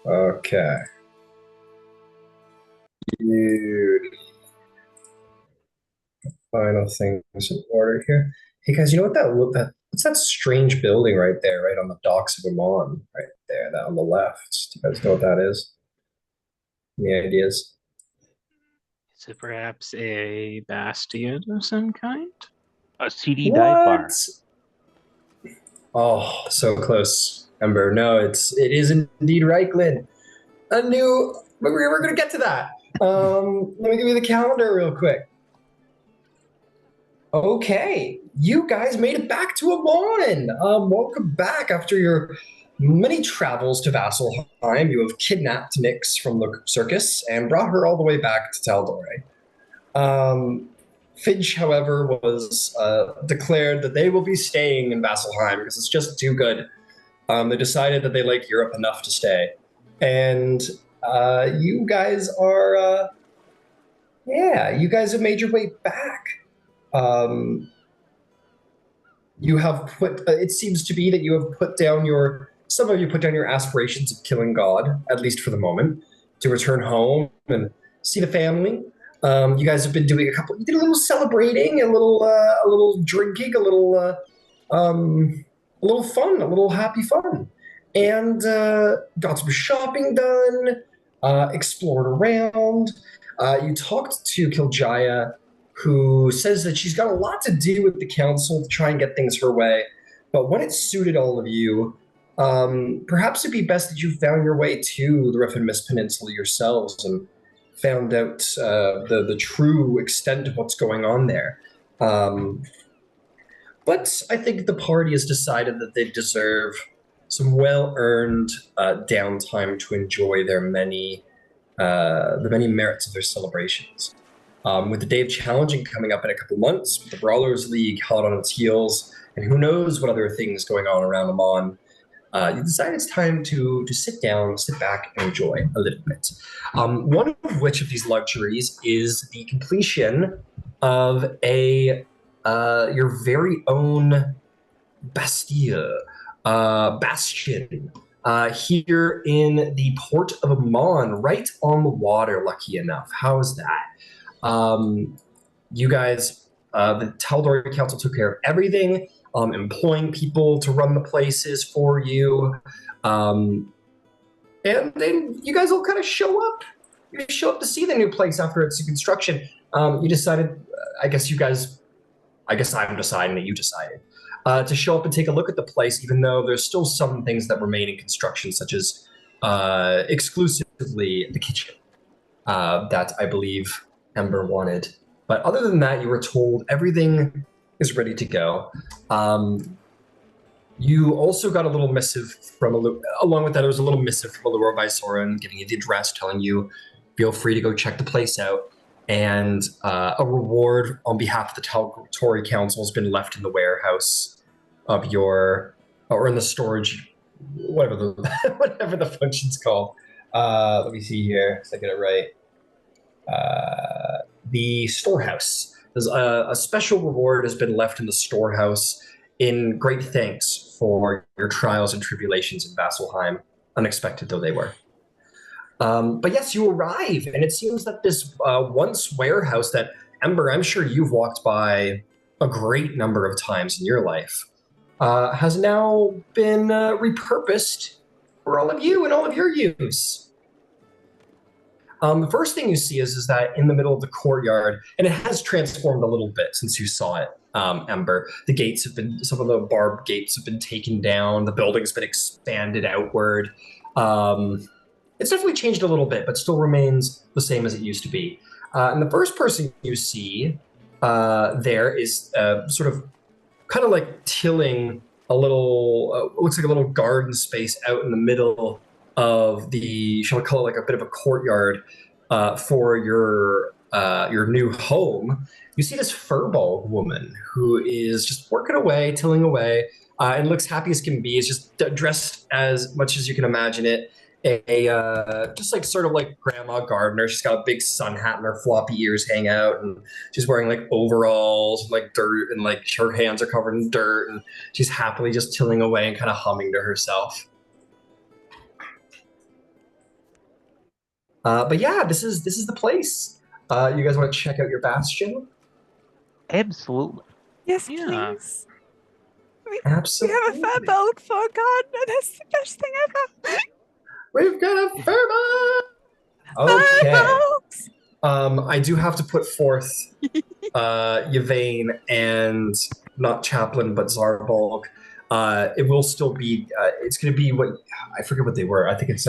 Okay. Dude, final things in order here. Hey guys, you know what's that strange building right there, right on the docks of Emon, right there, that on the left. Do you guys know what that is? Any ideas? Is it perhaps a bastion of some kind? A CD dive bar. What? Oh, so close, Ember. No, it is indeed right, Glint. A new. We're gonna get to that. Let me give you the calendar real quick. Okay, you guys made it back to Avon. Welcome back after your many travels to Vasselheim. You have kidnapped Nyx from the circus and brought her all the way back to Tal'Dorei. Um, Finch, however, was declared that they will be staying in Vasselheim because it's just too good. They decided that they like Europe enough to stay, and you guys are, yeah, you guys have made your way back. Um, you have put. It seems to be that you have put down your. Some of you put down your aspirations of killing God, at least for the moment, to return home and see the family. You guys have been doing a couple. You did a little celebrating, a little drinking, a little fun, a little happy fun, and got some shopping done. Explored around. You talked to Kiljaya, who says that she's got a lot to do with the council to try and get things her way. But when it suited all of you, perhaps it'd be best that you found your way to the Riffin Mist Peninsula yourselves and found out the true extent of what's going on there. Um, but I think the party has decided that they deserve some well-earned downtime to enjoy the many merits of their celebrations. With the Day of Challenging coming up in a couple months, with the Brawlers League hot on its heels, and who knows what other things going on around Amon, you decide it's time to sit down, sit back, and enjoy a little bit. One of which of these luxuries is the completion of a your very own Bastille, bastion, here in the port of Amon, right on the water. Lucky enough, how's that? You guys, the Tal'Dorei Council took care of everything, employing people to run the places for you, and then you guys all kind of show up. You show up to see the new place after its construction. You decided, I guess you guys, I guess I'm deciding that you decided to show up and take a look at the place, even though there's still some things that remain in construction, such as exclusively the kitchen that I believe Ember wanted. But other than that, you were told everything is ready to go. You also got a little missive from along with that, it was a little missive from Allura Visoran giving you the address, telling you feel free to go check the place out. And a reward on behalf of the Tal'Dorei Council has been left in the warehouse of your, or in the storage, whatever the whatever the function's called. Let me see here, so I get it right. The storehouse. There's a special reward has been left in the storehouse in great thanks for your trials and tribulations in Vasselheim, unexpected though they were. But yes, you arrive, and it seems that this once warehouse that, Ember, I'm sure you've walked by a great number of times in your life, has now been repurposed for all of you and all of your use. The first thing you see is that in the middle of the courtyard, and it has transformed a little bit since you saw it, Ember. The gates have been, some of the barbed gates have been taken down. The building's been expanded outward. It's definitely changed a little bit, but still remains the same as it used to be. And the first person you see there is sort of kind of like tilling a little, looks like a little garden space out in the middle of the, shall we call it like a bit of a courtyard for your new home. You see this furball woman who is just working away, tilling away, and looks happy as can be. Is just dressed as much as you can imagine it. Just like sort of like grandma gardener. She's got a big sun hat and her floppy ears hang out, and she's wearing like overalls, like dirt, and like her hands are covered in dirt, and she's happily just tilling away and kind of humming to herself. But yeah, this is the place. You guys want to check out your bastion? Absolutely. Yes, Yeah. please. We have a fair Absolutely. build for a garden, and it's the best thing ever. We've got a firma. Okay. Fireballs! I do have to put forth Yvaine and not Chaplain, but Zarvolg. It will still be. It's going to be what I forget what they were. I think it's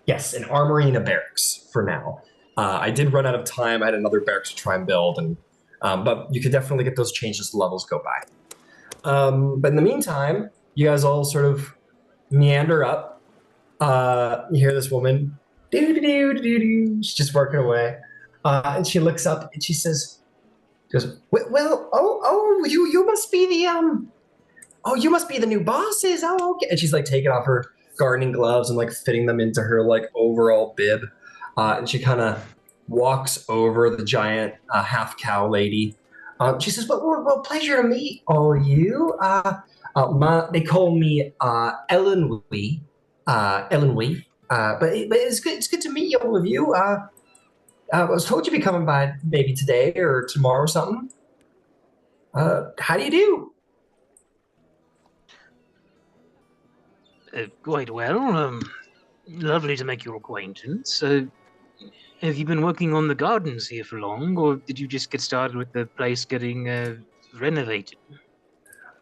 yes, an armory and a barracks for now. I did run out of time. I had another barracks to try and build, and but you could definitely get those changed as the levels go by. But in the meantime, you guys all sort of meander up. You hear this woman, doo doo doo doo doo. She's just working away, and she looks up and she says, "Goes well, oh, you must be the oh, you must be the new bosses. Oh, okay." And she's like taking off her gardening gloves and like fitting them into her like overall bib, and she kind of walks over the giant half cow lady. She says, well, pleasure to meet all you. They call me Ellen Wee. Ellen Wee. But it's good. It's good to meet all of you. I was told you'd be coming by maybe today or tomorrow or something. How do you do? Quite well. Lovely to make your acquaintance. Have you been working on the gardens here for long, or did you just get started with the place getting renovated?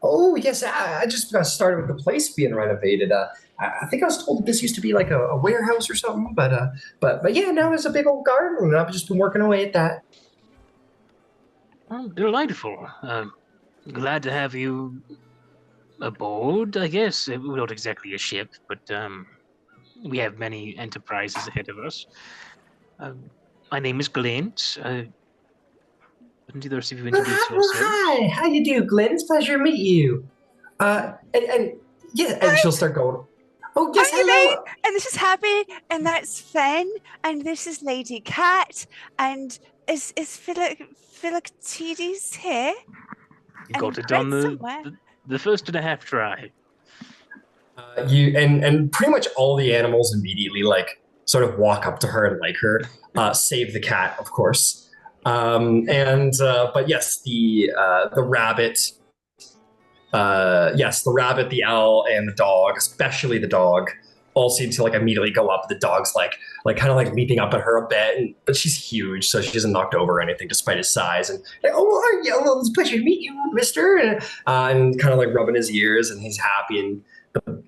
Oh yes, I just got started with the place being renovated. I think I was told that this used to be like a warehouse or something, but yeah, now there's a big old garden, and I've just been working away at that. Oh, delightful. Glad to have you aboard, I guess. We're not exactly a ship, but we have many enterprises ahead of us. My name is Glint. Wouldn't either of you Well, introduce well, yourselves? hi, how you do, Glenn? It's a pleasure to meet you. And yeah, and she'll start going. Oh yes, I'm Yvaine, hello. and this is Happy, and that's Fen, and this is Lady Cat, and is Philoctetes here? You And got it on Gret's somewhere. the first and a half try. You and pretty much all the animals immediately like sort of walk up to her and like her. Save the cat, of course. And but yes, the rabbit. Yes, the rabbit, the owl, and the dog, especially the dog, all seem to like immediately go up. The dog's like kind of like leaping up at her a bit, but she's huge, so she isn't knocked over or anything despite his size. And like, oh, yeah, well, it's a pleasure to meet you, Mister. And kind of like rubbing his ears, and he's happy. And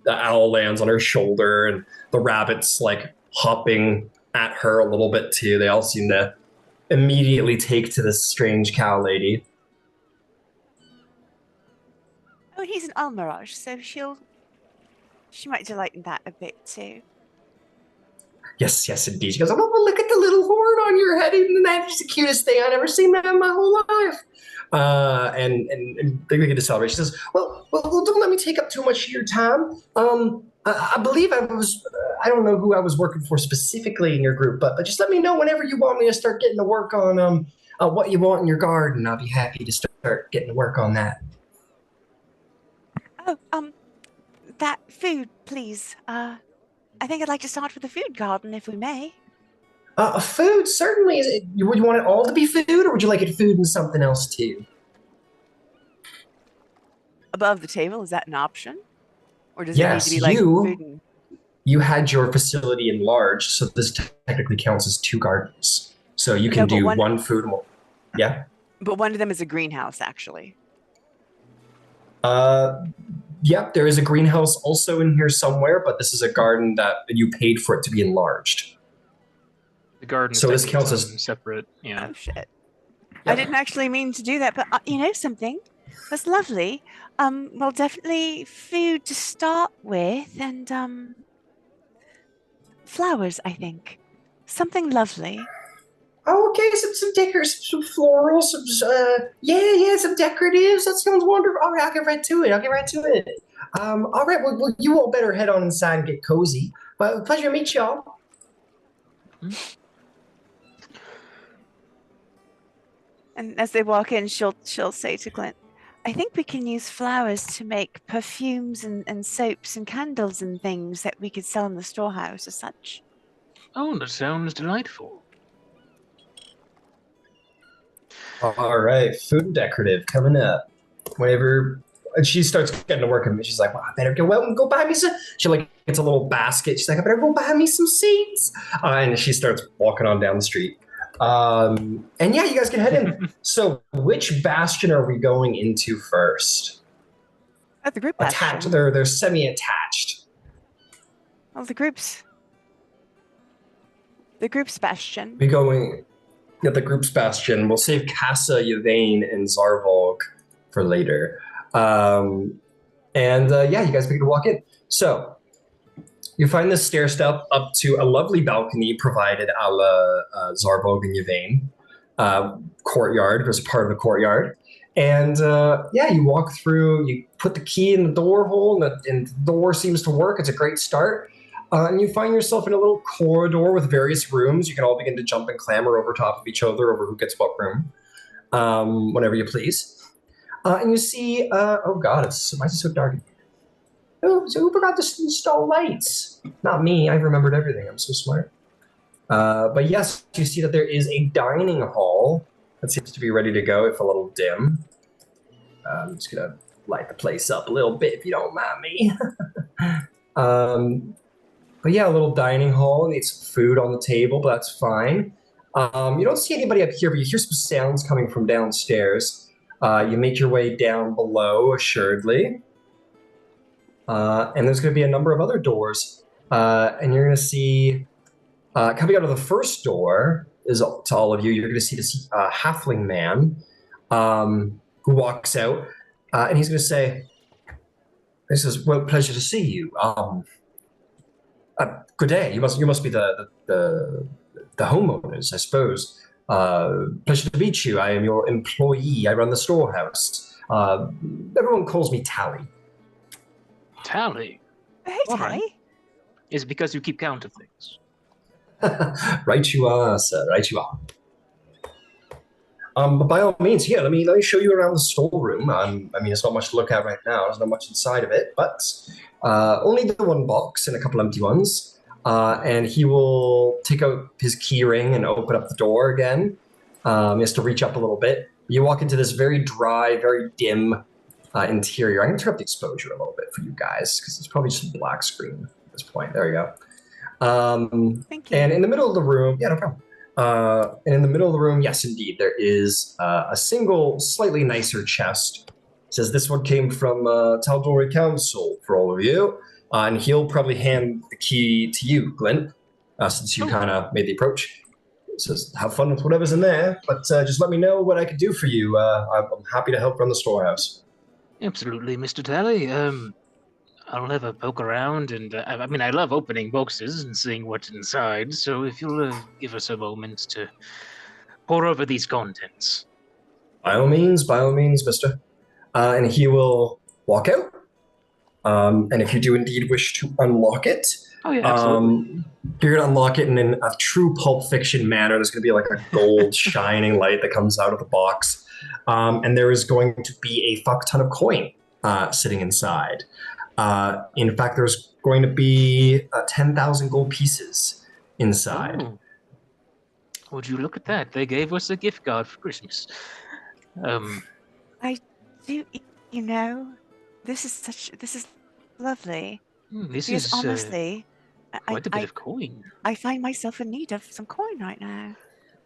the owl lands on her shoulder, and the rabbit's like hopping at her a little bit too. They all seem to immediately take to this strange cow lady. Oh, he's an Almirage, so she might delight in that a bit too. Yes, yes, indeed. She goes, oh, well, look at the little horn on your head. Isn't that just the cutest thing? I've never seen that in my whole life. And they begin to celebrate. She says, well, don't let me take up too much of your time. I believe I don't know who I was working for specifically in your group, but just let me know whenever you want me to start getting to work on what you want in your garden. I'll be happy to start getting to work on that. Oh, that food, please. I think I'd like to start with the food garden, if we may. Food, certainly. Would you want it all to be food, or would you like it food and something else too? Above the table, is that an option? Or does it need to Yes, be like food and... you had your facility enlarged, so this technically counts as two gardens. So you can do one food. Yeah. But one of them is a greenhouse, actually. Yep, there is a greenhouse also in here somewhere, but this is a garden that you paid for it to be enlarged. The garden. So this counts as separate. Yeah. Oh shit! Yep. Yeah. I didn't actually mean to do that, but you know something? That's lovely. Well, definitely food to start with, and flowers. I think something lovely. Oh, okay, some decorative, some florals, yeah, some decoratives. That sounds wonderful. All right, I'll get right to it. All right, well, you all better head on inside and get cozy. Well, pleasure to meet y'all. And as they walk in, she'll say to Glint, I think we can use flowers to make perfumes and soaps and candles and things that we could sell in the storehouse as such. Oh, that sounds delightful. All right, food and decorative coming up. Whenever and she starts getting to work, and she's like, "Well, I better go out and go buy me some." She like gets a little basket. She's like, "I better go buy me some seeds," and she starts walking on down the street. And yeah, you guys can head in. So, which bastion are we going into first? Oh, the group Attached. bastion. They're semi-attached. Oh, the group's bastion. We going. Yeah, the group's bastion. We'll save Casa, Yvaine, and Zarvolg for later. Yeah, you guys begin to walk in. So you find this stair step up to a lovely balcony provided a la Zarvolg and Yvaine. Courtyard. There's a part of the courtyard. And yeah, you walk through, you put the key in the door hole, and the door seems to work. It's a great start. And you find yourself in a little corridor with various rooms. You can all begin to jump and clamber over top of each other over who gets what room, whenever you please. And you see, oh god, why is it so dark? Oh, so who forgot to install lights? Not me. I remembered everything. I'm so smart. But yes, you see that there is a dining hall that seems to be ready to go, if a little dim. I'm just gonna light the place up a little bit, if you don't mind me. But yeah, a little dining hall, needs some food on the table, but that's fine. You don't see anybody up here, but you hear some sounds coming from downstairs. You make your way down below, assuredly. And there's going to be a number of other doors. And you're going to see, coming out of the first door, is to all of you, you're going to see this halfling man who walks out. And he's going to say, "This is well, pleasure to see you. Good day. You must be the homeowners, I suppose. Pleasure to meet you. I am your employee. I run the storehouse. Everyone calls me Tally." Tally? Hey, All Tally. right. Is it because you keep count of things? Right you are, sir. Right you are. But by all means, here, let me show you around the storeroom. I mean, there's not much to look at right now. There's not much inside of it, but only the one box and a couple empty ones. And he will take out his key ring and open up the door again. He has to reach up a little bit. You walk into this very dry, very dim interior. I'm going to turn up the exposure a little bit for you guys, because it's probably just a black screen at this point. There you go. Thank you. And in the middle of the room, yeah, no problem. And in the middle of the room, yes, indeed, there is a single, slightly nicer chest. It says this one came from Tal'Dorei Council for all of you. And he'll probably hand the key to you, Glint, since you kind of made the approach. It says, have fun with whatever's in there, but just let me know what I could do for you. I'm happy to help run the storehouse. Absolutely, Mr. Tally. I'll have a poke around, and I mean, I love opening boxes and seeing what's inside. So if you'll give us a moment to pour over these contents. By all means, mister. And he will walk out. And if you do indeed wish to unlock it, Oh yeah, absolutely. you're going to unlock it in a true Pulp Fiction manner. There's going to be like a gold shining light that comes out of the box. And there is going to be a fuck ton of coin sitting inside. In fact, there's going to be 10,000 gold pieces inside. Oh. Would you look at that? They gave us a gift card for Christmas. I do, you know, this is lovely. This Because is honestly, quite a bit of coin. I find myself in need of some coin right now.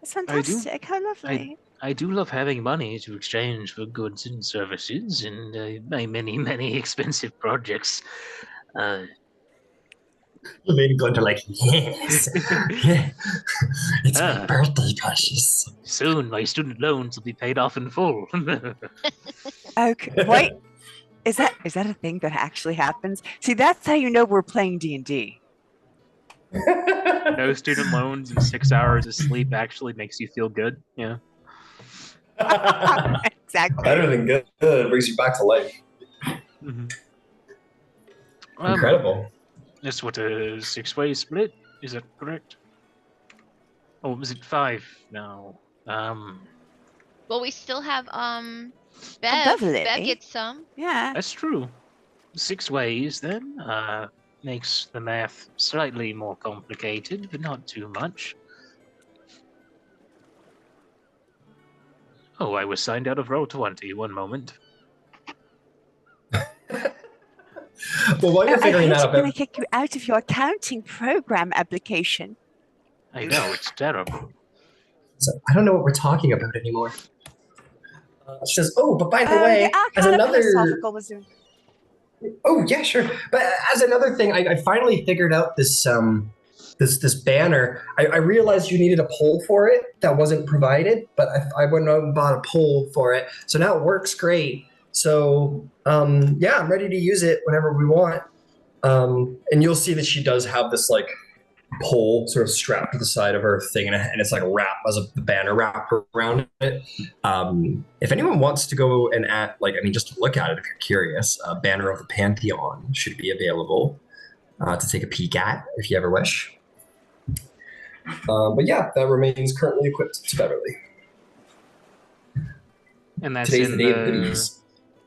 That's fantastic. How lovely. I do love having money to exchange for goods and services and my many, many expensive projects. You made Gunter like, yes. It's my birthday, precious. Soon my student loans will be paid off in full. Okay, wait. Is that a thing that actually happens? See, that's how you know we're playing D&D. No student loans and 6 hours of sleep actually makes you feel good. Yeah. Exactly. Better than good. It brings you back to life. Mm-hmm. Incredible. That's what a 6-way split. Is that correct? Oh, was it 5 now? Well, we still have Bev. Beverly. Bev gets some. Yeah. That's true. 6 ways then. makes the math slightly more complicated, but not too much. Oh, I was signed out of Roll20. One moment. Well, while you're figuring that I'm going out, to kick you out of your accounting program application. I know, it's terrible. so I don't know what we're talking about anymore. She says, "Oh, but by the The way, as Arcana another." Philosophical was doing. Oh yeah, sure. But as another thing, I finally figured out this banner. I realized you needed a pole for it that wasn't provided, but I went out and bought a pole for it, so now it works great. So yeah, I'm ready to use it whenever we want. And you'll see that she does have this like pole sort of strapped to the side of her thing, and it's like a wrap as the banner wrapped around it. If anyone wants to go and just to look at it, if you're curious, Banner of the Pantheon should be available to take a peek at if you ever wish. But yeah, that remains currently equipped to Beverly. And that's Today's in the day of goodies.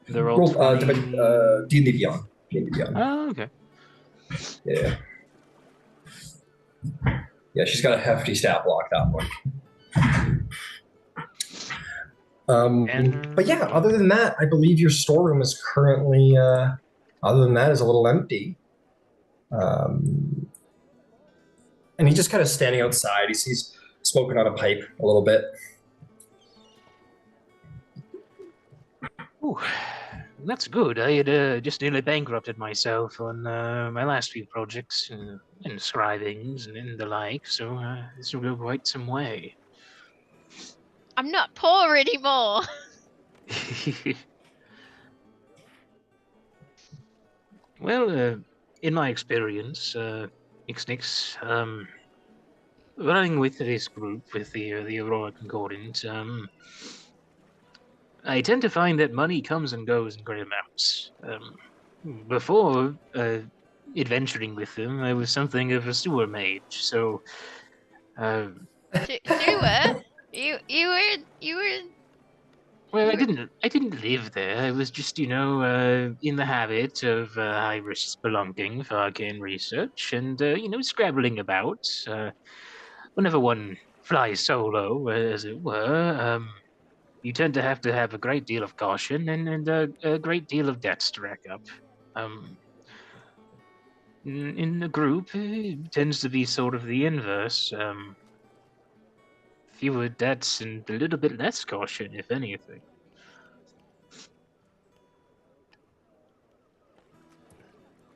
the Roll20. D&D Beyond. D&D Beyond. Oh, okay. Yeah. Yeah, she's got a hefty stat block, that one. But yeah, other than that, I believe your storeroom is currently, other than that, is a little empty. And he's just kind of standing outside. He's smoking on a pipe a little bit. Ooh, that's good. I had just nearly bankrupted myself on my last few projects and scribings and the like, so this will go quite some way. I'm not poor anymore. Well, in my experience, running with this group, with the Aurora Concordant, I tend to find that money comes and goes in great amounts. Before adventuring with them, I was something of a sewer mage, so... Sewer? You were... Well, I didn't live there. I was just, in the habit of high-risk spelunking for arcane research and, scrabbling about. Whenever one flies solo, as it were, you tend to have a great deal of caution and a great deal of debts to rack up. In the group, it tends to be sort of the inverse. Fewer debts and a little bit less caution, if anything.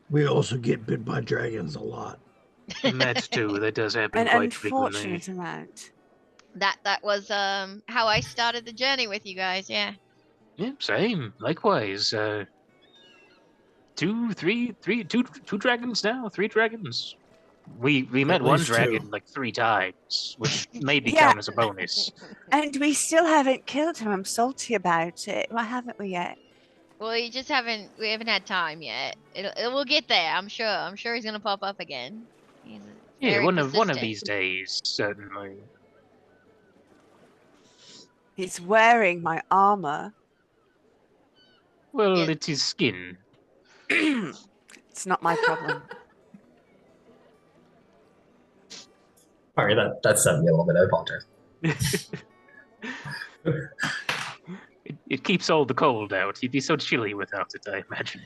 We also get bit by dragons a lot. And that too, that does happen An quite frequently. unfortunate amount. That was how I started the journey with you guys, yeah. Yeah, same. Likewise. Two dragons now? 3 dragons? We met one dragon 2. like 3 times, which maybe Yeah. count as a bonus. And we still haven't killed him. I'm salty about it. Why haven't we yet? Well, we haven't had time yet. It will get there, I'm sure. I'm sure he's gonna pop up again. He's Yeah, very one of persistent. these days, certainly. He's wearing my armor. Well, Yeah. it's his skin. It's not my problem. Sorry, that sent me a little bit. I apologize. It keeps all the cold out. He'd be so chilly without it, I imagine.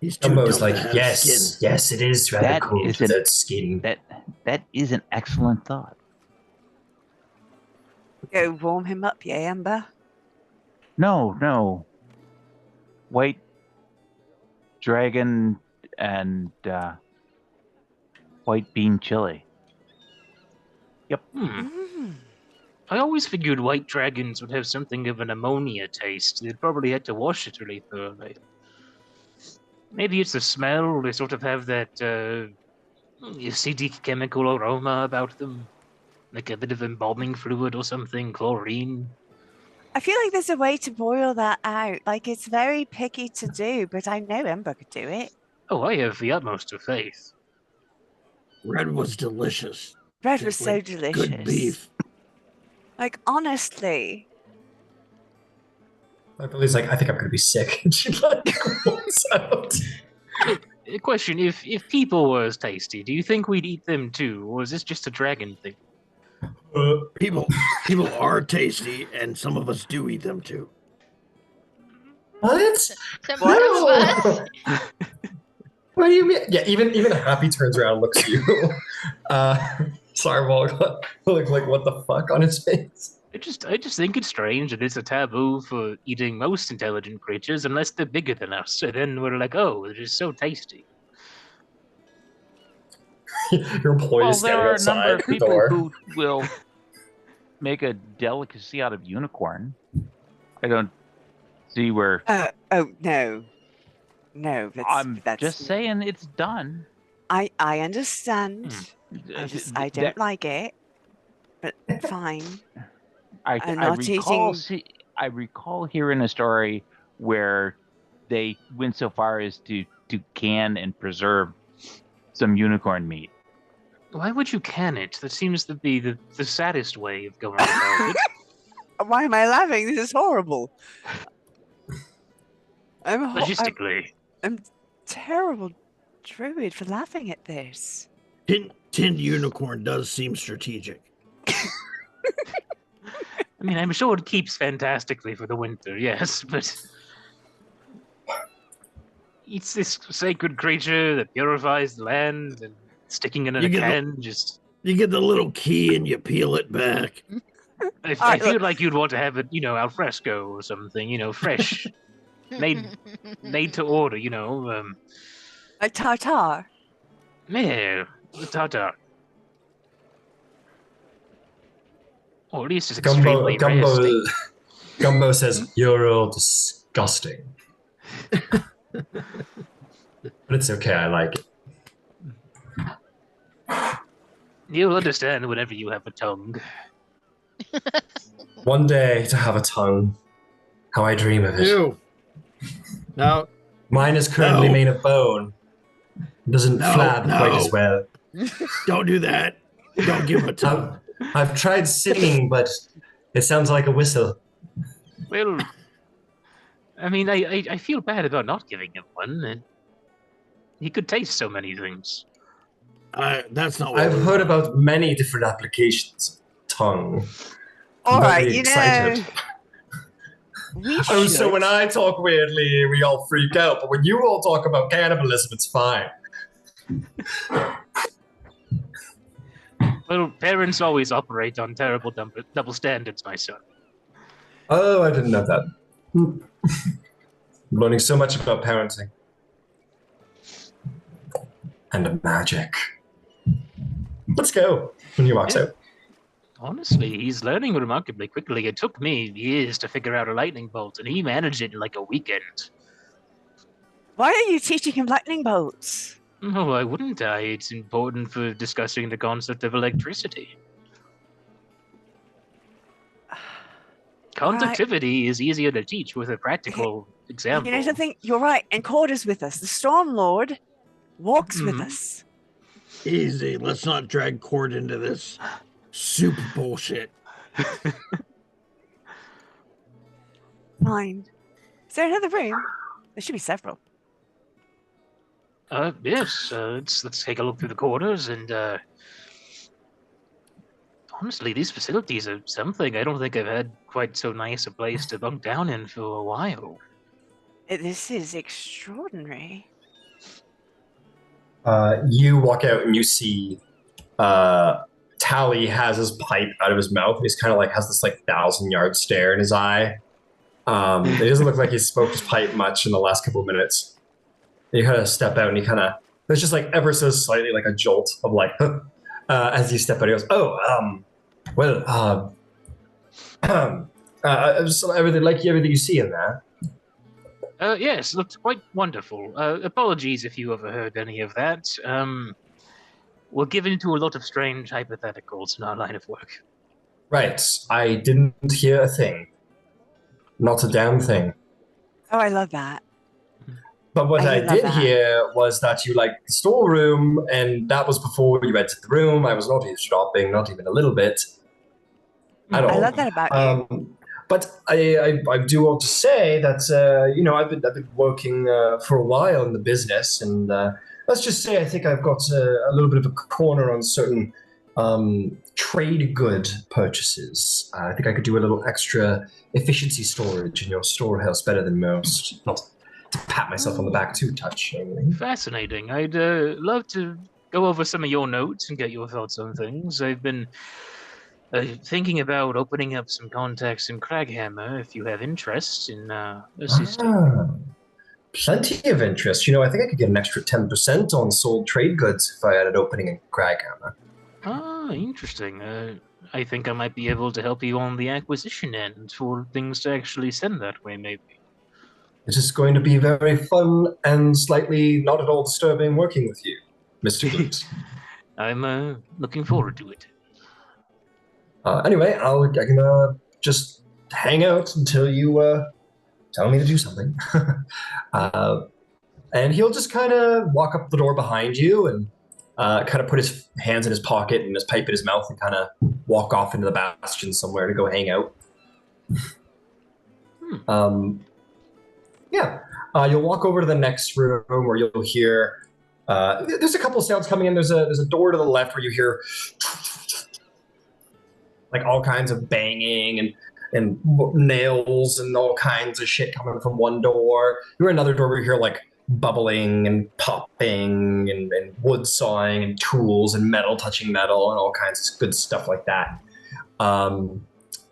He's too Jumbo's dumb like, to have yes, skin. yes, it is rather That cold is an- without skin. That is an excellent thought. Go warm him up, yeah, Ember? No. White dragon and white bean chili. Mm. I always figured white dragons would have something of an ammonia taste. They'd probably have to wash it really thoroughly. Maybe it's the smell. They sort of have that acidic chemical aroma about them. Like a bit of embalming fluid or something, chlorine. I feel like there's a way to boil that out. Like, it's very picky to do, but I know Ember could do it. Oh, I have the utmost of faith. Red was delicious. Bread Just was so like delicious. Good beef. Like, honestly. Lily's like, I think I'm gonna be sick. And she like walks out. A question: If people were as tasty, do you think we'd eat them too, or is this just a dragon thing? People are tasty, and some of us do eat them too. What? Some of us. What do you mean? Yeah, even Happy turns around and looks at you. Zarvolg look like what the fuck on his face. I just think it's strange that it's a taboo for eating most intelligent creatures unless they're bigger than us. So then we're like, oh, they're just so tasty. Your employee is Well, there standing are a number outside of the people door. who will make a delicacy out of unicorn. I don't see where. Oh no, I'm that's just saying it's done. I understand. I don't like it, but fine. I'm I not recall eating- I recall hearing a story where they went so far as to can and preserve some unicorn meat. Why would you can it? That seems to be the saddest way of going about it. Why am I laughing? This is horrible. Logistically. I'm terrible druid for laughing at this. Tinned unicorn does seem strategic. I mean, I'm sure it keeps fantastically for the winter, yes, but it's this sacred creature that purifies the land, and sticking it in You a get can just... You get the little key and you peel it back. I feel like you'd want to have it, al fresco or something, fresh, made to order, Like tartar. Yeah, the tartar. Or at least it's Gumbo, extremely rare steak. Gumbo says, "You're all disgusting," but it's okay. I like it. You'll understand whenever you have a tongue. One day to have a tongue. How I dream of it. Ew. No. Mine is currently No. made of bone. It doesn't No, flap no. quite as well. Don't do that. Don't give him a tongue. I've tried singing, but it sounds like a whistle. Well, I mean, I feel bad about not giving him one. He could taste so many things. That's not what I've we heard want. about many different applications of tongue. All I'm right, very excited. We Oh, so should- when I talk weirdly, we all freak out, but when you all talk about cannibalism, it's fine. Well, parents always operate on terrible double standards, my son. Oh, I didn't know that. I'm learning so much about parenting. And magic. Let's go. When he walks out. Honestly, he's learning remarkably quickly. It took me years to figure out a lightning bolt, and he managed it in like a weekend. Why are you teaching him lightning bolts? Oh, why wouldn't I? It's important for discussing the concept of electricity. Conductivity is easier to teach with a practical example. You know something? You're right. And Cord is with us. The Storm Lord walks with us. Easy. Let's not drag Cord into this soup bullshit. Fine. Is there another room? There should be several. Yes. Let's take a look through the corridors, and honestly, these facilities are something. I don't think I've had quite so nice a place to bunk down in for a while. This is extraordinary. You walk out and you see Tally has his pipe out of his mouth. He's kind of like has this like 1,000-yard stare in his eye. It doesn't look like he's smoked his pipe much in the last couple of minutes. And you kind of step out and you kind of, there's just like ever so slightly like a jolt of like, as you step out, he goes, everything you see in there. Yes, looked quite wonderful. Apologies if you overheard any of that. We're given to a lot of strange hypotheticals in our line of work. Right. I didn't hear a thing. Not a damn thing. Oh, I love that. But what I love did that. hear was that you liked the storeroom, and that was before you entered the room. I was not eavesdropping, not even a little bit. At all. I love that about you. But I do want to say that I've been working for a while in the business, and let's just say I think I've got a little bit of a corner on certain trade good purchases. I think I could do a little extra efficiency storage in your storehouse better than most. Not to pat myself on the back too touchingly. Fascinating. I'd love to go over some of your notes and get your thoughts on things. I've been thinking about opening up some contacts in Craghammer if you have interest in assisting. Plenty of interest. I think I could get an extra 10% on sold trade goods if I had an opening in Craghammer. Ah, interesting. I think I might be able to help you on the acquisition end for things to actually send that way, maybe. It is going to be very fun and slightly not at all disturbing working with you, Mr. Glint. I'm looking forward to it. Anyway, I can just hang out until you tell me to do something. And he'll just kind of walk up the door behind you and kind of put his hands in his pocket and his pipe in his mouth and kind of walk off into the bastion somewhere to go hang out. You'll walk over to the next room where you'll hear there's a couple of sounds coming in. There's a door to the left where you hear like all kinds of banging and nails and all kinds of shit coming from one door. You're another door where you hear like bubbling and popping and wood sawing and tools and metal touching metal and all kinds of good stuff like that.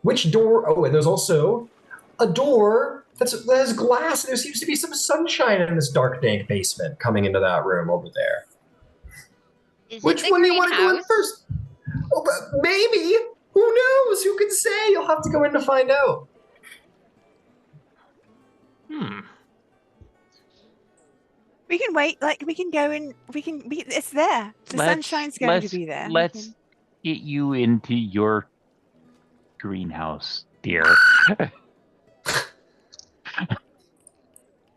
Which door? Oh, and there's also a door that has glass, and there seems to be some sunshine in this dark, dank basement coming into that room over there. Which one do you want to go in first? Oh, but maybe. Who knows? Who can say? You'll have to go in to find out. We can wait. Like we can go in. It's there. The sunshine's going to be there. Let's get you into your greenhouse, dear.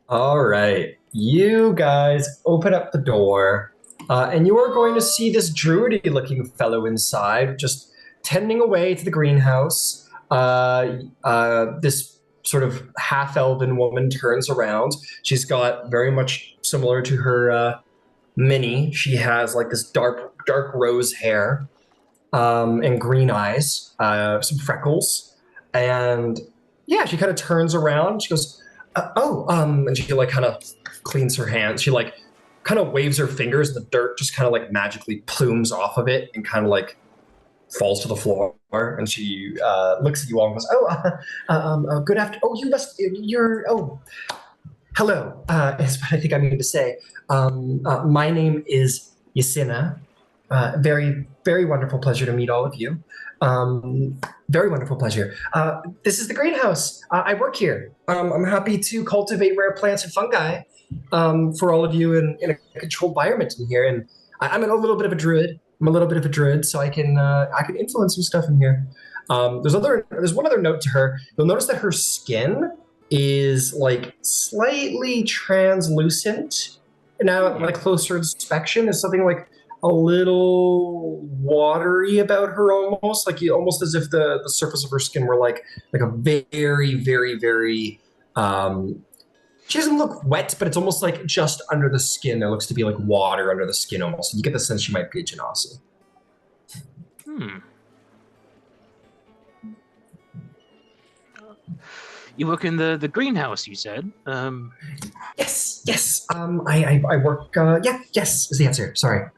All right, you guys open up the door, and you are going to see this druidy-looking fellow inside, just tending away to the greenhouse. This sort of half-elven woman turns around. She's got very much similar to her Minnie. She has like this dark rose hair and green eyes, some freckles, and yeah, she kind of turns around. She goes, and she like kind of cleans her hands. She like kind of waves her fingers, and the dirt just kind of like magically plumes off of it and kind of like falls to the floor. And she looks at you all and goes, good afternoon. Hello, is what I think I mean to say. My name is Yasina. Very, very wonderful pleasure to meet all of you. Very wonderful pleasure. This is the greenhouse. I work here. I'm happy to cultivate rare plants and fungi for all of you in a controlled environment in here. And I'm a little bit of a druid. So I can influence some stuff in here. There's one other note to her. You'll notice that her skin is like slightly translucent. Now, like closer inspection, is something like a little watery about her, almost as if the surface of her skin were like a very, very, very she doesn't look wet, but it's almost like just under the skin there looks to be like water under the skin almost. You get the sense she might be a genasi. You work in the greenhouse, you said? Yes. I work, yes is the answer. Sorry.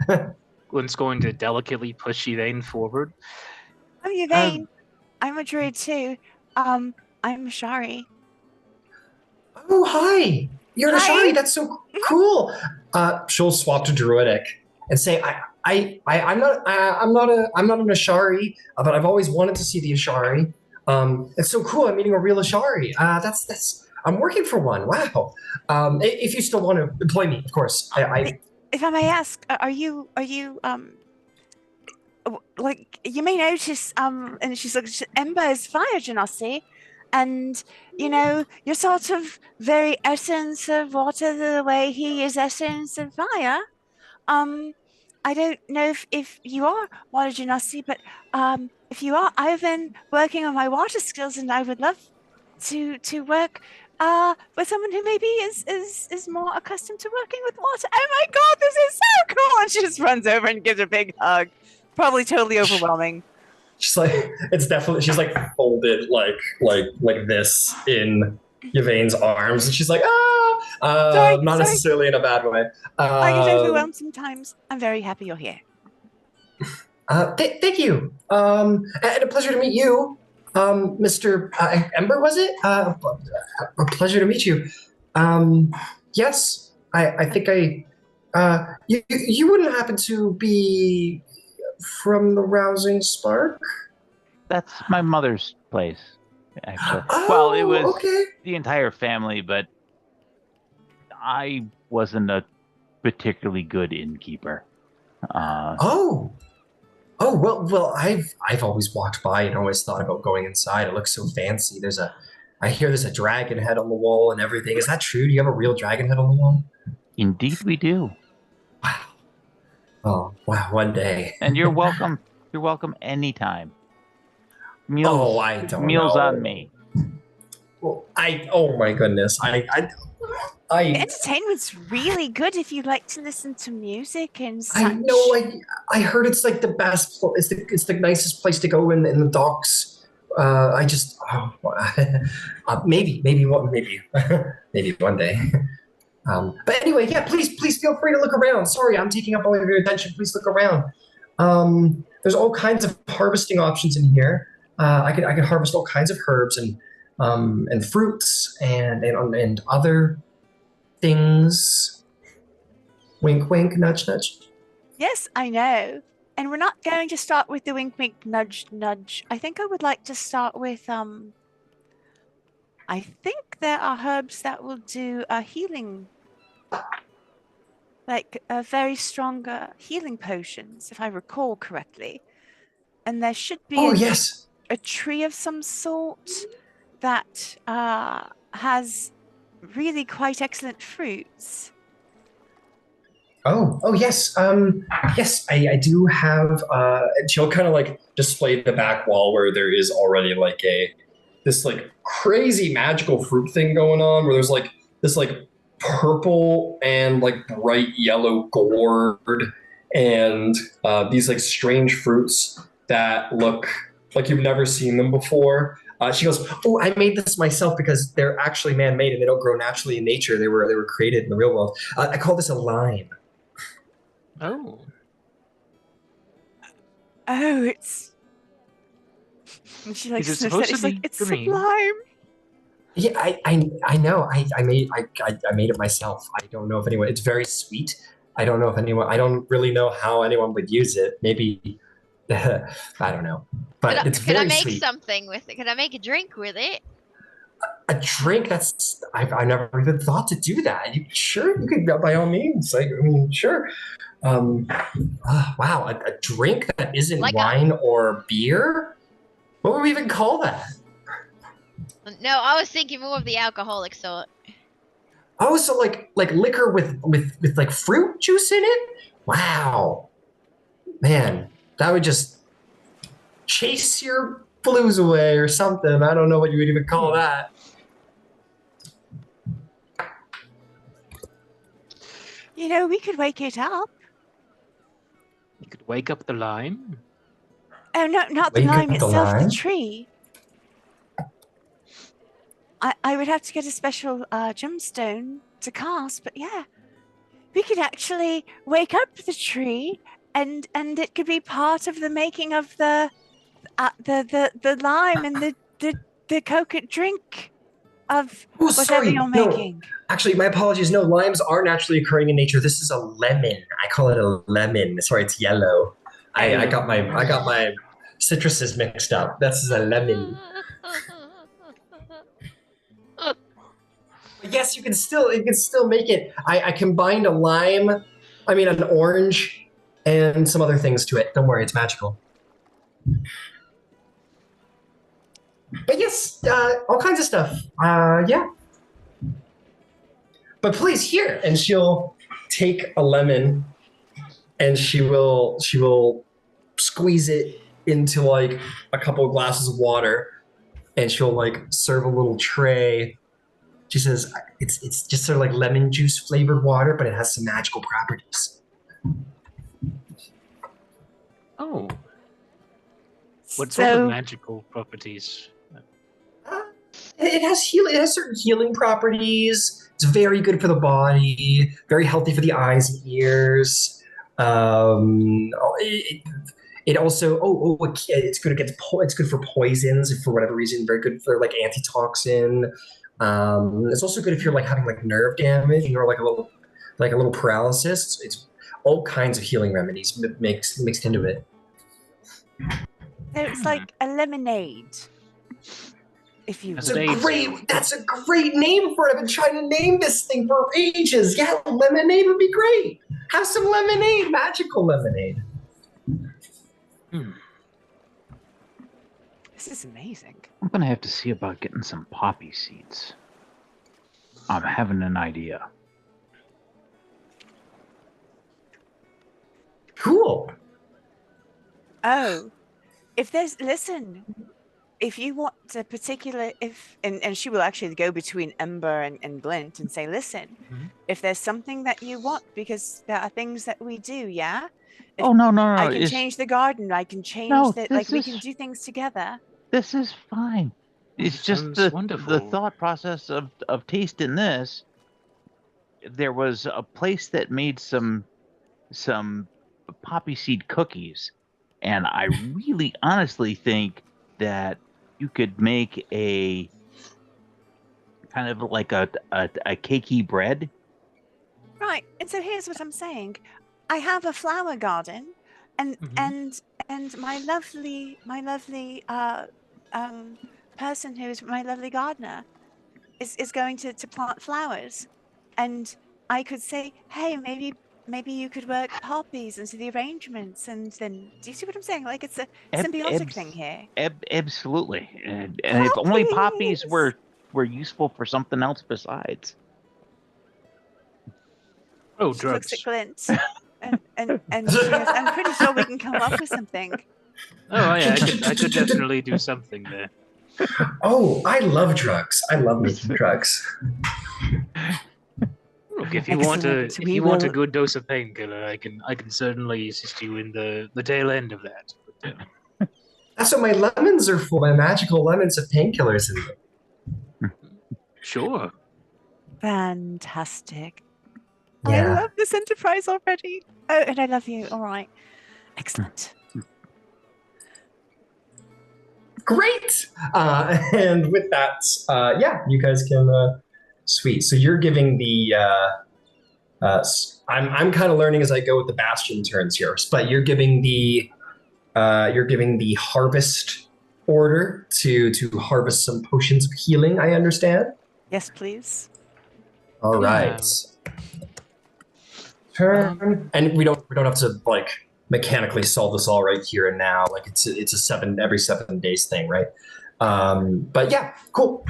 Glint's going to delicately push Yvaine forward. I'm Yvaine. I'm a druid too. I'm Shari. Oh, hi. You're an Ashari. That's so cool. She'll swap to druidic and say, I'm not an Ashari, but I've always wanted to see the Ashari. It's so cool. I'm meeting a real Ashari. I'm working for one. Wow. If you still want to employ me, of course. If I may ask, are you like, you may notice, and she's like, Ember is fire genasi, and you're sort of very essence of water the way he is essence of fire. I don't know if you are water genasi, but if you are, I've been working on my water skills, and I would love to work with someone who maybe is more accustomed to working with water. Oh my god, this is so cool! And she just runs over and gives a big hug. Probably totally overwhelming. She's like, it's definitely, she's like folded like this in Yvaine's arms, and she's like, Sorry, not sorry. necessarily in a bad way. I get overwhelmed sometimes. I'm very happy you're here. Thank you. And a pleasure to meet you, Mr. Ember, was it? A pleasure to meet you. Yes, I think you wouldn't happen to be from the Rousing Spark? That's my mother's place, actually. Oh, well, it was okay. the entire family, but I wasn't a particularly good innkeeper. Oh, well, I've always walked by and always thought about going inside. It looks so fancy. I hear there's a dragon head on the wall and everything. Is that true? Do you have a real dragon head on the wall? Indeed, we do. Wow. Oh, wow, one day. And you're welcome. You're welcome anytime. Meals, I don't meals know. on me. Well, oh my goodness. The entertainment's really good if you like to listen to music and such. I know. I heard it's like the best. It's the nicest place to go in the docks. Maybe maybe one day. But anyway, yeah. Please feel free to look around. Sorry, I'm taking up all of your attention. Please look around. There's all kinds of harvesting options in here. I could harvest all kinds of herbs and fruits and other things. Wink, wink, nudge, nudge. Yes, I know. And we're not going to start with the wink, wink, nudge, nudge. I think I would like to start with, I think there are herbs that will do a healing, like a very strong healing potions, if I recall correctly. And there should be Yes. a tree of some sort that has really quite excellent fruits. Oh yes. Yes, I do have. She'll kind of like display the back wall where there is already like this like crazy magical fruit thing going on, where there's like this like purple and like bright yellow gourd and these like strange fruits that look like you've never seen them before. She goes, "Oh, I made this myself because they're actually man-made and they don't grow naturally in nature. They were created in the real world. I call this a lime." Oh. Oh, it's. And she like Is it sniffs supposed it. It's to like be it's green? sublime. Yeah, I know. I made it myself. I don't know if anyone. It's very sweet. I don't know if anyone. I don't really know how anyone would use it. Maybe I don't know. But it's very Could I make sweet. something with it? Could I make a drink with it? A drink? That's I never even thought to do that. Sure, you could by all means. Like, I mean, sure. Wow, a drink that isn't Like wine or beer. What would we even call that? No, I was thinking more of the alcoholic sort. Oh, so like liquor with like fruit juice in it? Wow. Man, that would just chase your blues away or something. I don't know what you would even call that. You know, we could wake it up. You could wake up the lime. Oh, no, not the Wake lime up the itself, lime? the tree. I would have to get a special gemstone to cast, but yeah. We could actually wake up the tree and it could be part of the making of the lime and the coconut drink of whatever you're making. No, actually, my apologies. No, limes are naturally occurring in nature. This is a lemon. I call it a lemon. Sorry, it's yellow. I got my citruses mixed up. This is a lemon. But yes, you can still make it. I combined an orange, and some other things to it. Don't worry, it's magical. But yes, all kinds of stuff. Yeah. But please, here, and she'll take a lemon, and she will squeeze it into like a couple of glasses of water, and she'll like serve a little tray. She says it's just sort of like lemon juice flavored water, but it has some magical properties. Oh. What sort of magical properties? It has healing. It has certain healing properties. It's very good for the body. Very healthy for the eyes and ears. It also it's good against it's good for poisons for whatever reason. Very good for like antitoxin. It's also good if you're like having like nerve damage or like a little paralysis. It's all kinds of healing remedies mixed into it. So it's like a lemonade. If you That's a great name for it. I've been trying to name this thing for ages. Yeah, lemonade would be great. Have some lemonade, magical lemonade. This is amazing. I'm gonna have to see about getting some poppy seeds. I'm having an idea. Cool. Oh, if you want a particular, and she will actually go between Ember and Glint and say, listen, if there's something that you want, because there are things that we do, yeah? Oh, no. I can change the garden. I can change that. Like, we can do things together. This is fine. It's just the thought process of tasting this. There was a place that made some poppy seed cookies, and I really honestly think that you could make a kind of like a cakey bread. Right. And so here's what I'm saying. I have a flower garden, and my lovely person who is my lovely gardener is going to plant flowers, and I could say, hey, maybe you could work poppies into the arrangements, and then do you see what I'm saying? Like, it's a symbiotic thing here. Absolutely, and if only poppies were useful for something else besides. Oh, She drugs. looks at Glint, and she goes, I'm pretty sure we can come up with something. Oh yeah, I could definitely do something there. Oh, I love drugs. I love making drugs. Look, if you want a good dose of painkiller, I can certainly assist you in the tail end of that. But, That's what my lemons are for. My magical lemons have painkillers in them. Sure. Fantastic. Yeah. I love this enterprise already. Oh, and I love you. All right. Excellent. Great. And with that, you guys can. Sweet. So you're giving the. I'm kind of learning as I go with the bastion turns here, but you're giving the harvest order to harvest some potions of healing. I understand. Yes, please. All right. Turn, and we don't have to like mechanically solve this all right here and now. Like it's a every 7 days thing, right? But yeah, cool.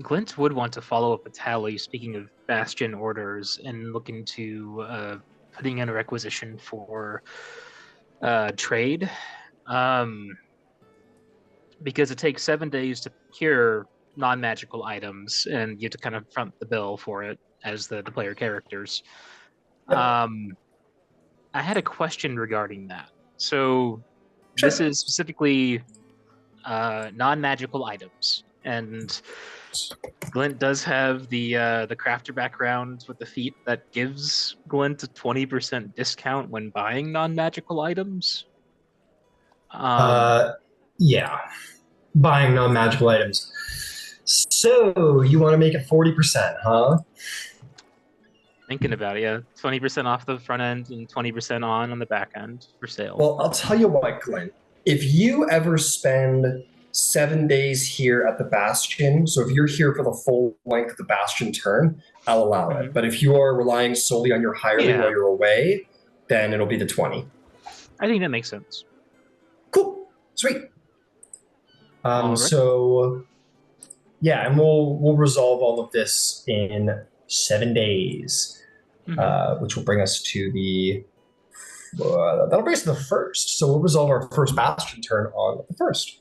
Glint would want to follow up with Tally, speaking of bastion orders, and look into putting in a requisition for trade. Because it takes 7 days to procure non-magical items, and you have to kind of front the bill for it as the player characters. Yep. I had a question regarding that. So Sure. this is specifically non-magical items, and Glint does have the crafter background with the feat that gives Glint a 20% discount when buying non-magical items. Yeah, buying non-magical items. So you want to make it 40%, huh? Thinking about it, yeah. 20% off the front end and 20% on the back end for sale. Well, I'll tell you what, Glint. If you ever spend 7 days here at the Bastion, so if you're here for the full length of the Bastion turn, I'll allow it. But if you are relying solely on your hireling while you're away, then it'll be the 20. I think that makes sense. Cool. Sweet. Right. So, yeah, and we'll resolve all of this in 7 days, which will bring us to the That'll bring us to the first. So we'll resolve our first bastion turn on the first.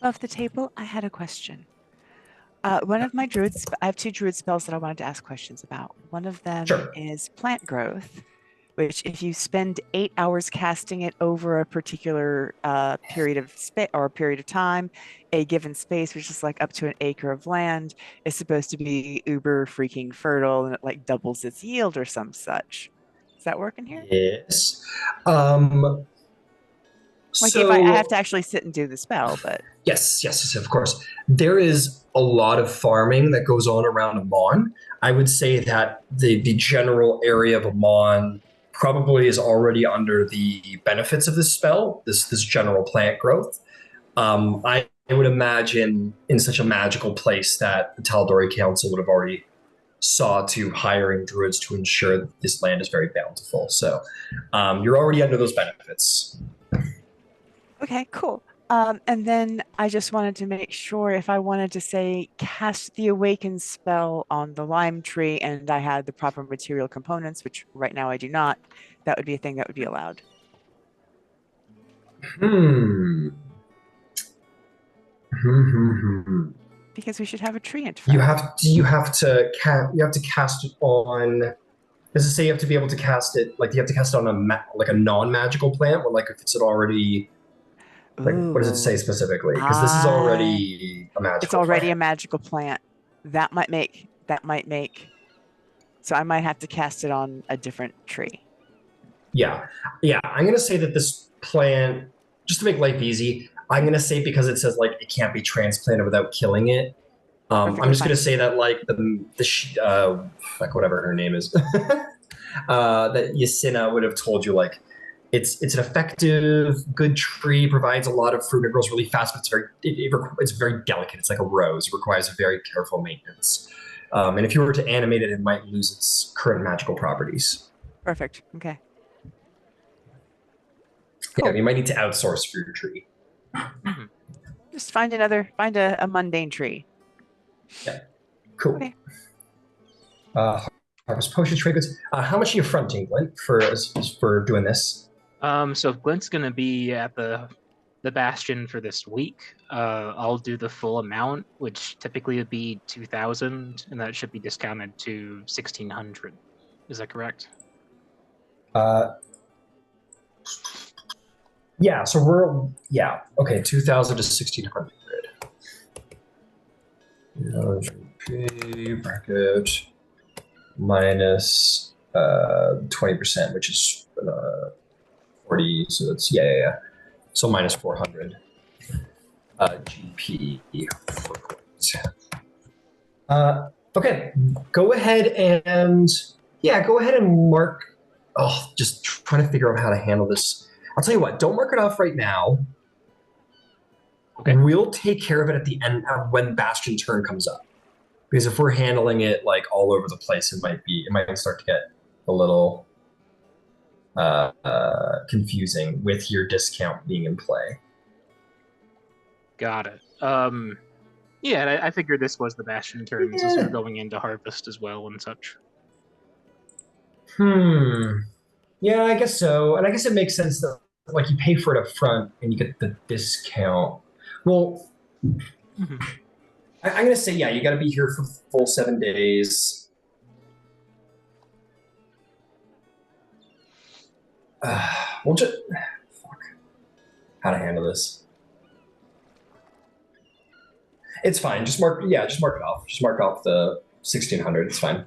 Above the table, I had a question. One of my druids, I have 2 druid spells that I wanted to ask questions about. One of them is plant growth, which if you spend 8 hours casting it over a particular period of space or a period of time, a given space, which is like up to an acre of land, is supposed to be uber freaking fertile, and it like doubles its yield or some such. Is that working here? Yes. Like So, if I have to actually sit and do the spell, but yes, of course. There is a lot of farming that goes on around Emon. I would say that the general area of Emon probably is already under the benefits of this spell, this general plant growth. I would imagine in such a magical place that the Tal'Dorei Council would have already saw to hiring druids to ensure that this land is very bountiful. So you're already under those benefits. okay, cool. And then I just wanted to make sure if I wanted to say cast the awaken spell on the lime tree and I had the proper material components, which right now I do not, that would be a thing that would be allowed. Because we should have a tree in front. You have to cast it on. Does it say you have to be able to cast it? Like you have to cast it on a non-magical plant, or like if it's already. Like, what does it say specifically? Because this is already a magical. It's already plant. a magical plant. That might make. So I might have to cast it on a different tree. Yeah. I'm gonna say that this plant, just to make life easy, I'm gonna say because it says like it can't be transplanted without killing it. I'm just gonna say that like like whatever her name is, that Yasina would have told you like it's an effective, good tree, provides a lot of fruit, it grows really fast, but it's very delicate. It's like a rose. It requires a very careful maintenance. And if you were to animate it, it might lose its current magical properties. Perfect. Okay. Cool. Yeah, you might need to outsource for your tree. Just find a mundane tree. Yeah. Cool. Okay. Harvest potion trade goods. How much are you fronting, Glint, for doing this? So if Glint's gonna be at the bastion for this week, I'll do the full amount, which typically would be 2,000, and that should be discounted to 1,600. Is that correct? Yeah. So okay. 2,000 to 1,600. Bracket minus 20%, which is 40. So that's yeah. So minus 400 GP. Okay, go ahead and mark. Oh, just trying to figure out how to handle this. I'll tell you what. Don't mark it off right now. Okay. We'll take care of it at the end when Bastion turn comes up. Because if we're handling it like all over the place, it might start to get a little confusing with your discount being in play. Got it. Yeah, and I figured this was the bastion turns as we're going into harvest as well and such. Yeah, I guess so. And I guess it makes sense that like you pay for it up front and you get the discount. Well, I'm gonna say you got to be here for the full 7 days. We'll just how to handle this. It's fine. Just mark it off. Just mark off the 1,600. It's fine.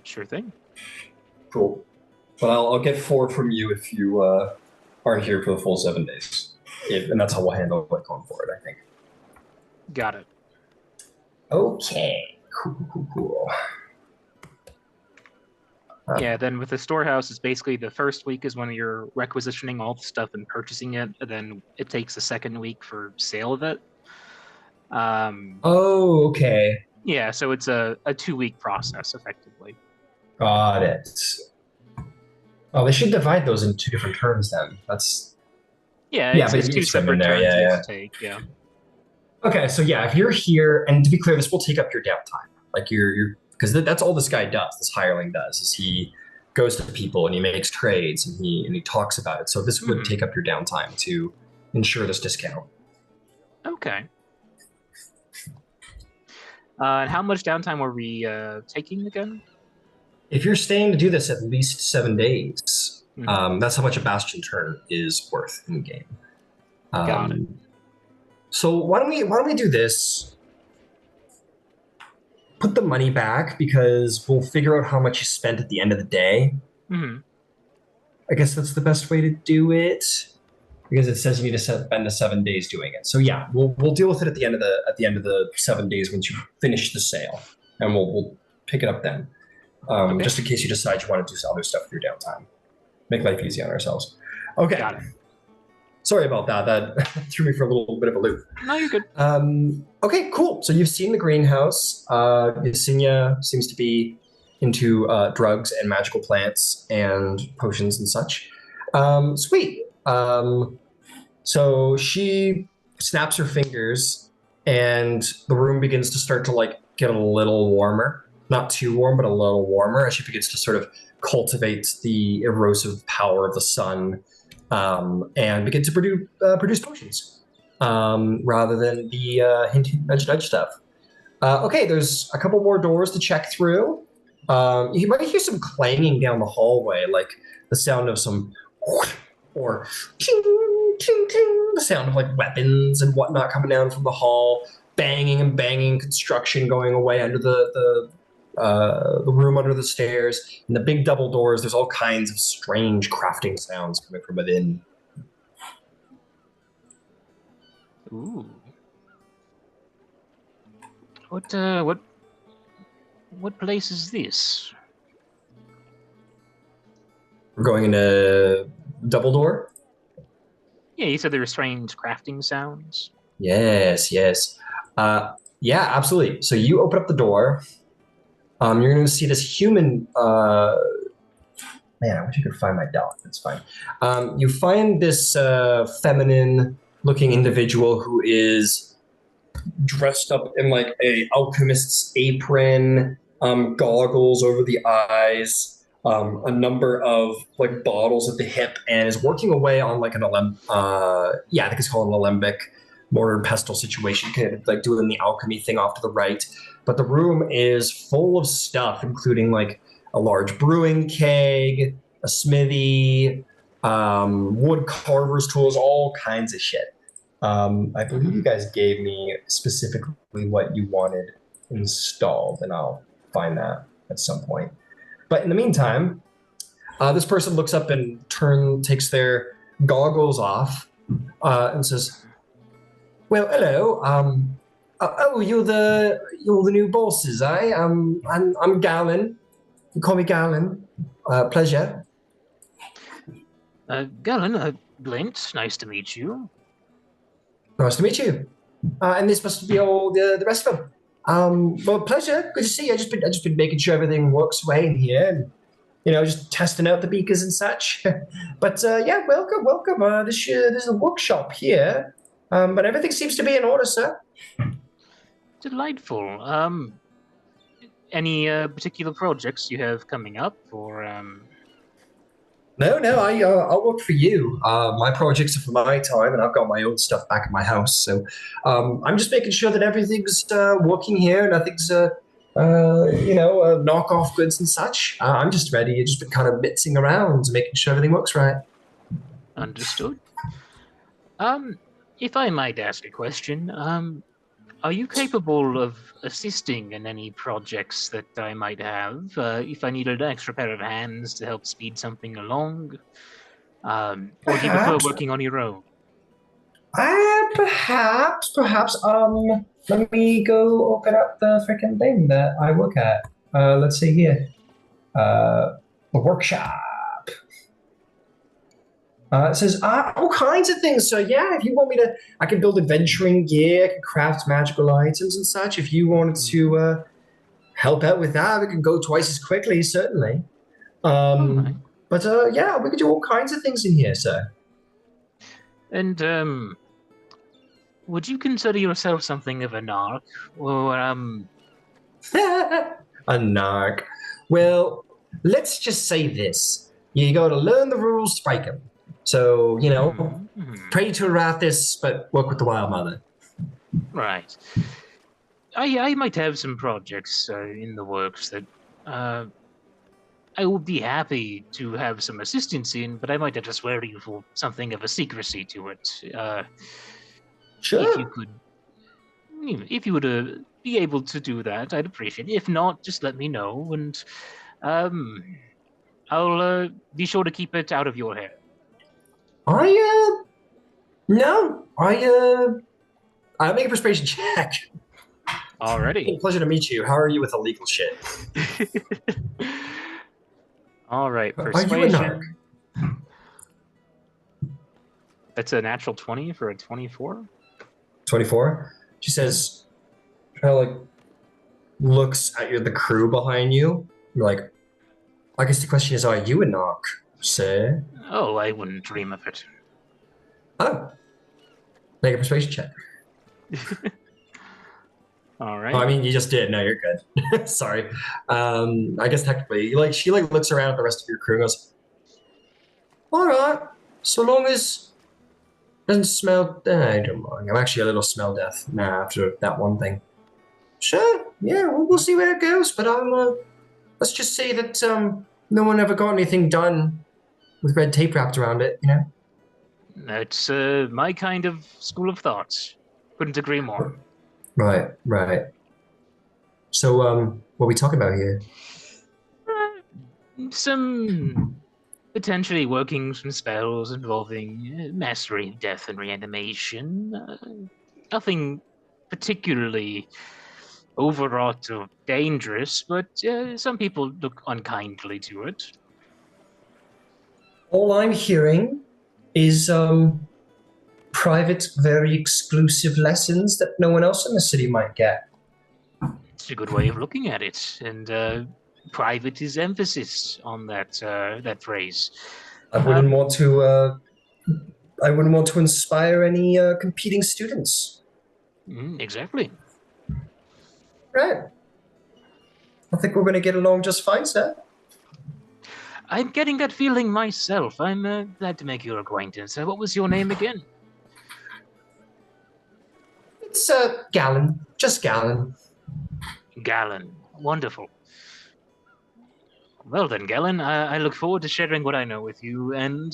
Sure thing. Cool. But I'll get 4 from you if you aren't here for the full 7 days. And that's how we'll handle it going forward, I think. Got it. Okay. Cool. Yeah, then with the storehouse, it's basically the first week is when you're requisitioning all the stuff and purchasing it, and then it takes the second week for sale of it. Okay. Yeah, so it's a 2-week process, effectively. Got it. Oh, they should divide those in 2 different turns then. That's... Yeah, it's 2 separate turns you have to take, yeah. Okay, so if you're here, and to be clear, this will take up your downtime. Like because that's all this guy does, this hireling does, is he goes to people and he makes trades and he talks about it. So this would take up your downtime to ensure this discount. Okay. And how much downtime were we taking again? If you're staying to do this at least 7 days, that's how much a bastion turn is worth in game. Got it. So why don't we do this? Put the money back because we'll figure out how much you spent at the end of the day. I guess that's the best way to do it because it says you need to spend the 7 days doing it. So yeah, we'll deal with it at the end of the 7 days once you finish the sale, and we'll pick it up then. Okay. Just in case you decide you want to do other stuff with your downtime. Make life easy on ourselves. Okay. Got it. Sorry about that. That threw me for a little bit of a loop. No, you're good. Okay, cool. So you've seen the greenhouse. Yesenia seems to be into drugs and magical plants and potions and such. Sweet. So she snaps her fingers and the room begins to start to like get a little warmer. Not too warm, but a little warmer as she begins to sort of cultivate the erosive power of the sun and begin to produce potions rather than the hint, nudge stuff. Okay, there's a couple more doors to check through. You might hear some clanging down the hallway, like the sound of some or ting, ting, ting, the sound of like weapons and whatnot coming down from the hall, banging and banging, construction going away under the room under the stairs. And the big double doors, there's all kinds of strange crafting sounds coming from within. Ooh. What place is this? We're going into double door? Yeah, you said there were strange crafting sounds. Yes. Yeah, absolutely. So you open up the door. You're going to see this human. Man, I wish I could find my dog. That's fine. You find this feminine-looking individual who is dressed up in like a alchemist's apron, goggles over the eyes, a number of like bottles at the hip, and is working away on like an I think it's called an alembic mortar and pestle situation, kind of like doing the alchemy thing off to the right. But the room is full of stuff, including like a large brewing keg, a smithy, wood carver's tools, all kinds of shit. I believe you guys gave me specifically what you wanted installed, and I'll find that at some point. But in the meantime, this person looks up and takes their goggles off and says, "Well, hello. You're the new bosses, eh? I'm Galen. You call me Galen. Pleasure." Galen, Glint, nice to meet you. Nice to meet you. And this must be all the rest of them. Well, pleasure. Good to see you. I just been making sure everything works away in here, and just testing out the beakers and such. But yeah, welcome. This is a workshop here. But everything seems to be in order, sir. Delightful. Any particular projects you have coming up, or? No, I'll work for you. My projects are for my time, and I've got my own stuff back at my house. So I'm just making sure that everything's working here. Nothing's, knockoff goods and such. I'm just ready. I've just been kind of mitzing around, making sure everything works right. Understood. If I might ask a question, are you capable of assisting in any projects that I might have? If I needed an extra pair of hands to help speed something along? Or do you prefer working on your own? Perhaps. Let me go open up the freaking thing that I work at. Let's see here. The workshop. It says all kinds of things. So yeah, if you want me to, I can build adventuring gear, I can craft magical items and such. If you wanted to help out with that, we can go twice as quickly, certainly. But yeah, we could do all kinds of things in here, sir. And would you consider yourself something of a narc, or A narc. Well, let's just say this. You got to learn the rules, break them. So, pray to Arathis, but work with the Wild Mother. Right. I might have some projects in the works that I would be happy to have some assistance in, but I might have to swear to you for something of a secrecy to it. Sure. If you were to be able to do that, I'd appreciate it. If not, just let me know, and I'll be sure to keep it out of your hair. I'll make a persuasion check. Alrighty. Pleasure to meet you. How are you with illegal shit? All right, Are you a narc? That's a natural 20 for a 24. 24? She says, kind of looks at the crew behind you. You're like, I guess the question is, are you a narc, sir? Oh, I wouldn't dream of it. Oh. Make a persuasion check. All right. Oh, I mean, you just did. No, you're good. Sorry. I guess technically, she looks around at the rest of your crew and goes, all right, so long as it doesn't smell, I don't mind. I'm actually a little smell deaf now after that one thing. Sure, yeah, we'll see where it goes, but let's just say that no one ever got anything done with red tape wrapped around it, That's my kind of school of thoughts. Couldn't agree more. Right. So, what are we talking about here? Some potentially working some spells involving mastery of death and reanimation. Nothing particularly overwrought or dangerous, but some people look unkindly to it. All I'm hearing is private, very exclusive lessons that no one else in the city might get. It's a good way of looking at it, and private is emphasis on that phrase. I wouldn't want to inspire any competing students. Exactly. Right. I think we're going to get along just fine, sir. I'm getting that feeling myself. I'm glad to make your acquaintance. What was your name again? It's Gallon. Just Gallon. Gallon. Wonderful. Well then, Gallon, I look forward to sharing what I know with you and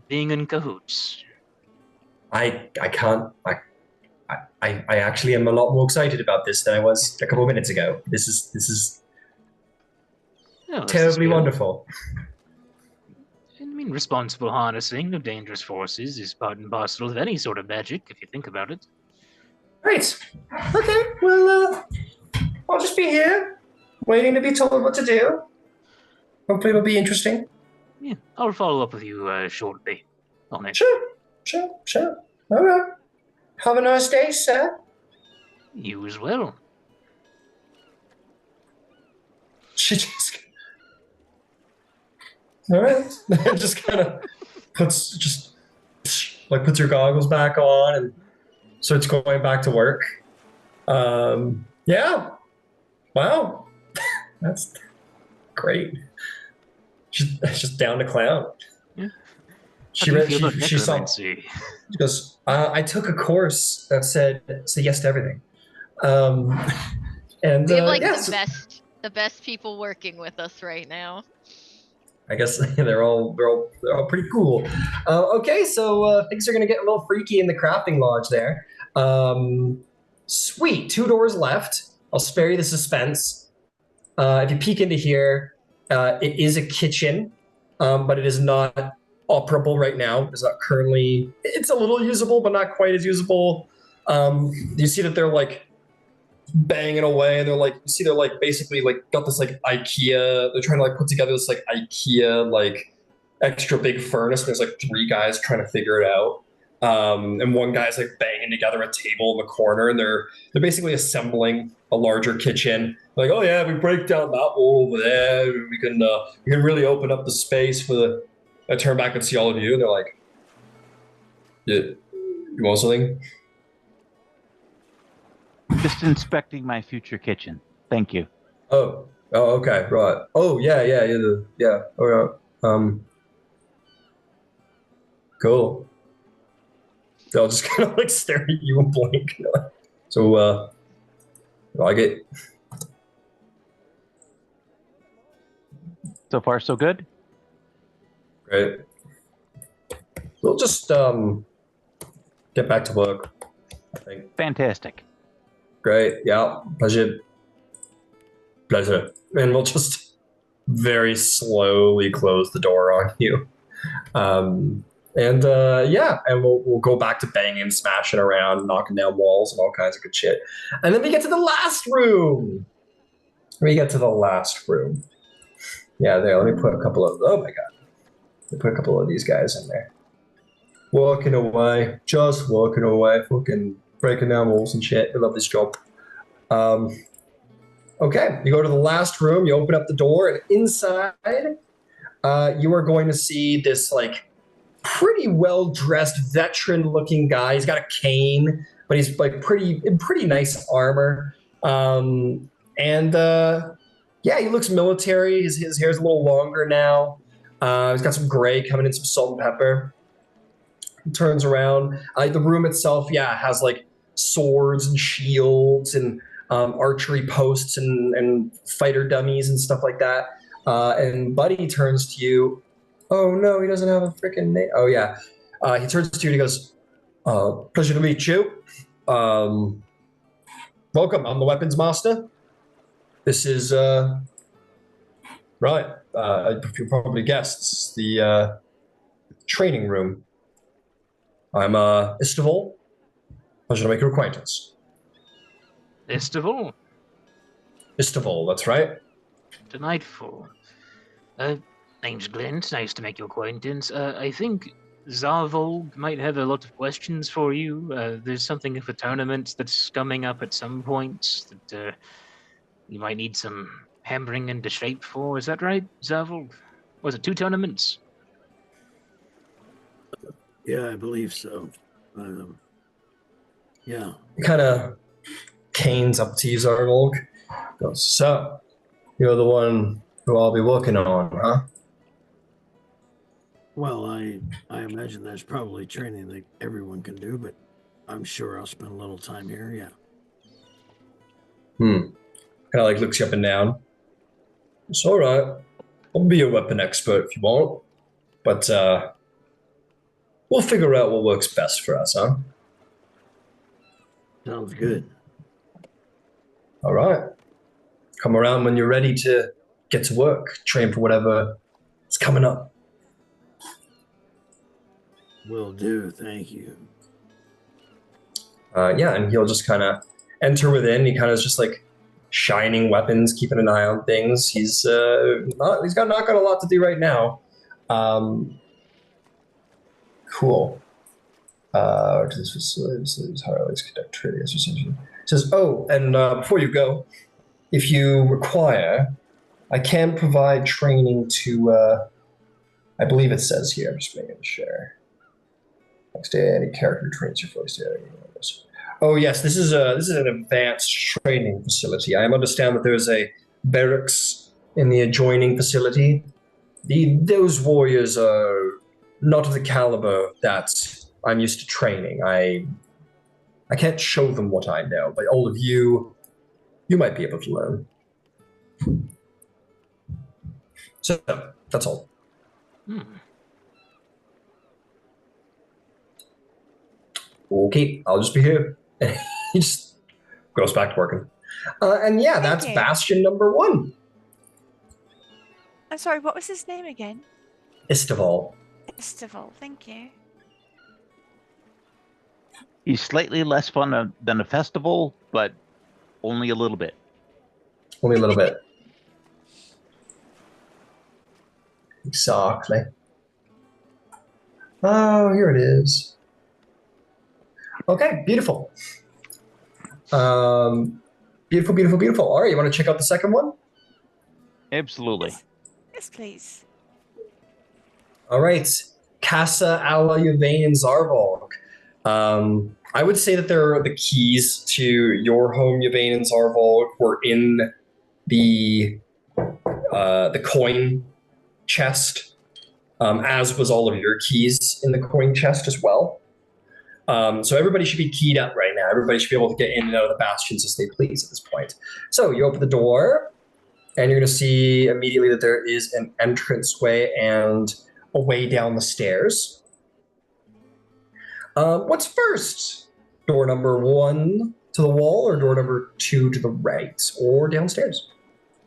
being in cahoots. I actually am a lot more excited about this than I was a couple of minutes ago. This is terribly wonderful. I mean, responsible harnessing of dangerous forces is part and parcel of any sort of magic, if you think about it. Great. Okay, well, I'll just be here, waiting to be told what to do. Hopefully it'll be interesting. Yeah, I'll follow up with you shortly on it. Sure. All right. Have a nice day, sir. You as well. She just... All right. Just kind of puts her goggles back on and starts going back to work. Yeah. Wow. That's great. She's just down to clown. Yeah. She goes, I took a course that said say yes to everything. And we have the best people working with us right now. I guess they're all pretty cool. Okay, so things are gonna get a little freaky in the crafting lodge there. Sweet, 2 doors left. I'll spare you the suspense. If you peek into here, it is a kitchen, but it is not operable right now. It's not currently. It's a little usable, but not quite as usable. You see that they're banging away, and they're basically got this IKEA. They're trying to put together this IKEA extra big furnace. There's 3 guys trying to figure it out. And one guy's banging together a table in the corner, and they're basically assembling a larger kitchen. Oh yeah, we break down that wall over there. We can really open up the space for the. I turn back and see all of you, and they're like, "Yeah, you want something?" Just inspecting my future kitchen. Thank you. Oh, Oh, okay, right. Oh, yeah. All right. Cool. They'll just kind of like stare at you and blink. So, like it. So far, so good. Great. We'll just get back to work, I think. Fantastic. Great. Yeah. Pleasure. And we'll just very slowly close the door on you. And we'll go back to banging, smashing around, knocking down walls and all kinds of good shit. And then we get to the last room. Yeah, there. Let me put a couple of. Oh my god. Let me put a couple of these guys in there. Just walking away, fucking breaking down walls and shit. I love this job. Okay, you go to the last room. You open up the door, and inside, you are going to see this like pretty well dressed, veteran looking guy. He's got a cane, but he's like in pretty nice armor. He looks military. His hair's a little longer now. He's got some gray coming in, some salt and pepper. He turns around. The room itself, has like swords and shields and archery posts and fighter dummies and stuff like that. And Buddy turns to you. Oh no, he doesn't have a freaking name. Oh yeah. He turns to you and he goes, pleasure to meet you. Welcome, I'm the weapons master. This is, right, you probably guessed, the training room. I'm Istavol. Pleasure to make your acquaintance. Istavol? Istavol, that's right. Delightful. Name's Glint. Nice to make your acquaintance. I think Zarvolg might have a lot of questions for you. There's something of a tournament that's coming up at some point that you might need some hammering into shape for. Is that right, Zarvolg? Was it 2 tournaments? Yeah, I believe so. Yeah. He kind of canes up to you, Zarvolg. Goes, so, you're the one who I'll be working on, huh? Well, I imagine there's probably training that everyone can do, but I'm sure I'll spend a little time here, yeah. Kind of like looks you up and down. It's all right. I'll be a weapon expert if you want. But we'll figure out what works best for us, huh? Sounds good. All right. Come around when you're ready to get to work. Train for whatever is coming up. Will do, thank you. And he'll just kind of enter within. He kind of is just like shining weapons, keeping an eye on things. He's not got a lot to do right now. Cool. To this facility, Harley's conduct training exercises. Says, oh, and before you go, if you require, I can provide training to. I believe it says here. I'm just making sure. Next day, any character trains your first day. Oh yes, this is an advanced training facility. I understand that there is a barracks in the adjoining facility. Those warriors are not of the caliber that I'm used to training. I can't show them what I know, but all of you might be able to learn. So that's all. Okay, I'll just be here. He just goes back to working. That's bastion number 1. I'm sorry, what was his name again? Istavol. Istavol, thank you. He's slightly less fun than a festival, but only a little bit. Only a little bit. Exactly. Oh, here it is. Okay, beautiful. Beautiful. All right, you want to check out the second one? Absolutely. Yes, please. All right. Casa alla Yvaine and Zarvolg. I would say that the keys to your home, Yvaine and Zarvolg, were in the the coin chest, as was all of your keys in the coin chest as well. So everybody should be keyed up right now. Everybody should be able to get in and out of the bastions as they please at this point. So you open the door, and you're going to see immediately that there is an entranceway and a way down the stairs. What's first? Door number 1 to the wall, or door number 2 to the right, or downstairs?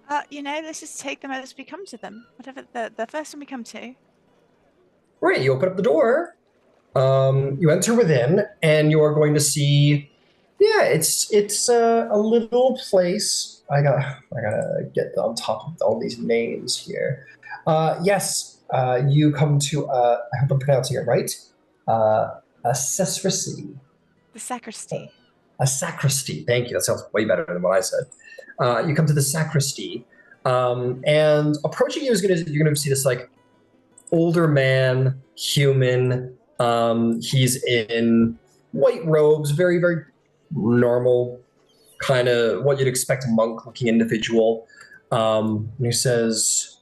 Let's just take them as we come to them. Whatever the first one we come to. Right, you open up the door. You enter within, and you are going to see. Yeah, it's a little place. I gotta get on top of all these names here. Yes, you come to. I hope I'm pronouncing it right. A sacristy. The sacristy. A sacristy. Thank you. That sounds way better than what I said. You come to the sacristy, and approaching you you're gonna see this like older man, human. He's in white robes, very, very normal, kind of what you'd expect a monk-looking individual. And he says,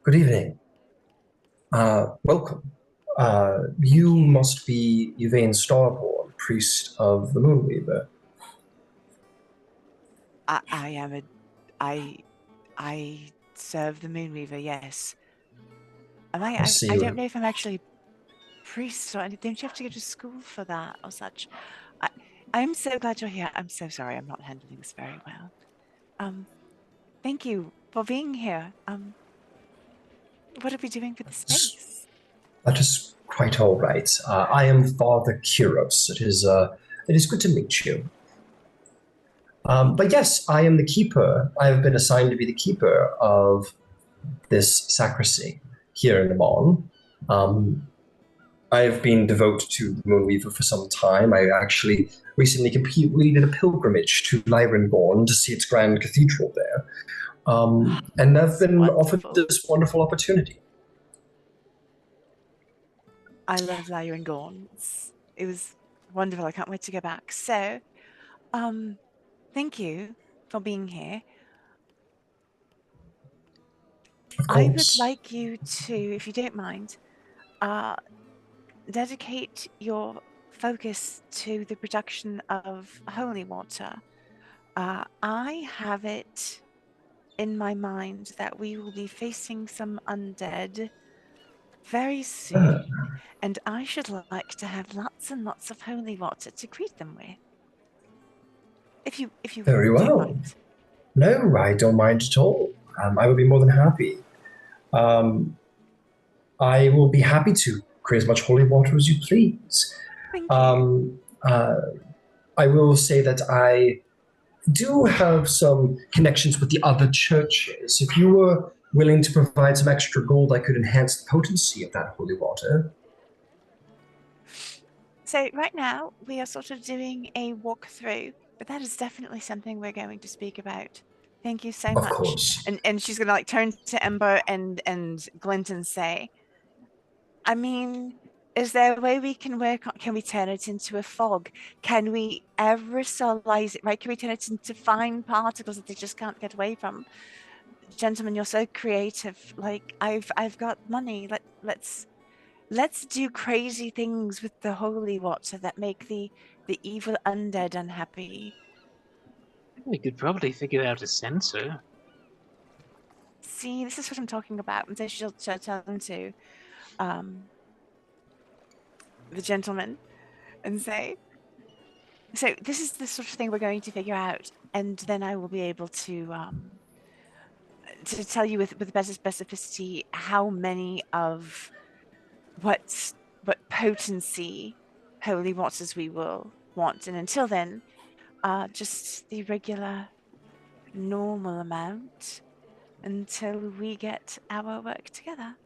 "Good evening. Welcome. You must be Yvaine Starborn, priest of the Moonweaver." I serve the Moonweaver, yes. I see. don't know if I'm actually priest or anything. Don't you have to go to school for that or such? I'm so glad you're here. I'm so sorry I'm not handling this very well. Thank you for being here. What are we doing for the space? That is quite all right. I am Father Kyros. It is good to meet you. But yes, I am the keeper. I have been assigned to be the keeper of this sacristy here in Emon. I have been devoted to the Moonweaver for some time. I actually recently completed a pilgrimage to Lyrenborn to see its grand cathedral there. And I've been offered this wonderful opportunity. I love Lyrenborn. It was wonderful. I can't wait to go back. So, thank you for being here. I would like you to, if you don't mind, dedicate your focus to the production of holy water. I have it in my mind that we will be facing some undead very soon, and I should like to have lots and lots of holy water to greet them with. If you Very well. don't mind. No, I don't mind at all. I would be more than happy. I will be happy to create as much holy water as you please. Thank you. I will say that I do have some connections with the other churches. If you were willing to provide some extra gold, I could enhance the potency of that holy water. So right now we are sort of doing a walkthrough, but that is definitely something we're going to speak about. Thank you so much. Of course. And she's gonna like turn to Ember and Glint and say, I mean, is there a way we can work on, can we turn it into a fog? Can we aerosolize it, right? Can we turn it into fine particles that they just can't get away from? Gentlemen, you're so creative. Like, I've got money. Let's do crazy things with the holy water that make the evil undead unhappy. We could probably figure out a sensor. See, this is what I'm talking about. And so she'll turn to the gentleman and say, so this is the sort of thing we're going to figure out, and then I will be able to tell you with better specificity how many of what potency holy waters we will want. And until then, just the regular normal amount until we get our work together.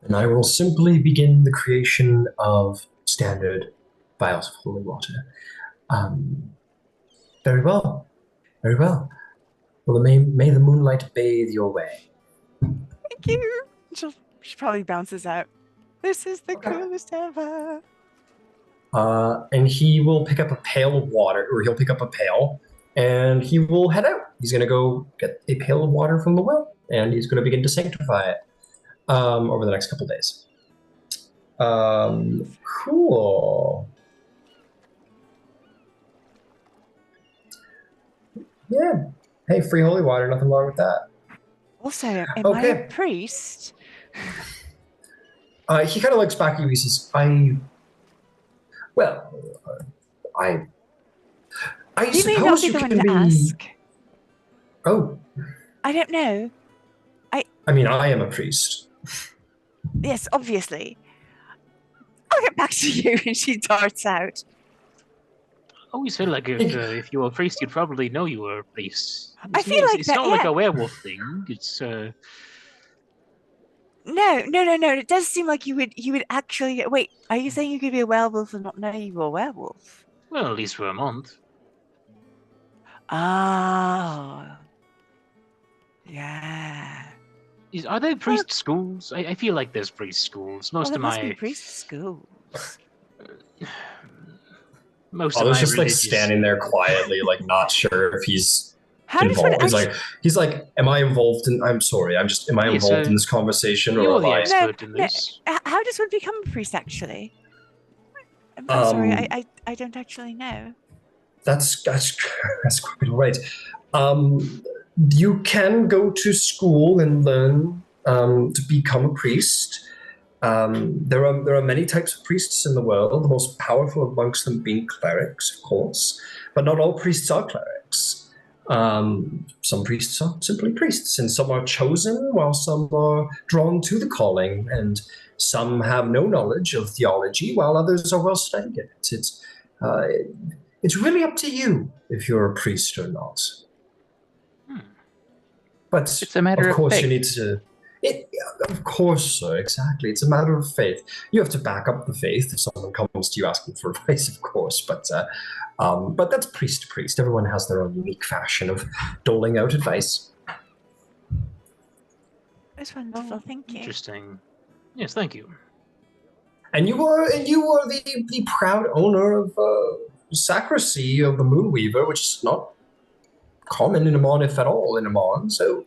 And I will simply begin the creation of standard vials of holy water. Very well. Very well. Well, may the moonlight bathe your way. Thank you. She probably bounces out. This is the coolest ever. And he will pick up a pail of water, or he'll pick up a pail, and he will head out. He's going to go get a pail of water from the well, and he's going to begin to sanctify it over the next couple days. Cool. Yeah. Hey, free holy water, nothing wrong with that. Also, am I a priest? He kind of looks back at you. He says, I You may not suppose be you the one can to be... ask. Oh. I don't know. I mean, I am a priest. Yes, obviously. I'll get back to you, and she darts out. I always feel like if you were a priest, you'd probably know you were a priest. I feel like it's that, not like yeah. a werewolf thing. It's No. It does seem like you would actually. Wait, are you saying you could be a werewolf and not know you were a werewolf? well, at least for a month. Oh. Yeah. Are there priest schools? I feel like there's priest schools. Most Well, there of must my be priest schools. most I of was my just like religious... standing there quietly, like not sure if he's How does one involved. actually... He's like, am I involved in? I'm sorry, am I involved in this conversation, or You're am the I? expert in this. How does one become a priest, actually? I'm sorry, I don't actually know. That's quite all right. You can go to school and learn to become a priest. There are many types of priests in the world, the most powerful amongst them being clerics, of course, but not all priests are clerics. Some priests are simply priests, and some are chosen while some are drawn to the calling, and some have no knowledge of theology while others are well studied in it. It's really up to you if you're a priest or not. But it's a matter of course faith. You need to... of course, sir, exactly. It's a matter of faith. You have to back up the faith if someone comes to you asking for advice, of course. But that's priest to priest. Everyone has their own unique fashion of doling out advice. That's wonderful. Thank you. Interesting. Yes, thank you. And you are the proud owner of sacristy of the Moonweaver, which is not common in Emon, if at all, in Emon. So,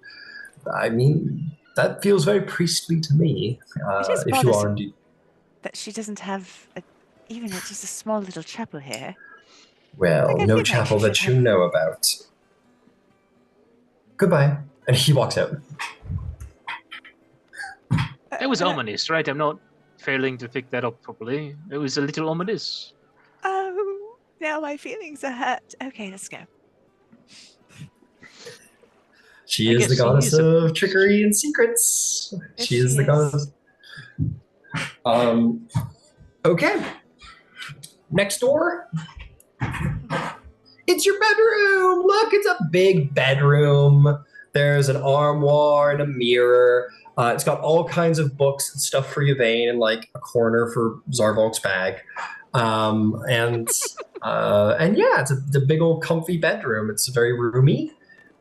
I mean, that feels very priestly to me. If you are indeed. That she doesn't have even just a small little chapel here. Well, Like, no chapel that you know about. Goodbye. And he walks out. It was ominous, right? I'm not failing to pick that up properly. It was a little ominous. Oh, now my feelings are hurt. Okay, let's go. She is the goddess of trickery and secrets. Yes, she is the goddess. Okay. Next door. It's your bedroom. Look, it's a big bedroom. There's an armoire and a mirror. It's got all kinds of books and stuff for Yvaine and like a corner for Zarvolg's bag. And yeah, it's a big old comfy bedroom. It's very roomy.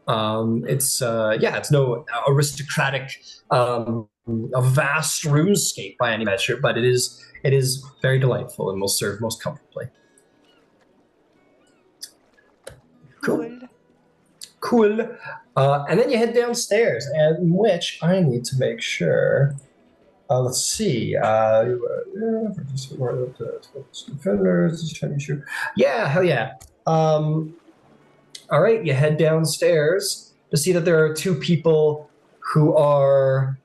It's no aristocratic, a vast roomscape by any measure, but it is very delightful and will serve most comfortably. Cool. And then you head downstairs, and which I need to make sure. Let's see. Defenders. Yeah, hell yeah. All right, you head downstairs to see that there are two people who are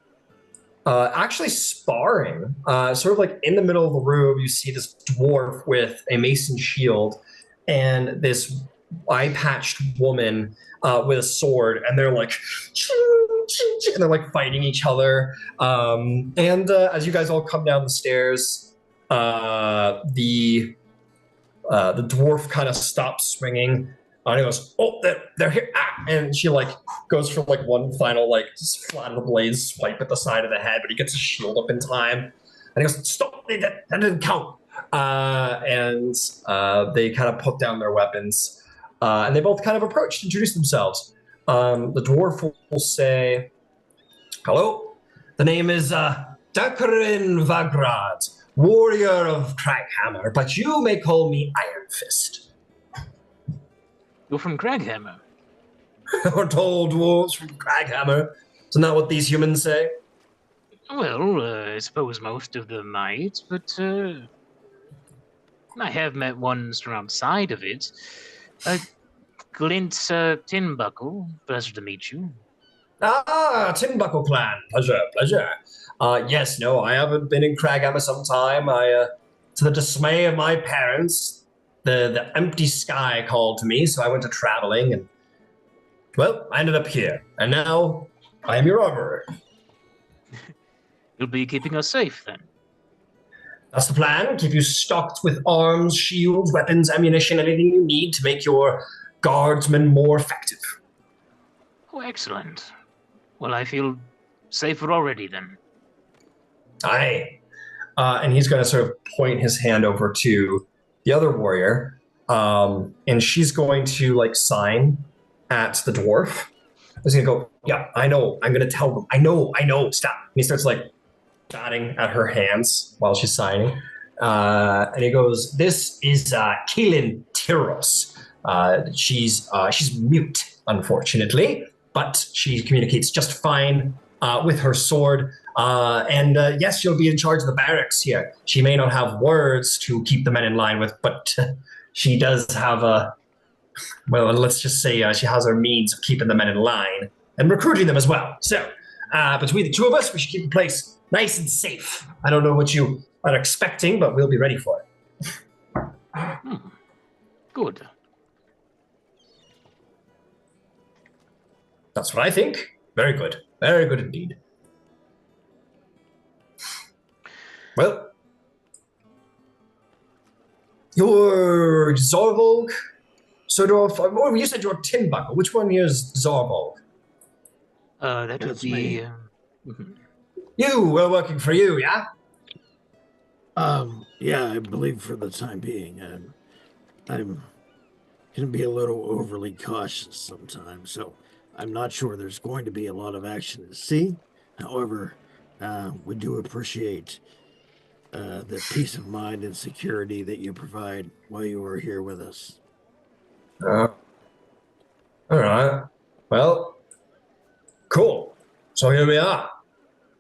actually sparring. Sort of like in the middle of the room, you see this dwarf with a mason shield and this eye-patched woman with a sword, and they're like, and they're like fighting each other. As you guys all come down the stairs, the dwarf kind of stops swinging. And he goes, oh, they're here. Ah! And she like goes for like one final like just flat of the blade swipe at the side of the head, but he gets his shield up in time. And he goes, stop, that didn't count. They kind of put down their weapons. And they both kind of approach to introduce themselves. The dwarf will say, hello, the name is Dakarin Vagrad, warrior of Crackhammer, but you may call me Iron Fist. You're from Craghammer. Or tall dwarves from Craghammer. Isn't that what these humans say? Well, I suppose most of them might, but I have met ones from outside of it. Glint Tinbuckle, pleasure to meet you. Ah, Tinbuckle clan. Pleasure, pleasure. Yes, no, I haven't been in Craghammer some time. To the dismay of my parents, the empty sky called to me, so I went to traveling, and, well, I ended up here. And now, I am your armorer. You'll be keeping us safe, then. That's the plan. Keep you stocked with arms, shields, weapons, ammunition, anything you need to make your guardsmen more effective. Oh, excellent. Well, I feel safer already, then. Aye. And he's going to sort of point his hand over to the other warrior, and she's going to, like, sign at the dwarf. He's going to go, yeah, I know, I'm going to tell them. I know, stop. And he starts, like, batting at her hands while she's signing. And he goes, this is Keelan Tyros. She's mute, unfortunately, but she communicates just fine with her sword. And yes, she'll be in charge of the barracks here. She may not have words to keep the men in line with, but she does have well, let's just say she has her means of keeping the men in line and recruiting them as well. So between the two of us, we should keep the place nice and safe. I don't know what you are expecting, but we'll be ready for it. Good. That's what I think. Very good. Very good indeed. Well, you're Zarvolg, sort of. Oh, you said you're Tinbuckle. Which one is Zarvolg? That would be. You were working for you, yeah? Yeah, I believe for the time being. I'm can be a little overly cautious sometimes, so I'm not sure there's going to be a lot of action to see. However, we do appreciate the peace of mind and security that you provide while you are here with us. All right. Well, cool. So here we are.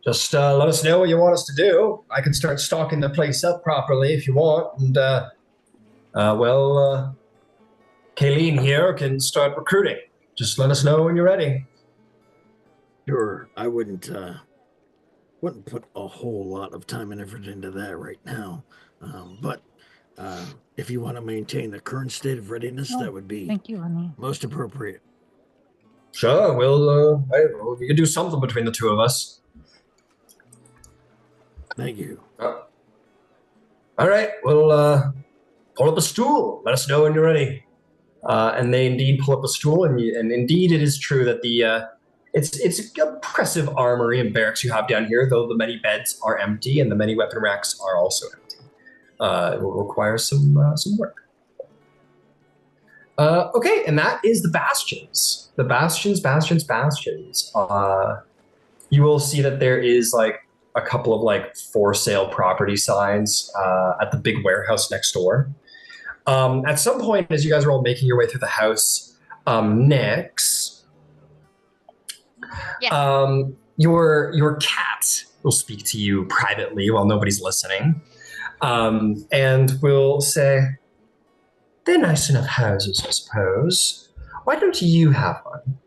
Just let us know what you want us to do. I can start stocking the place up properly if you want. And, Kayleen here can start recruiting. Just let us know when you're ready. Sure, I wouldn't put a whole lot of time and effort into that right now. But if you want to maintain the current state of readiness, that would be Thank you, honey. most appropriate. Sure, we can do something between the two of us. Thank you. All right, we'll pull up a stool. Let us know when you're ready. And they indeed pull up a stool, and indeed it is true that it's impressive armory and barracks you have down here, though the many beds are empty and the many weapon racks are also empty. It will require some work. Okay, and that is the bastions. The bastions. You will see that there is like a couple of like for sale property signs at the big warehouse next door. At some point, as you guys are all making your way through the house, Nix, your cat will speak to you privately while nobody's listening, and will say, "They're nice enough houses, I suppose. Why don't you have one?"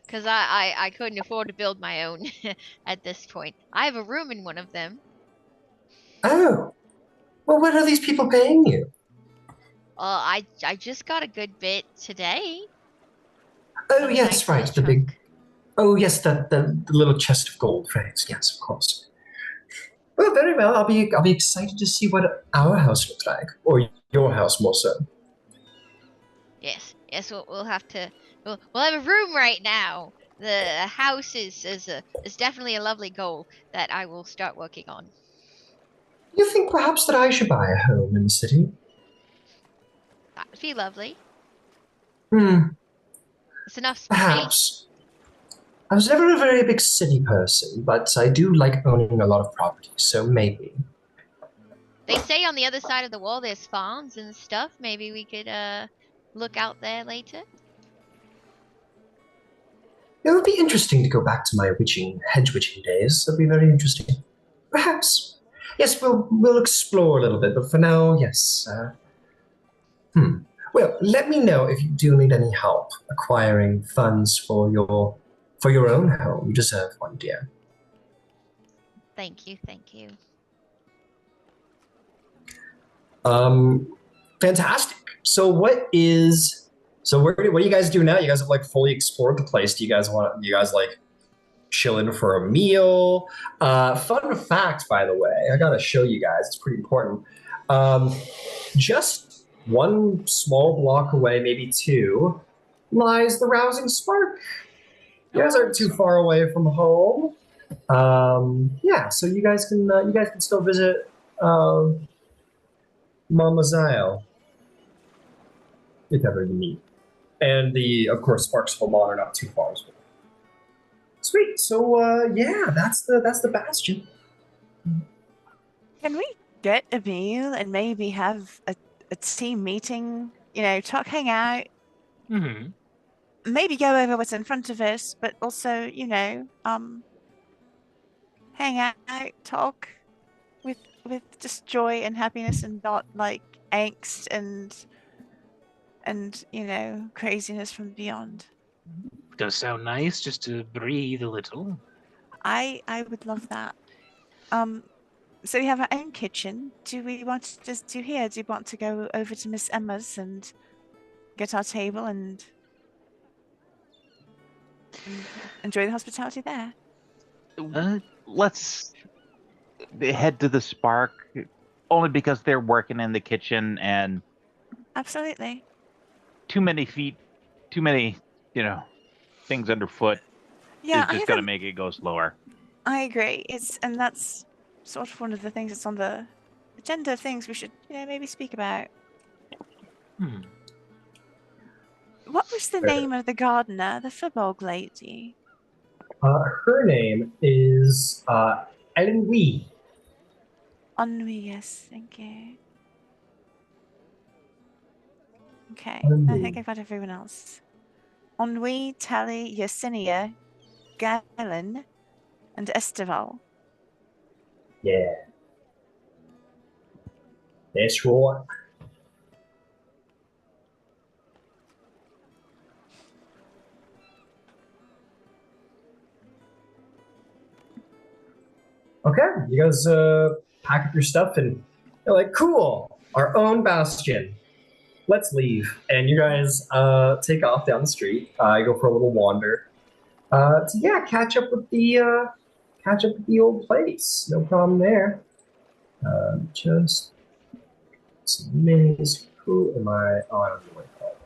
Because I couldn't afford to build my own at this point. I have a room in one of them. Oh, well, what are these people paying you? I just got a good bit today. Oh, yes, right, the big... Oh, yes, the little chest of gold, right? Yes, of course. Well, very well. I'll be excited to see what our house looks like, or your house more so. Yes, we'll have to. We'll have a room right now. The house is definitely a lovely goal that I will start working on. You think perhaps that I should buy a home in the city? That would be lovely. It's enough space. Perhaps. I was never a very big city person, but I do like owning a lot of property, so maybe. They say on the other side of the wall there's farms and stuff. Maybe we could look out there later. It would be interesting to go back to my hedge witching days. That'd be very interesting. Perhaps. Yes, we'll explore a little bit, but for now, yes. Well, let me know if you do need any help acquiring funds for your own home. You deserve one, dear. Thank you, thank you. Fantastic. So what do you guys do now? You guys have like fully explored the place. Do you guys like chill in for a meal? Fun fact, by the way, I gotta show you guys. It's pretty important. Just one small block away, maybe two, lies the Rousing Spark. You guys aren't too far away from home. Yeah, so you guys can still visit Mama Zyle if ever you need. And of course, Sparks of Emon are not too far as well. Sweet. So yeah, that's the bastion. Can we get a meal and maybe have a team meeting? Hang out. Mm-hmm. Maybe go over what's in front of us, but also, hang out, talk with just joy and happiness, and not like angst and craziness from beyond. Does sound nice, just to breathe a little. I would love that. So we have our own kitchen. Do we want to just do here? Do you want to go over to Miss Emma's and get our table and enjoy the hospitality there? Let's head to the Spark, only because they're working in the kitchen and absolutely too many things underfoot. Yeah, is just going to make it go slower. I agree. And that's sort of one of the things that's on the agenda of things we should maybe speak about. What was the name of the gardener, the Zarvolg lady? Her name is Ennui. Ennui, yes, thank you. Okay, I think I've got everyone else. Ennui, Tally, Yersinia, Galen, and Estival. Yeah. That's right. Okay, you guys pack up your stuff and you're like, cool, our own bastion. Let's leave. And you guys take off down the street. You go for a little wander. Catch up with the old place. No problem there. Just some minis. Who am I? Oh, I don't know what to call them.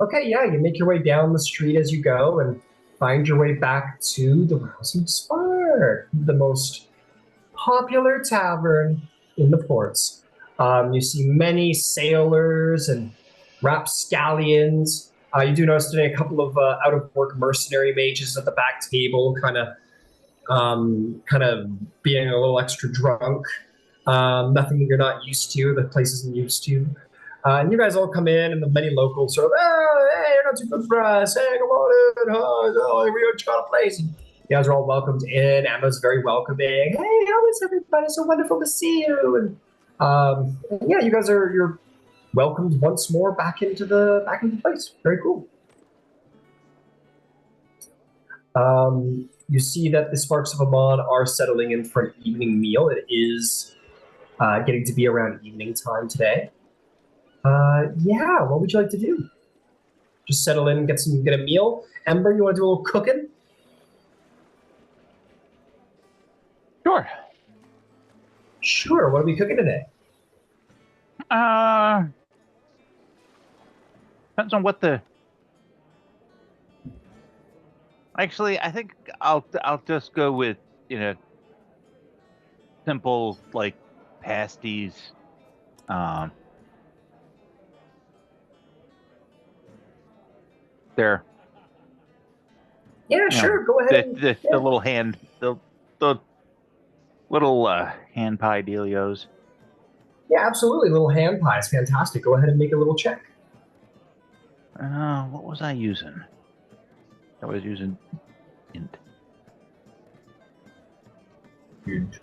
Okay, yeah, you make your way down the street as you go and find your way back to the Rousing Spark, the most popular tavern in the ports. You see many sailors and rapscallions. You do notice today a couple of out-of-work mercenary mages at the back table, kind of being a little extra drunk. Nothing that you're not used to, the place isn't used to. And you guys all come in, and the many locals sort of, oh, hey, you're not too good for us. Hey, come on in. Oh, we just got a place. And you guys are all welcomed in. Emma's very welcoming. Hey, how is everybody? So wonderful to see you. And you guys you're welcomed once more back into the place. Very cool. You see that the Sparks of Emon are settling in for an evening meal. It is getting to be around evening time today. What would you like to do? Just settle in and get a meal. Ember, you want to do a little cooking? Sure. What are we cooking today? Depends on what the. Actually, I think I'll just go with simple like pasties. There. Yeah, sure. Go ahead. The little hand, the little hand pie dealios. Yeah, absolutely. Little hand pies, fantastic. Go ahead and make a little check. What was I using? I was using int. Huge.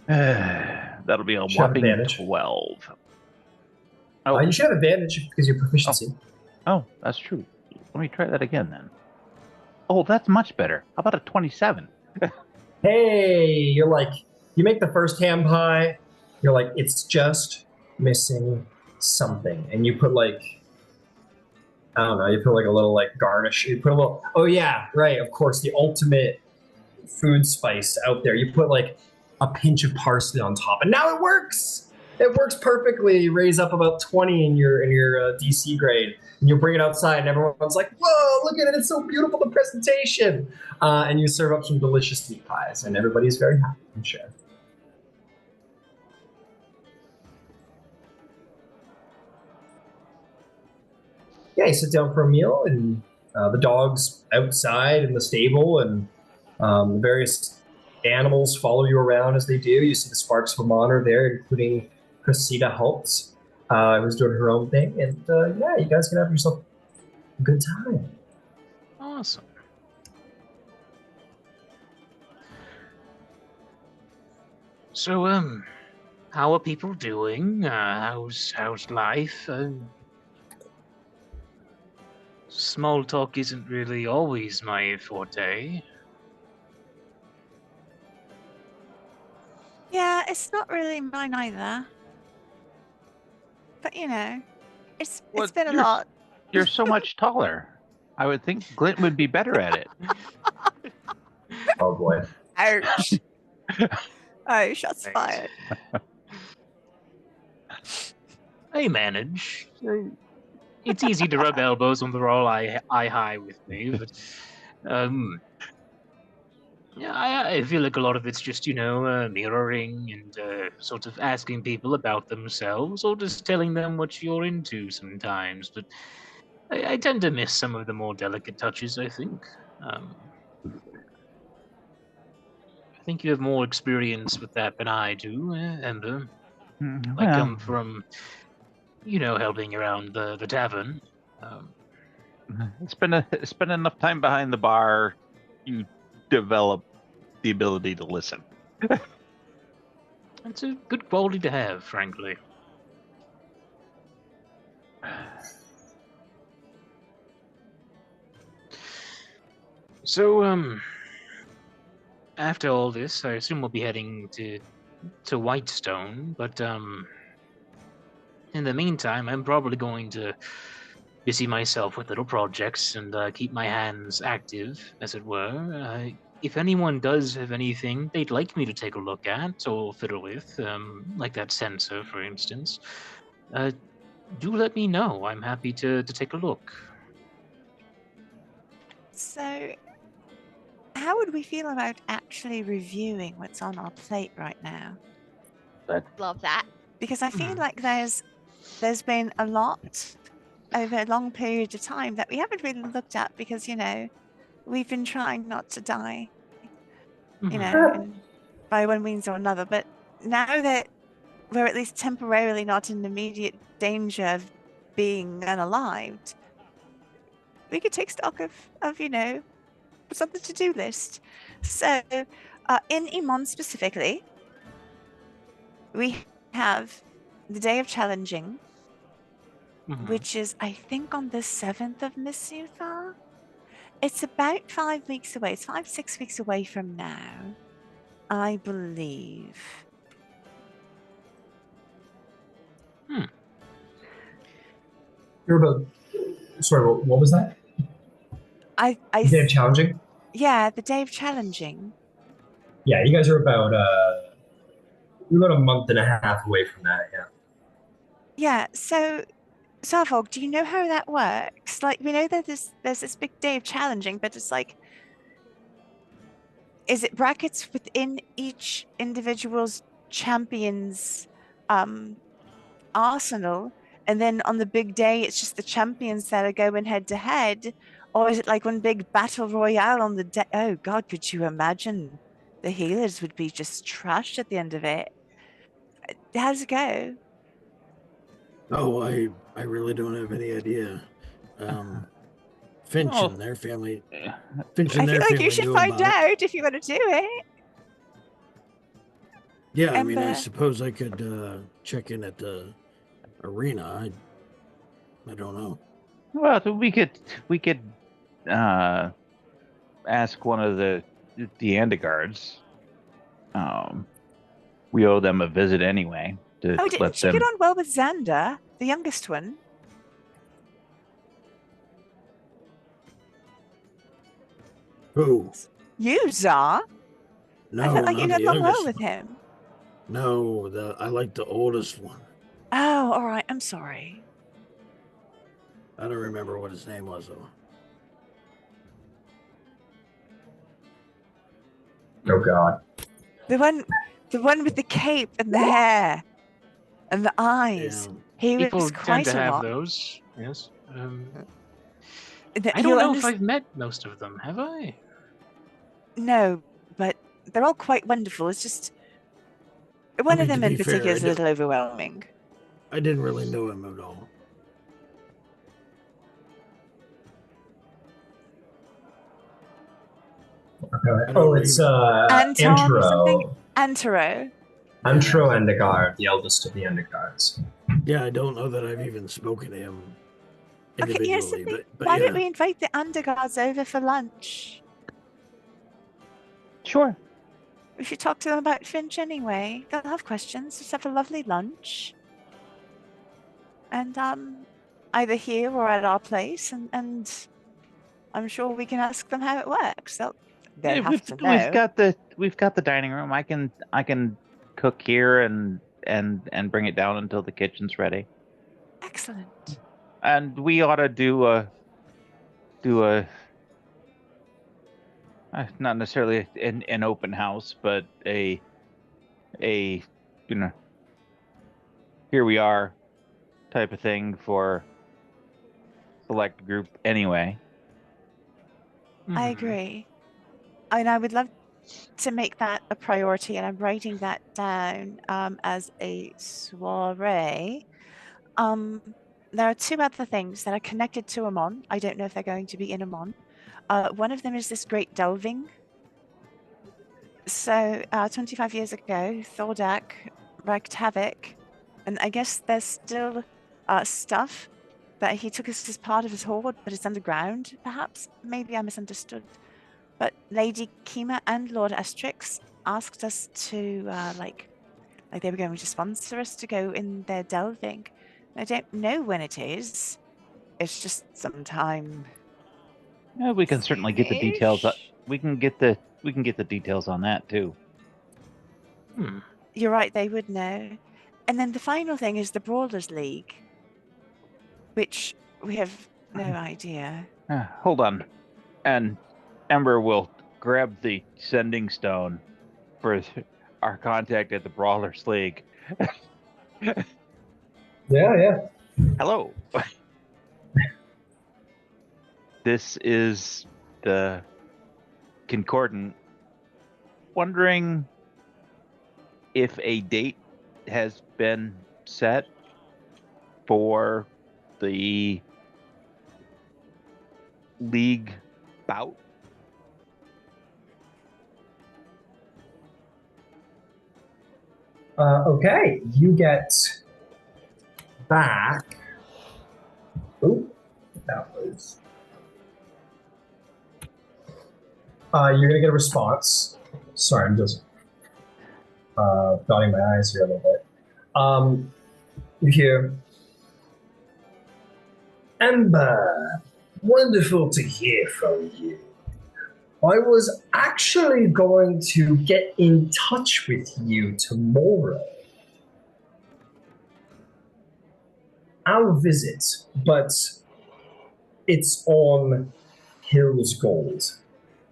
That'll be a Should have whopping advantage. 12. Oh, You should have advantage because of your proficiency. oh, that's true. Let me try that again then. Oh, that's much better. How about a 27? Hey, you're like, you make the first ham pie, you're like, it's just missing something. And you put like, I don't know, you put like a little like garnish. You put a little, oh yeah, right, of course, the ultimate food spice out there. You put like a pinch of parsley on top, and now it works. It works perfectly. You raise up about 20 in your DC grade, and you bring it outside, and everyone's like, "Whoa, look at it! It's so beautiful, the presentation!" And you serve up some delicious meat pies, and everybody's very happy and share. Yeah, you sit down for a meal, and the dog's outside in the stable, and the various animals follow you around as they do. You see the sparks of Emon are there, including Cressida Holtz, who's doing her own thing. And yeah, you guys can have yourself a good time. Awesome. So, how are people doing? How's life? Small talk isn't really always my forte. Yeah, it's not really mine either. But you know, it's been a lot. You're so much taller. I would think Glint would be better at it. Oh boy. Ouch. Oh, shots fired. I manage. It's easy to rub elbows when they're all eye high with me, but yeah, I feel like a lot of it's just, mirroring and sort of asking people about themselves or just telling them what you're into sometimes. But I tend to miss some of the more delicate touches, I think. I think you have more experience with that than I do, Ember. I come from, helping around the tavern. Spend enough time behind the bar, you develop the ability to listen. It's a good quality to have, frankly. So, after all this, I assume we'll be heading to Whitestone, but in the meantime, I'm probably going to busy myself with little projects and keep my hands active, as it were. If anyone does have anything they'd like me to take a look at or fiddle with, like that sensor, for instance, do let me know. I'm happy to take a look. So, how would we feel about actually reviewing what's on our plate right now? Love that. Because I feel like there's been a lot over a long period of time that we haven't really looked at because, we've been trying not to die, and by one means or another. But now that we're at least temporarily not in immediate danger of being unalived, we could take stock of what's on the to-do list. So, in Emon specifically, we have the Day of Challenging, which is, I think, on the 7th of Misuthar. It's about 5 weeks away. It's 5-6 weeks away from now, I believe. You're about. Sorry, what was that? Day of Challenging? Yeah, the Day of Challenging. Yeah, you guys are about you're about a month and a half away from that, yeah. Yeah, so Zarvolg, do you know how that works? Like, we know that there's this big Day of Challenging, but it's like, is it brackets within each individual's champion's arsenal, and then on the big day it's just the champions that are going head to head, or is it like one big battle royale on the day? Oh God, could you imagine the healers would be just trashed at the end of it. How does it go? Oh, I really don't have any idea. Finch Oh. and their family. Eh, Finch I and their feel like family you should knew find about it. out if you want to do it. Yeah, I mean, I Ember. suppose I could check in at the arena. I don't know. Well, we could ask one of the Andegards. We owe them a visit anyway to Oh, let didn't you them. get on well with Xander, the youngest one? Who? You, Zar? No, I felt like you not got the along well youngest with one. him. No, I like the oldest one. Oh, all right. I'm sorry. I don't remember what his name was though. Oh God. The one with the cape and the hair and the eyes. Yeah. He People was tend quite to a have lot. those. Yes. The- I don't you'll know if underst- I've met most of them. Have I? No, but they're all quite wonderful. It's just one of mean, them to in be fair, particular is I a little overwhelming. I didn't really know him at all. Okay. I don't Oh, it's Anton or something? Antero. Antero. Antero Endegard, the eldest of the Endegards. Yeah, I don't know that I've even spoken to him Okay, here's the individually, thing. but Why yeah. don't we invite the underguards over for lunch? Sure. We should talk to them about Finch anyway. They'll have questions. Just have a lovely lunch. And either here or at our place, and I'm sure we can ask them how it works. They Hey, have to know. we've got the dining room. I can cook here and bring it down until the kitchen's ready. Excellent. And we ought to do a not necessarily an open house, but a here we are type of thing for select group anyway. I Mhm. agree. And I would love to make that a priority, and I'm writing that down as a soiree. There are two other things that are connected to Emon. I don't know if they're going to be in Emon. One of them is this great delving. So 25 years ago, Thordak wreaked havoc, and I guess there's still stuff that he took as part of his hoard, but it's underground, perhaps? Maybe I misunderstood. But Lady Kima and Lord Astrix asked us to, like they were going to sponsor us to go in there delving. I don't know when it is. It's just sometime. Yeah, we can certainly get the details. soonish. We can get the details on that too. You're right, they would know. And then the final thing is the Brawlers League, which we have no idea. Hold on, and Ember will grab the sending stone for our contact at the Brawlers League. Yeah. Hello. This is the Concordant. Wondering if a date has been set for the league bout. Okay, you get back. Ooh, that was. You're gonna get a response. Sorry, I'm just dotting my eyes here a little bit. You hear, Ember, wonderful to hear from you. I was actually going to get in touch with you tomorrow. Our visit, but it's on Hill's Gold.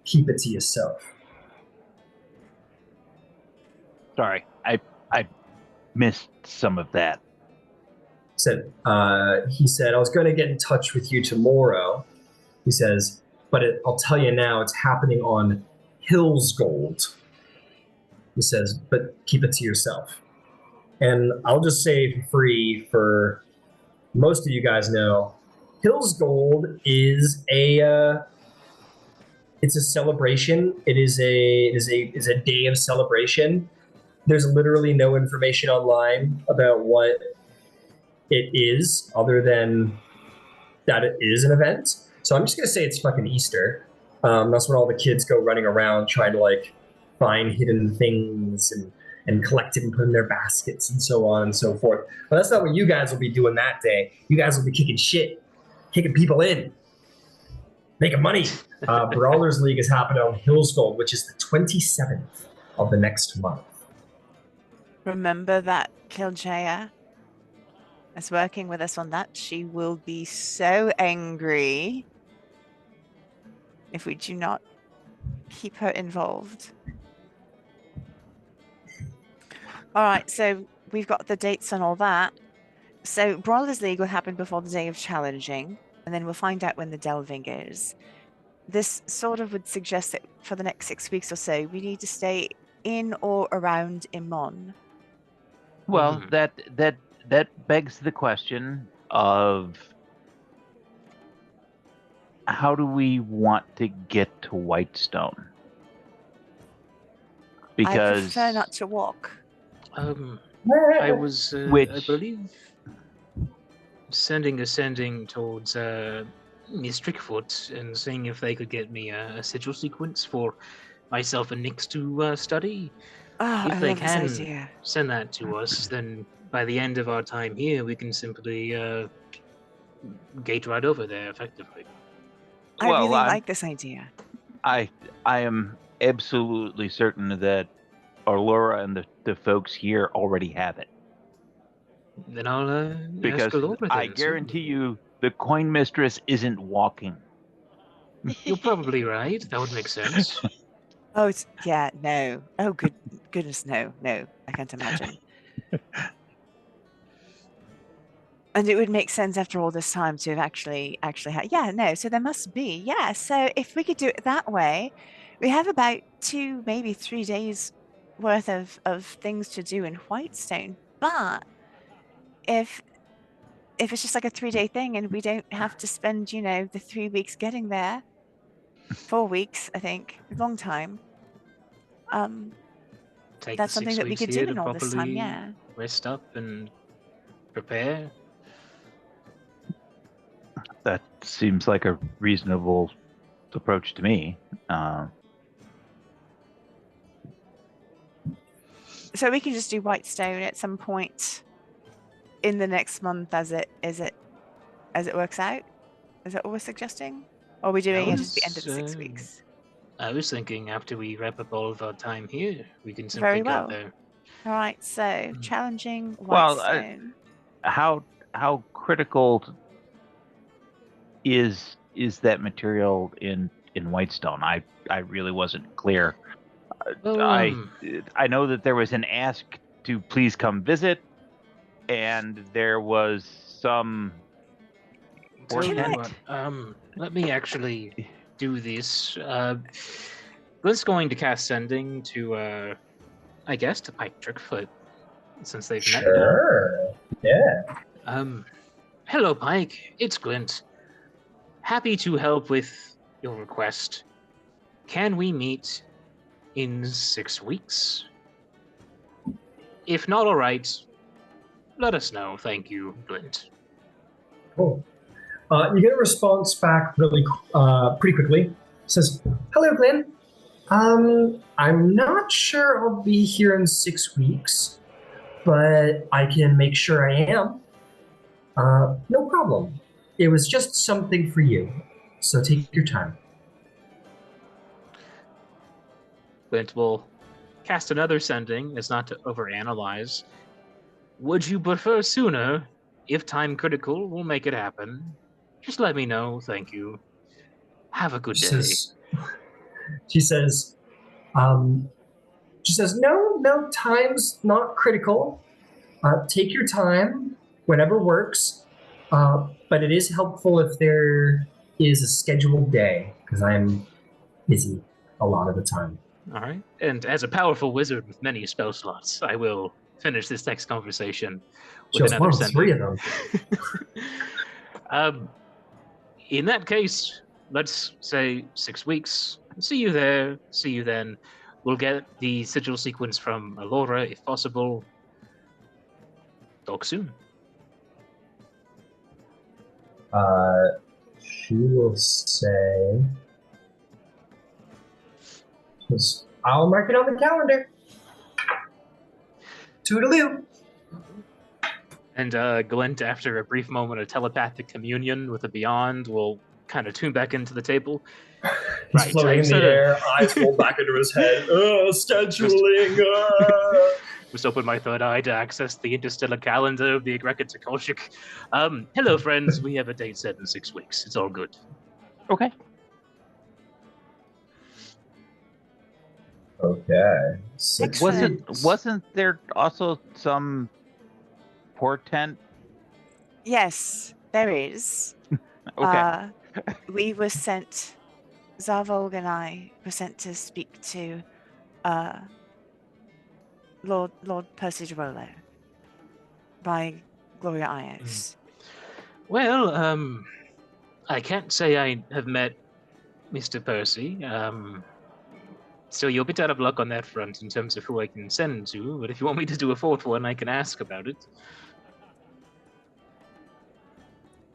Keep it to yourself. Sorry, I missed some of that. He said, I was going to get in touch with you tomorrow. He says, but I'll tell you now, it's happening on Hill's Gold. He says, but keep it to yourself. And I'll just say for free, for most of you guys know, Hill's Gold is it's a celebration. It is a day of celebration. There's literally no information online about what it is other than that it is an event. So I'm just gonna say it's fucking Easter. That's when all the kids go running around trying to like find hidden things and collect it and put in their baskets and so on and so forth. But that's not what you guys will be doing that day. You guys will be kicking shit, kicking people in, making money. Brawlers League is happening on Hill's Gold, which is the 27th of the next month. Remember that Kiljaya is working with us on that. She will be so angry if we do not keep her involved. All right, so we've got the dates and all that. So Brawlers League will happen before the day of challenging, and then we'll find out when the delving is. This sort of would suggest that for the next 6 weeks or so, we need to stay in or around Emon. Well, that begs the question of how do we want to get to Whitestone? Because I prefer not to walk. I was, I believe, ascending towards Miss Trickfoot and seeing if they could get me a sigil sequence for myself and Nyx to study. Oh, If I they love this can idea. send that to us, then by the end of our time here, we can simply gate right over there effectively. I really like this idea. I am absolutely certain that Aurora and the folks here already have it. Then I'll Because ask Aurora then, I guarantee you the Coinmistress isn't walking. You're probably right. That would make sense. Oh, yeah, no. Oh, goodness, no. I can't imagine. And it would make sense after all this time to have actually had. Yeah, no. So there must be. Yeah. So if we could do it that way, we have about 2, maybe 3 days worth of things to do in Whitestone. But if it's just like a 3-day thing and we don't have to spend, the 3 weeks getting there, 4 weeks, I think, a long time. Take That's the something 6 that we weeks could do here in to all this time. properly Yeah. rest up and prepare. That seems like a reasonable approach to me. So we can just do Whitestone at some point in the next month as it works out. Is that what we're suggesting? Or are we doing it at the end of the 6 weeks? I was thinking after we wrap up all of our time here, we can simply Very go well. there. All right. So challenging Well, Whitestone. how critical is that material in Whitestone? I really wasn't clear. Well, I know that there was an ask to please come visit, and there was some. tell you what, let me actually do this. Glint's going to cast sending to, I guess, to Pike Trickfoot, since they've met now. Sure. Yeah. Hello, Pike. It's Glint. Happy to help with your request. Can we meet in 6 weeks? If not, all right. Let us know. Thank you, Glint. Cool. You get a response back pretty quickly. It says, "Hello, Glenn. I'm not sure I'll be here in 6 weeks, but I can make sure I am. No problem. It was just something for you, so take your time." Glint will cast another sending, as not to overanalyze. Would you prefer sooner? If time critical, we'll make it happen. Just let me know. Thank you. Have a good day. She says, no, time's not critical. Take your time, whenever works. But it is helpful if there is a scheduled day, because I'm busy a lot of the time. All right. And as a powerful wizard with many spell slots, I will finish this next conversation with Just another one of three sending. of them. In that case, let's say 6 weeks. See you there. See you then. We'll get the sigil sequence from Alora if possible. Talk soon. She will say, I'll mark it on the calendar. Toodaloo. And Glint, after a brief moment of telepathic communion with the Beyond, will kind of tune back into the table. He's floating in the air, eyes rolled back into his head. Scheduling. Just open my third eye to access the interstellar calendar of the Agreka Tukolshik. Hello, friends. We have a date set in 6 weeks. It's all good. Okay. Okay. Wasn't there also some portent? Yes, there is. Okay. We were sent, Zarvolg and I were sent to speak to Lord Percy Rollo by Gloria Ios. Well, I can't say I have met Mr. Percy. So you're a bit out of luck on that front in terms of who I can send to, but if you want me to do a fourth one, I can ask about it.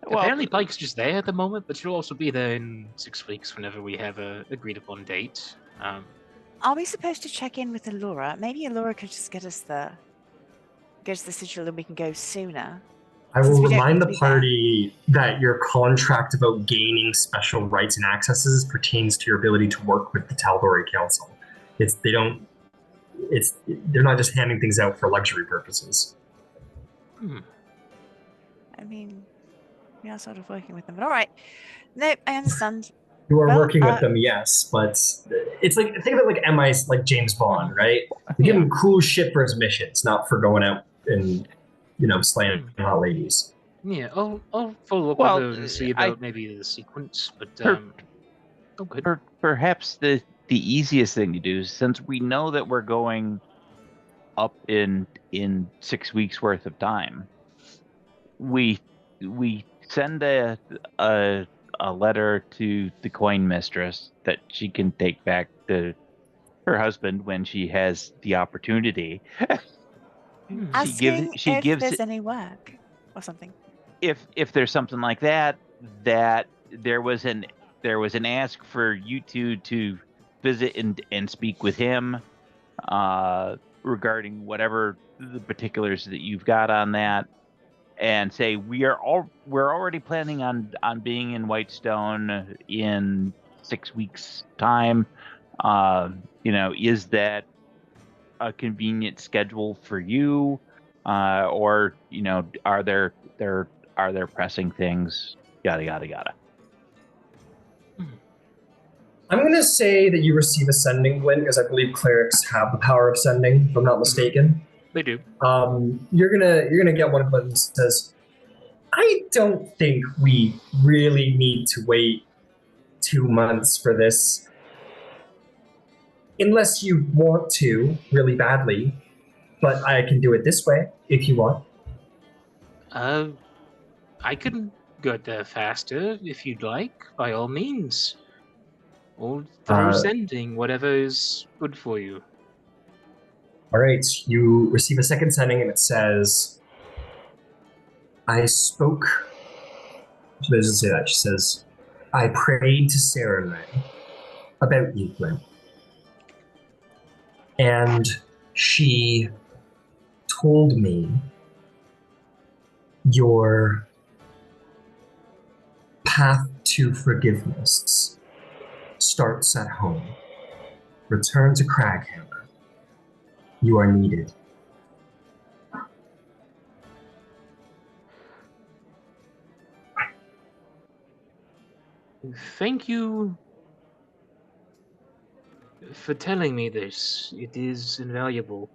Well, apparently Pike's just there at the moment, but she'll also be there in 6 weeks whenever we have a agreed upon date. Are we supposed to check in with Alora? Maybe Alora could just get us the sigil and we can go sooner. I will remind the party that your contract about gaining special rights and accesses pertains to your ability to work with the Tal'Dorei Council. They're not just handing things out for luxury purposes. I mean, we are sort of working with them, but all right. No, I understand. You are working with them, yes, but it's like, think of it like MI, like James Bond, right? You give him cool shit for his missions, not for going out and slaying hot ladies. Yeah, I'll follow up with her and see about maybe the sequence, but perhaps the easiest thing to do, since we know that we're going up in 6 weeks worth of time, we send a letter to the Coinmistress that she can take back to her husband when she has the opportunity. Asking if there's any work or something. If there's something like that there was an ask for you two to visit and speak with him regarding whatever the particulars that you've got on that, and say we're already planning on being in Whitestone in 6 weeks time. Is that a convenient schedule for you, or are there pressing things? Yada yada yada. I'm going to say that you receive a sending, Glint, because I believe clerics have the power of sending, if I'm not mistaken. They do. You're gonna get one of them that says, I don't think we really need to wait 2 months for this. Unless you want to really badly, but I can do it this way if you want. I can go there faster if you'd like, by all means. Or through sending, whatever is good for you. All right, you receive a second sending and it says, I spoke. She doesn't say that. She says, I prayed to Sarah about you, Glint. And she told me your path to forgiveness starts at home. Return to Craghammer. You are needed. Thank you for telling me this. It is invaluable.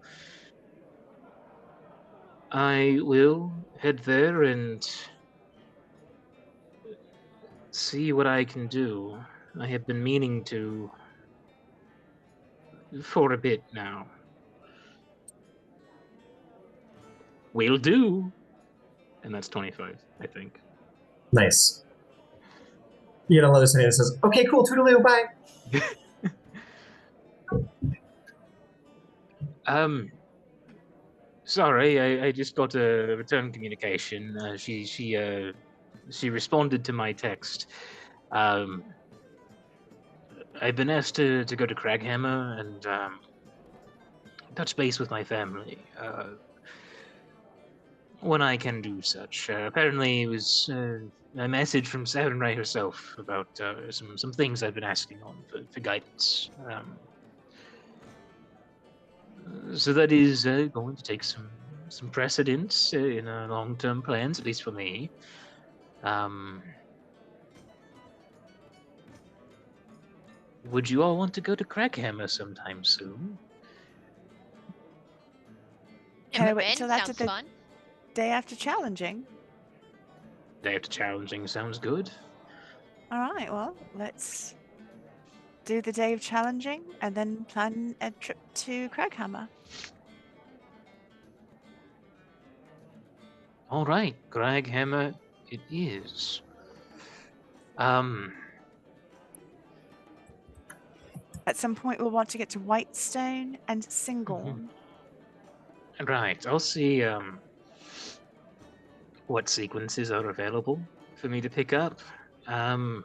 I will head there and see what I can do. I have been meaning to for a bit now. Will do. And that's 25, I think. Nice. You get a leather that says, okay, cool, toodaloo, bye. Sorry, I just got a return communication. She responded to my text. I've been asked to go to Craghammer and touch base with my family. When I can do such. Apparently, it was a message from Zarvolg herself about some things I've been asking on for guidance. So that is going to take some precedence in our long-term plans, at least for me. Would you all want to go to Crackhammer sometime soon? Can I wait Ben, until after sounds the fun. day after challenging? Day after challenging sounds good. All right, well, let's do the day of challenging and then plan a trip to Craghammer. All right, Craghammer it is. At some point, we'll want to get to Whitestone and Singorn. Right, I'll see what sequences are available for me to pick up. Some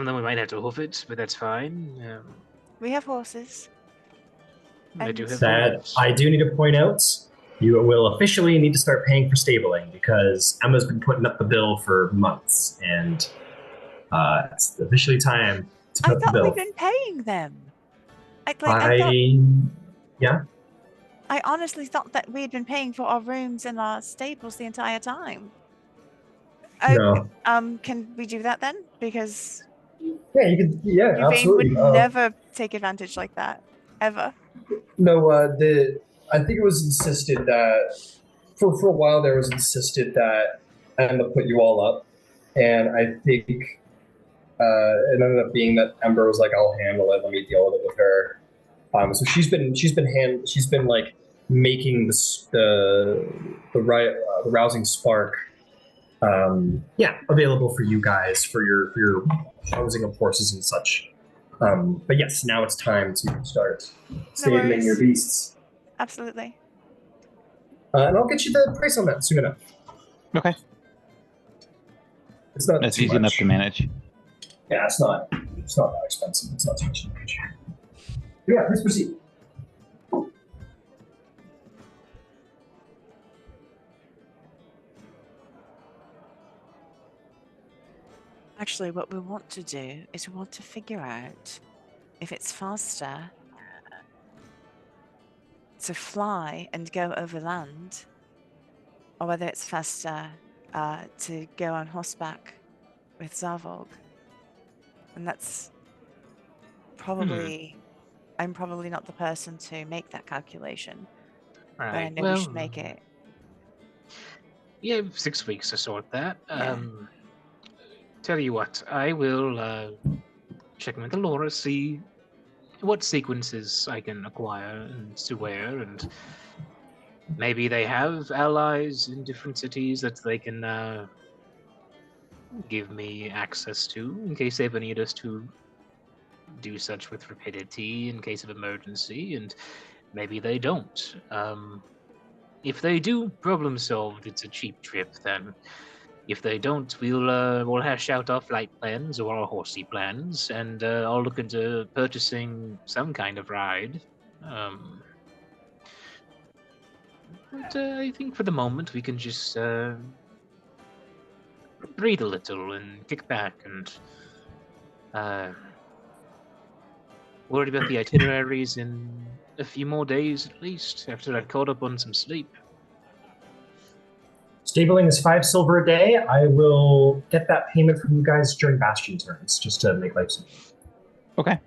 of them we might have to hoof it, but that's fine. We have horses. I do have That horses. I do need to point out, you will officially need to start paying for stabling because Emma's been putting up the bill for months, and it's officially time to I put up the thought bill. we'd been paying them. I thought, Yeah. I honestly thought that we had been paying for our rooms and our stables the entire time. No. Can we do that then? Because Yeah, you could. Yeah, Yvaine absolutely. would never take advantage like that, ever. No, I think it was insisted that for a while there was insisted that Emma put you all up, and I think it ended up being that Ember was like, "I'll handle it. Let me deal with it with her." So she's been like making the rousing spark, available for you guys for your housing of horses and such. But yes, now it's time to start stabling your beasts. Absolutely. And I'll get you the price on that soon enough. Okay. It's not That's too easy much. enough to manage. Yeah, it's not that expensive. It's not too much to manage. But yeah, please proceed. Actually, what we want to do is we want to figure out if it's faster to fly and go over land, or whether it's faster to go on horseback with Zarvolg. And that's probably, I'm probably not the person to make that calculation, Right. but I know well, we should make it. Yeah, 6 weeks to sort that. Yeah. Tell you what, I will check in with Laura, see what sequences I can acquire and to where, and maybe they have allies in different cities that they can give me access to in case they ever need us to do such with rapidity in case of emergency, and maybe they don't. If they do, problem solved. It's a cheap trip then. If they don't, we'll hash out our flight plans or our horsey plans, and I'll look into purchasing some kind of ride. But I think for the moment we can just breathe a little and kick back and worry about the itineraries in a few more days at least, after I've caught up on some sleep. Stabling is 5 silver a day. I will get that payment from you guys during bastion turns, just to make life simple. Okay.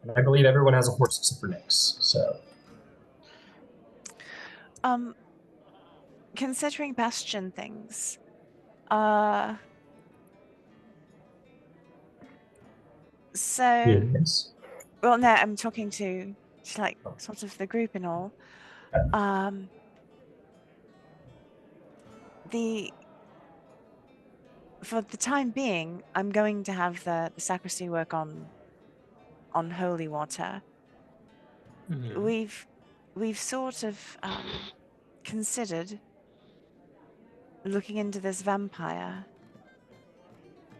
And I believe everyone has a horse except for Nyx, so. Considering bastion things, So, Yes. well, no, I'm talking to like sort of the group and all. For the time being, I'm going to have the sacristy work on holy water. Mhm. We've sort of considered looking into this vampire.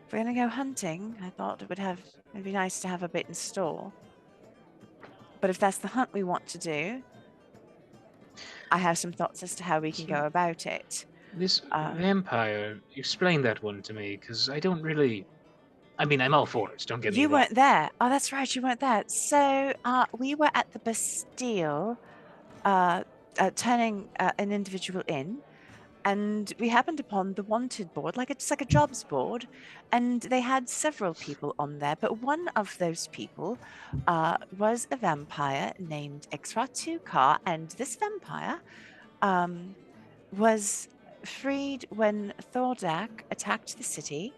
If we're gonna go hunting, I thought it'd be nice to have a bit in store. But if that's the hunt we want to do, I have some thoughts as to how we can go about it. This vampire, explain that one to me, because I don't really... I mean, I'm all for it, don't get me You wrong. weren't there. Oh, that's right, you weren't there. So we were at the Bastille turning an individual in, and we happened upon the wanted board, it's like a jobs board, and they had several people on there, but one of those people was a vampire named Exratukar, and this vampire was freed when Thordak attacked the city,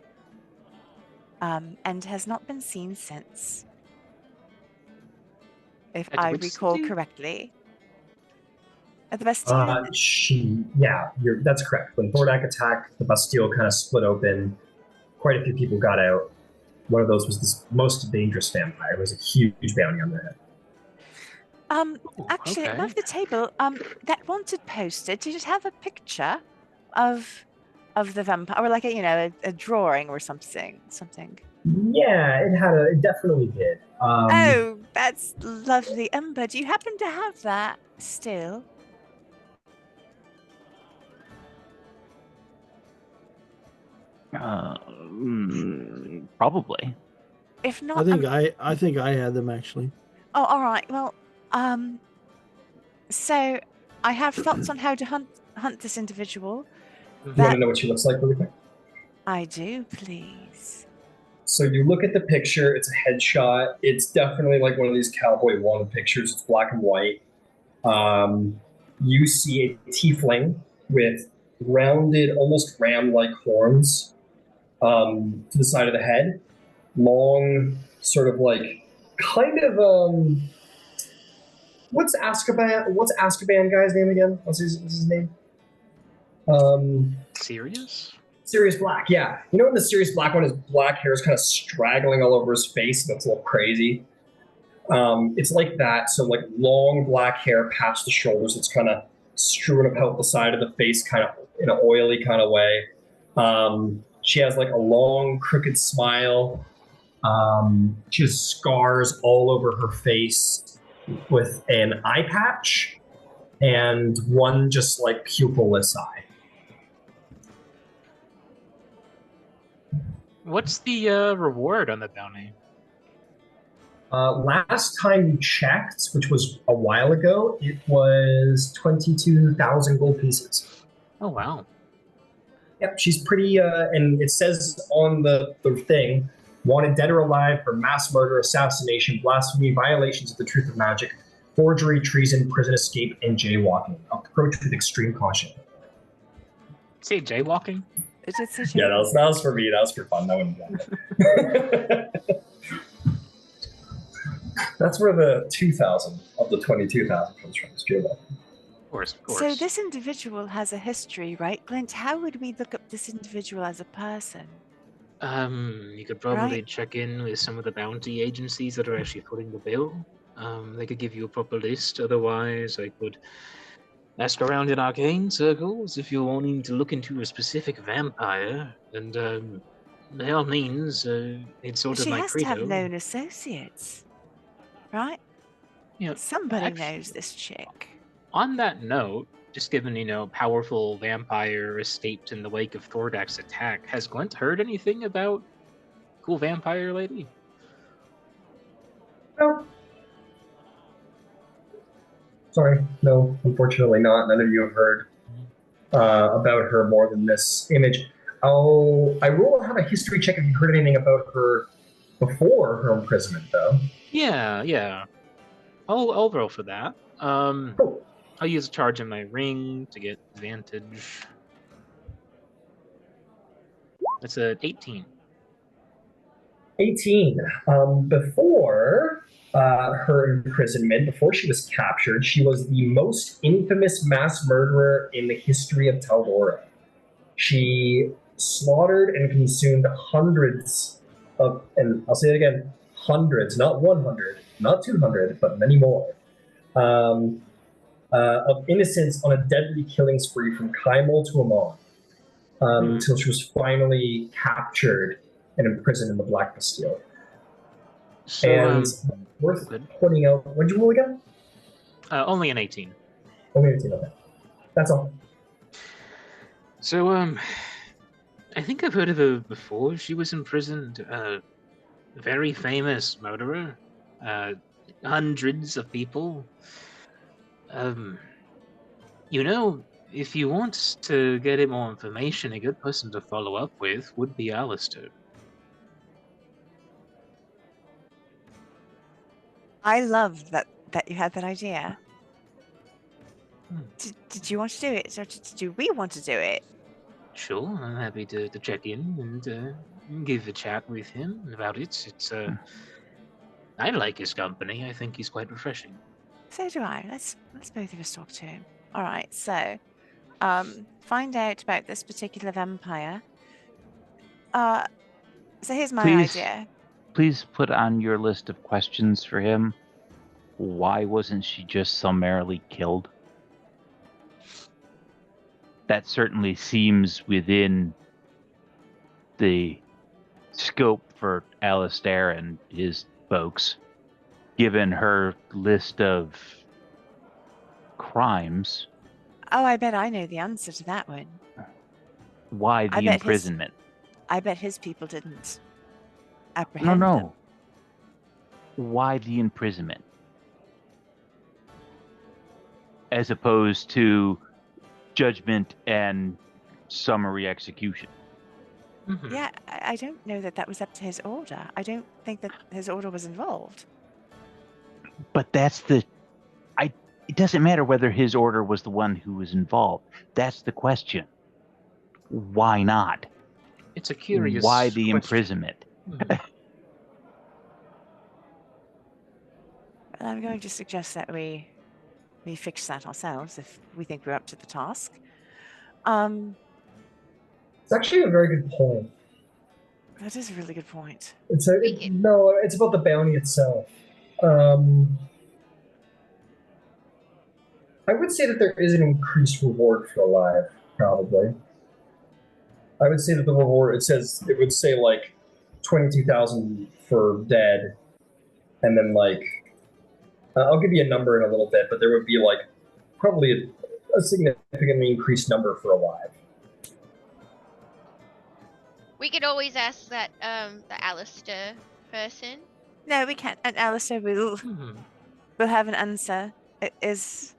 and has not been seen since, if At I which recall city? correctly. At the Bastille? That's correct. When Thordak attacked, the Bastille kind of split open. Quite a few people got out. One of those was this most dangerous vampire. It was a huge bounty on their head. Actually, okay. above the table, that wanted poster, did it have a picture of the vampire, or like a drawing or something? Yeah, it definitely did. Oh, that's lovely. Ember, do you happen to have that still? Probably. If not, I think I had them actually. oh, all right. Well, so I have thoughts on how to hunt this individual. You want to know what she looks like really quick? I do, please. So you look at the picture, it's a headshot. It's definitely like one of these cowboy wanted pictures. It's black and white. You see a tiefling with rounded, almost ram-like horns to the side of the head. Long, sort of like, kind of, what's Azkaban guy's name again? What's his name? Sirius? Sirius Black, yeah. You know when the Sirius Black one, his black hair is kind of straggling all over his face and it's a little crazy? It's like that, so like long black hair past the shoulders. It's kind of strewn about the side of the face, kind of in an oily kind of way. She has like a long crooked smile. She has scars all over her face with an eye patch and one just like pupilless eye. What's the reward on the bounty? Last time you checked, which was a while ago, it was 22,000 gold pieces. Oh, wow. Yep, she's pretty, and it says on the thing, wanted dead or alive for mass murder, assassination, blasphemy, violations of the truth of magic, forgery, treason, prison escape, and jaywalking. Approach with extreme caution. Say jaywalking? It did say Yeah, that was for me. That was for fun. That wouldn't be That's where the 2,000 of the 22,000 comes from. It's jaywalking. Of course. So this individual has a history, right, Glint? How would we look up this individual as a person? You could probably check in with some of the bounty agencies that are actually footing the bill. They could give you a proper list. Otherwise, I could ask around in arcane circles if you're wanting to look into a specific vampire. And by all means, it's sort of She my has credo. to have known associates, right? You know, Somebody actually, knows this chick. On that note, just given, powerful vampire escaped in the wake of Thordak's attack, has Glint heard anything about cool vampire lady? No. Sorry, no, unfortunately not. None of you have heard about her more than this image. I will have a history check if you heard anything about her before her imprisonment, though. Yeah. I'll roll for that. Cool. I'll use a charge in my ring to get advantage. That's a 18. 18. Before her imprisonment, before she was captured, she was the most infamous mass murderer in the history of Tal'Dorei. She slaughtered and consumed hundreds of, and I'll say it again, hundreds, not 100, not 200, but many more, of innocents on a deadly killing spree from Kaimol to Emon, until she was finally captured and imprisoned in the Black Bastille. So, And worth good. pointing out, what did you roll again? Only an 18. Only 18, okay. That's all. So, I think I've heard of her before. She was imprisoned. Very famous murderer. Hundreds of people. You know, if you want to get more information, a good person to follow up with would be Alistair. I love that you had that idea. Did you want to do it, or do we want to do it? Sure, I'm happy to check in and give a chat with him about it. It's I like his company. I think he's quite refreshing. So do I. Let's both of us talk to him. All right. So, find out about this particular vampire. So here's my idea. Please put on your list of questions for him. Why wasn't she just summarily killed? That certainly seems within the scope for Alistair and his folks, given her list of crimes. Oh, I bet I know the answer to that one. Why the imprisonment? I bet his people didn't apprehend them. No. Why the imprisonment? As opposed to judgment and summary execution. Mm-hmm. Yeah, I don't know that was up to his order. I don't think that his order was involved. But that's it doesn't matter whether his order was the one who was involved. That's the question. Why not? It's a curious Why the question. imprisonment? Mm-hmm. And I'm going to suggest that we fix that ourselves if we think we're up to the task. It's actually a very good point. That is a really good point. It's about the bounty itself. I would say that there is an increased reward for alive, probably. I would say that the reward, it would say like 22,000 for dead, and then like, I'll give you a number in a little bit, but there would be like probably a significantly increased number for alive. We could always ask that the Alistair person. No, we can't. And Alistair will have an answer. It is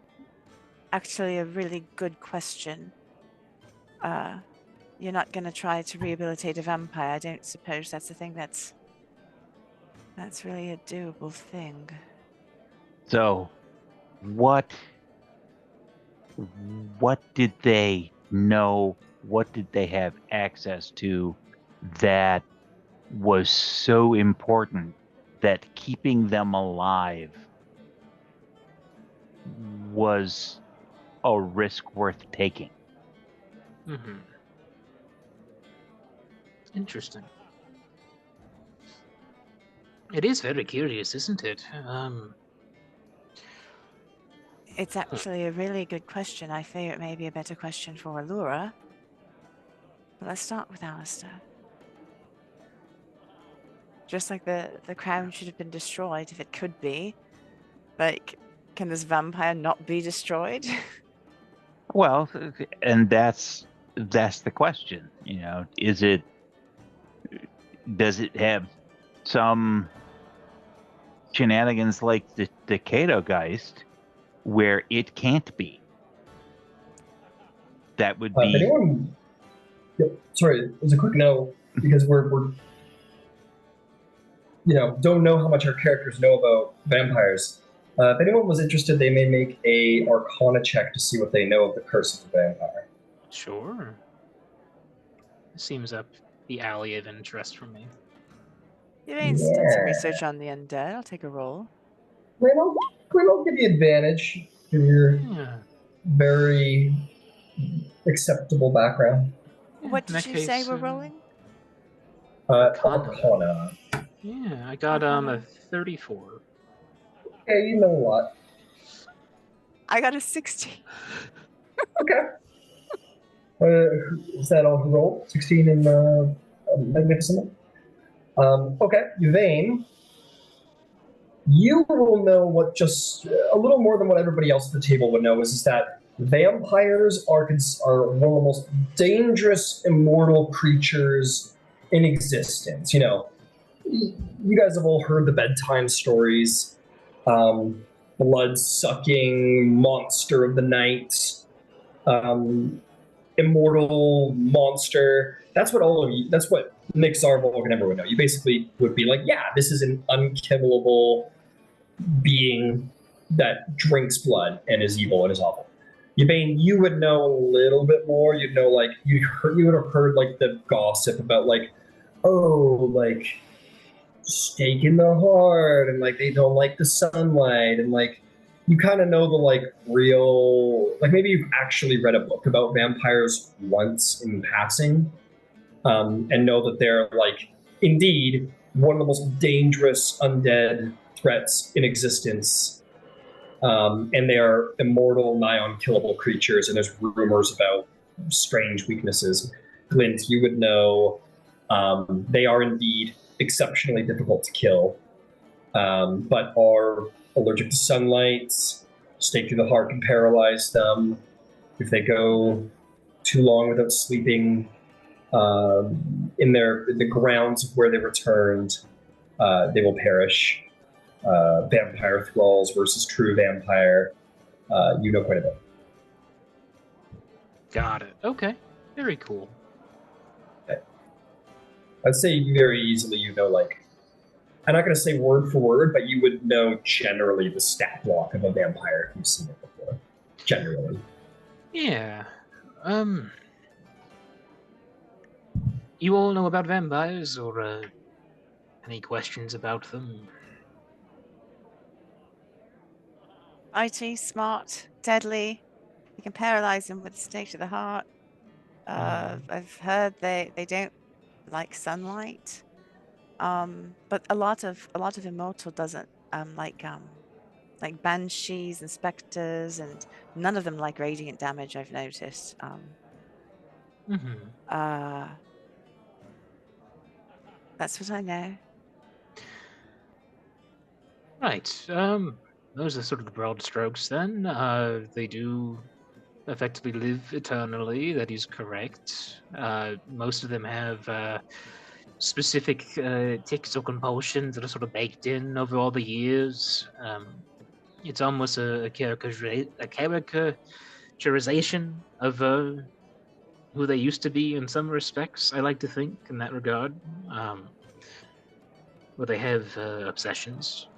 actually a really good question. You're not going to try to rehabilitate a vampire. I don't suppose that's a thing that's really a doable thing. So, what did they know? What did they have access to that was so important that keeping them alive was a risk worth taking? Mm-hmm. Interesting. It is very curious, isn't it? It's actually a really good question. I fear it may be a better question for Allura. But let's start with Alistair. Just like the crown should have been destroyed if it could be. Like, can this vampire not be destroyed? Well, and that's the question. You know, does it have some shenanigans like the Katogeist where it can't be? That would be. Anyone? Sorry, as a quick note, because we're don't know how much our characters know about vampires. If anyone was interested, they may make a Arcana check to see what they know of the curse of the vampire. Sure. Seems up the alley of interest for me. Yvaine's done some research on the undead. I'll take a roll. Glint, I'll give you advantage to your Yeah. very acceptable background. What In did that you say case, we're rolling? Arcana. Yeah, I got Arcana. a 34. Okay, you know a lot. I got a 16. Okay. Is that all roll? 16 in Magnificent? Okay, Yvaine, you will know what just a little more than what everybody else at the table would know is that vampires are one of the most dangerous immortal creatures in existence. You know, you guys have all heard the bedtime stories. Blood-sucking monster of the night. Immortal monster. That's what all of you. That's what Nick Zarvolg and everyone would know. You basically would be like, yeah, this is an unkillable being that drinks blood and is evil and is awful. Yvaine, you would know a little bit more. You'd know, like, you would have heard like the gossip about like, oh, like stake in the heart, and like they don't like the sunlight, and like you kind of know the like real, like maybe you've actually read a book about vampires once in passing, and know that they're like indeed one of the most dangerous undead threats in existence. And they are immortal, nigh unkillable creatures, and there's rumors about strange weaknesses. Glint, you would know they are indeed exceptionally difficult to kill, but are allergic to sunlight. Stake through the heart can paralyze them. If they go too long without sleeping in the grounds of where they returned, they will perish. Vampire thralls versus true vampire. You know quite a bit. Got it. Okay. Very cool. I'd say very easily you know, like, I'm not going to say word for word, but you would know generally the stat block of a vampire if you've seen it before. Generally. Yeah. You all know about vampires, or any questions about them? IT, smart, deadly. You can paralyze them with a stake to the heart. I've heard they don't like sunlight. But a lot of immortal doesn't like banshees and specters, and none of them like radiant damage. I've noticed. That's what I know. Right. Those are sort of the broad strokes then. They do effectively live eternally. That is correct. Most of them have specific tics or compulsions that are sort of baked in over all the years. It's almost a caricaturization of who they used to be in some respects, I like to think, in that regard. Where they have obsessions.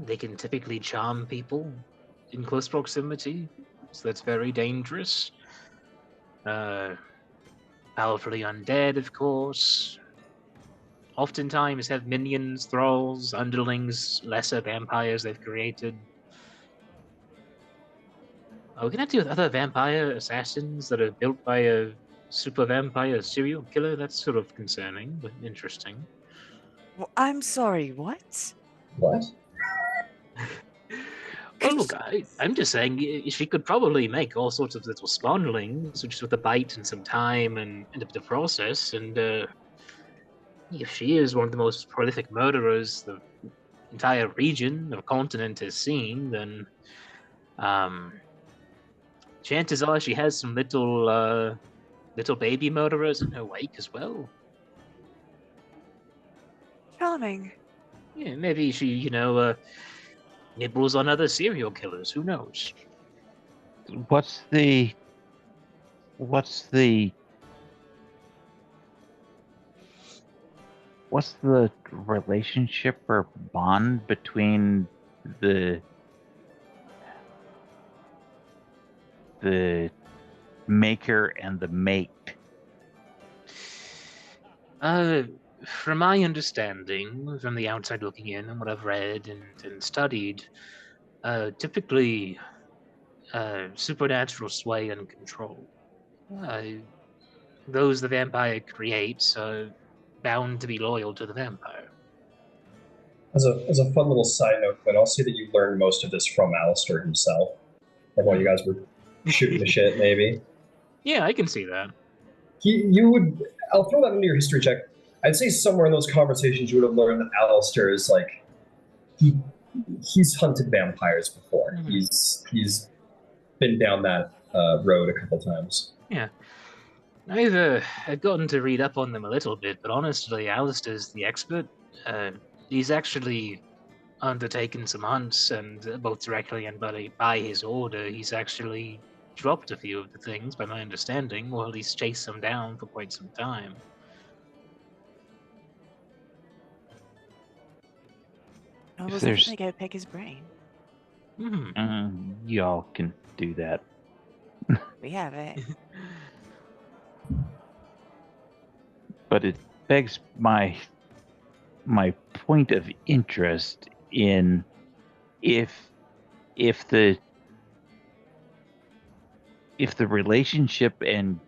They can typically charm people in close proximity, so that's very dangerous. Powerfully undead, of course. Oftentimes have minions, thralls, underlings, lesser vampires they've created. We can have to do with other vampire assassins that are built by a super vampire serial killer. That's sort of concerning, but interesting. Well, I'm sorry, what? What? Well, look, I'm just saying she could probably make all sorts of little spawnlings, just with a bite and some time and a bit of process. And if she is one of the most prolific murderers the entire region or continent has seen, then chances are she has some little baby murderers in her wake as well. Charming. Yeah, maybe she, nibbles on other serial killers. Who knows? What's the relationship or bond between the maker and the make? from my understanding, from the outside looking in, and what I've read and studied, typically supernatural sway and control. Those the vampire creates are bound to be loyal to the vampire. As a fun little side note, but I'll say that you learned most of this from Alistair himself. Like while you guys were shooting the shit, maybe. Yeah, I can see that. I'll throw that into your history check. I'd say somewhere in those conversations you would have learned that Alistair is like, he's hunted vampires before. Mm-hmm. He's been down that road a couple times. Yeah. I've gotten to read up on them a little bit, but honestly, Alistair's the expert. He's actually undertaken some hunts, and both directly and by his order, he's actually dropped a few of the things, by my understanding, or at least chased them down for quite some time. Oh, we'll definitely go pick his brain. Y'all can do that. We have it. But it begs my point of interest in if the relationship and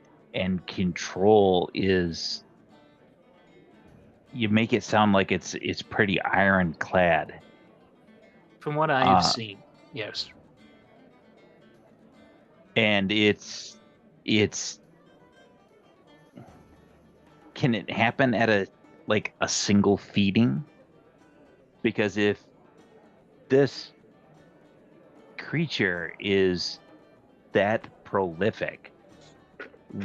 control is, you make it sound like it's pretty ironclad. From what I've seen, yes. And it's can it happen at a single feeding? Because if this creature is that prolific,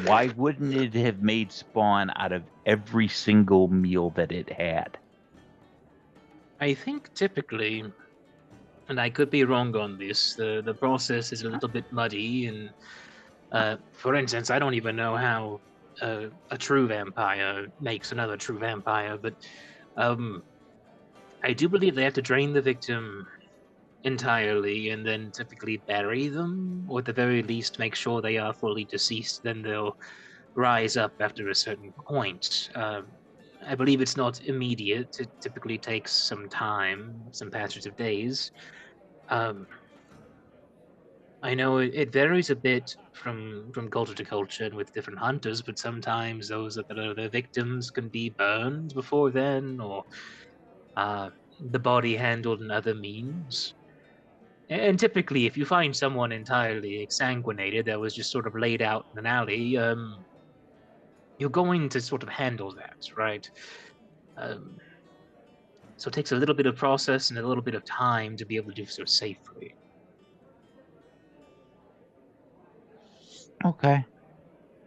why wouldn't it have made spawn out of every single meal that it had? I think typically, and I could be wrong on this, the process is a little bit muddy, and for instance, I don't even know how a true vampire makes another true vampire, but I do believe they have to drain the victim entirely and then typically bury them, or at the very least make sure they are fully deceased. Then they'll rise up after a certain point. I believe it's not immediate. It typically takes some time, some passage of days. I know it varies a bit from culture to culture and with different hunters, but sometimes those that are the victims can be burned before then, or the body handled in other means. And typically, if you find someone entirely exsanguinated that was just sort of laid out in an alley, you're going to sort of handle that, right? So it takes a little bit of process and a little bit of time to be able to do so safely. Okay.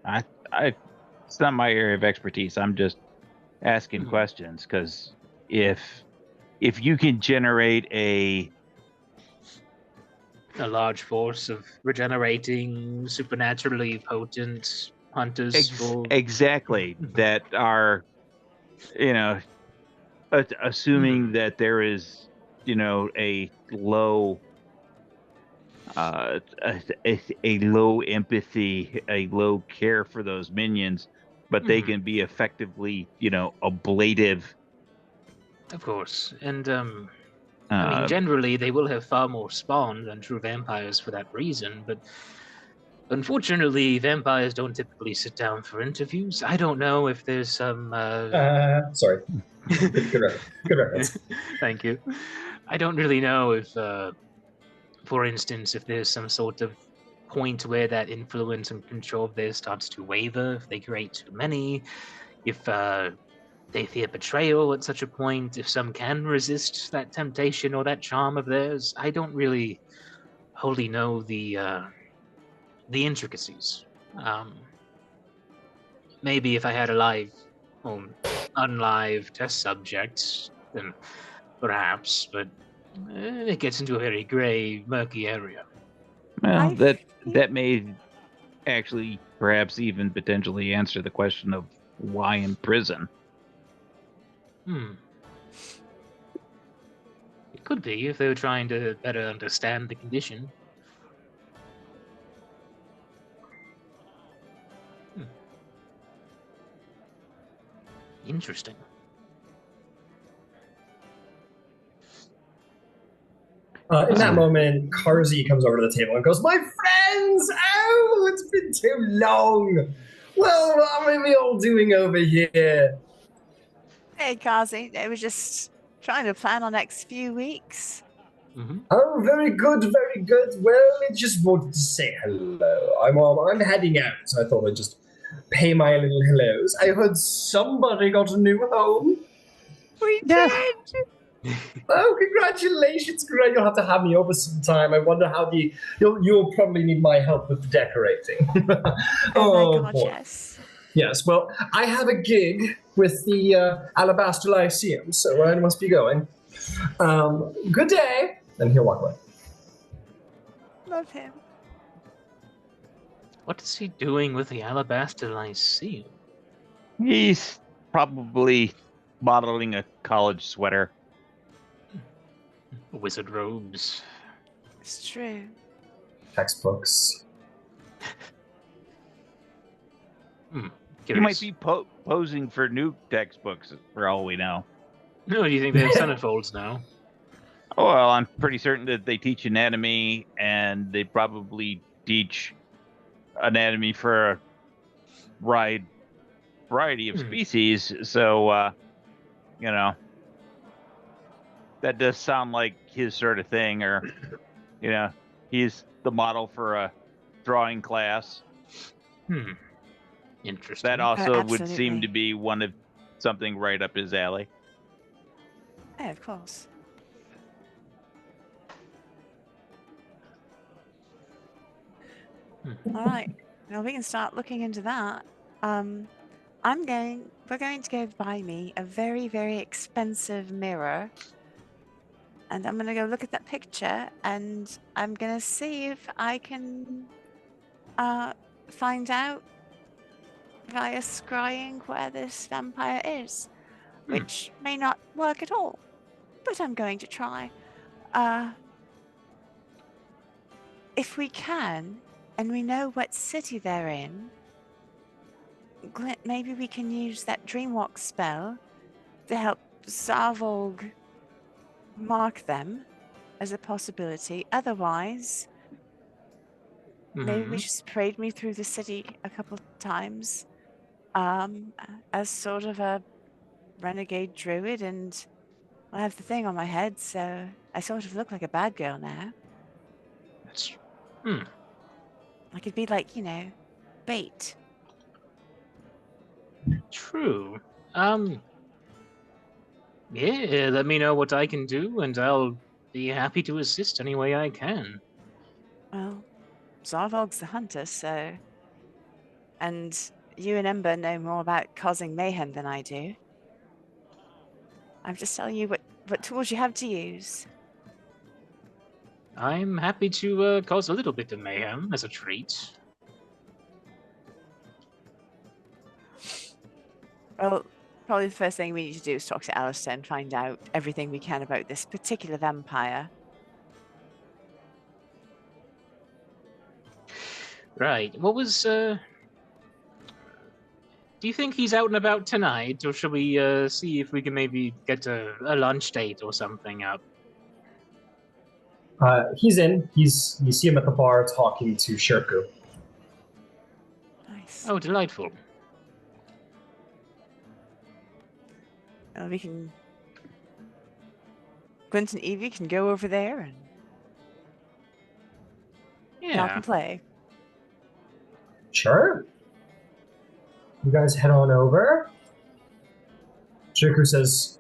I it's not my area of expertise. I'm just asking questions, because if you can generate a large force of regenerating, supernaturally potent hunters exactly that are, assuming that there is, a low a low empathy, a low care for those minions, but they can be effectively, ablative. Of course. And I mean, generally they will have far more spawn than true vampires for that reason, but unfortunately vampires don't typically sit down for interviews. I don't know if there's some sorry. Good reference. Thank you. I don't really know if for instance, if there's some sort of point where that influence and control of theirs starts to waver, if they create too many, if they fear betrayal at such a point, if some can resist that temptation or that charm of theirs, I don't really wholly know the intricacies. Maybe if I had a live or unlive test subject, then perhaps, but it gets into a very gray, murky area. Well, that may actually perhaps even potentially answer the question of why in prison. It could be if they were trying to better understand the condition. Interesting. In that moment, Karzi comes over to the table and goes, "My friends! Oh, it's been too long. Well, what are we all doing over here?" Hey, Kazi. They were just trying to plan our next few weeks. Mm-hmm. Oh, very good, very good. Well, I just wanted to say hello. I'm heading out, so I thought I'd just pay my little hellos. I heard somebody got a new home. We Yes. did. Oh, congratulations! Great, you'll have to have me over sometime. I wonder how you'll probably need my help with the decorating. Oh, my God, boy. yes. Yes, well, I have a gig with the Alabaster Lyceum, so I must be going. Good day. And he'll walk away. Love him. What is he doing with the Alabaster Lyceum? He's probably modeling a college sweater. Wizard robes. It's true. Textbooks. He might be posing for new textbooks, for all we know. No, do you think they have centerfolds now? Oh, well, I'm pretty certain that they teach anatomy, and they probably teach anatomy for a variety of species. So, that does sound like his sort of thing. Or, he's the model for a drawing class. Interesting. That also would Absolutely. seem to be something right up his alley. Yeah, of course. All right. Well, we can start looking into that. We're going to go buy me a very, very expensive mirror. And I'm going to go look at that picture and I'm going to see if I can find out via scrying where this vampire is, which may not work at all, but I'm going to try. If we can, and we know what city they're in, Glint, maybe we can use that Dreamwalk spell to help Zarvolg mark them as a possibility. Otherwise, maybe we just parade me through the city a couple of times as sort of a renegade druid, and I have the thing on my head, so I sort of look like a bad girl now. I could be like, bait. True. Yeah, let me know what I can do, and I'll be happy to assist any way I can. Well, Zarvolg's the hunter, so... And you and Ember know more about causing mayhem than I do. I'm just telling you what tools you have to use. I'm happy to cause a little bit of mayhem as a treat. Well, probably the first thing we need to do is talk to Alistair and find out everything we can about this particular vampire. Right. What was... Do you think he's out and about tonight, or should we see if we can maybe get a lunch date or something up? He's in. You see him at the bar talking to Shirku. Nice. Oh, delightful. Well, we can... Glint and Evie can go over there and talk and play. Sure. You guys head on over. Shirku says,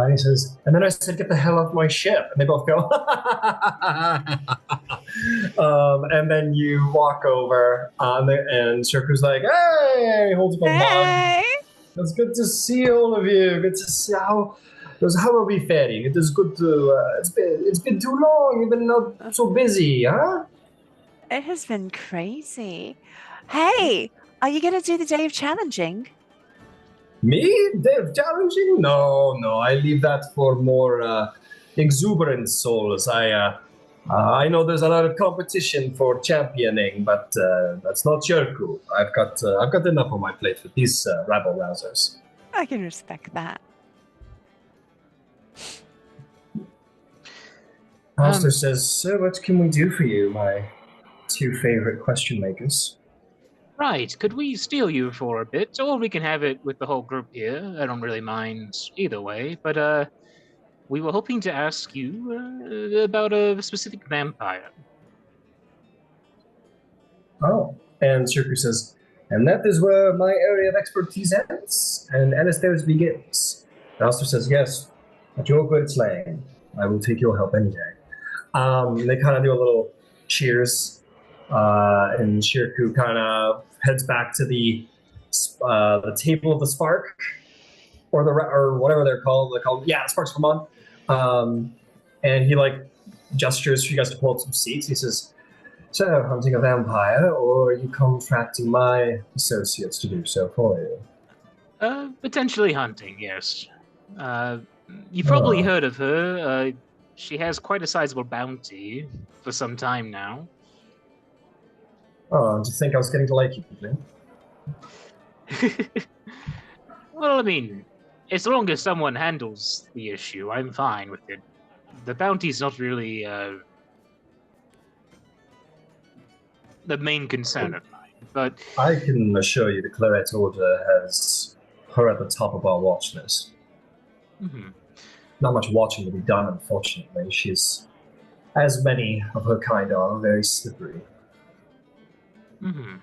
he says, and then I said, "Get the hell off my ship." And they both go, and then you walk over, and Shirku's like, "Hey!" Holds up a mug. It's good to see all of you. Good to see how are we faring? It is good to. It's been too long. You've been not so busy, huh? It has been crazy. Hey, are you going to do the day of challenging? Me? Day of challenging? No. I leave that for more exuberant souls. I know there's a lot of competition for championing, but that's not Shirku. I've got enough on my plate with these rabble rousers. I can respect that. Alistair says, so what can we do for you, my two favorite question makers? Right, could we steal you for a bit, or we can have it with the whole group here? I don't really mind either way, but we were hoping to ask you about a specific vampire. Oh, and Shirku says, and that is where my area of expertise ends, and Alistair's begins. Alistair says, yes, at your good slaying, I will take your help any day. They kind of do a little cheers, and Shirku kind of heads back to the table of the spark, or whatever they're called. Yeah, sparks come on. And he like gestures for you guys to pull up some seats. He says, so, hunting a vampire, or are you contracting my associates to do so for you? Potentially hunting, yes. You've probably heard of her. She has quite a sizable bounty for some time now. Oh, do you think I was getting to like you, Glint? Well, I mean, as long as someone handles the issue, I'm fine with it. The bounty's not really the main concern of mine, but I can assure you the Claret Order has her at the top of our watch list. Mm-hmm. Not much watching to be done, unfortunately. She's, as many of her kind are, very slippery. Mm-hmm.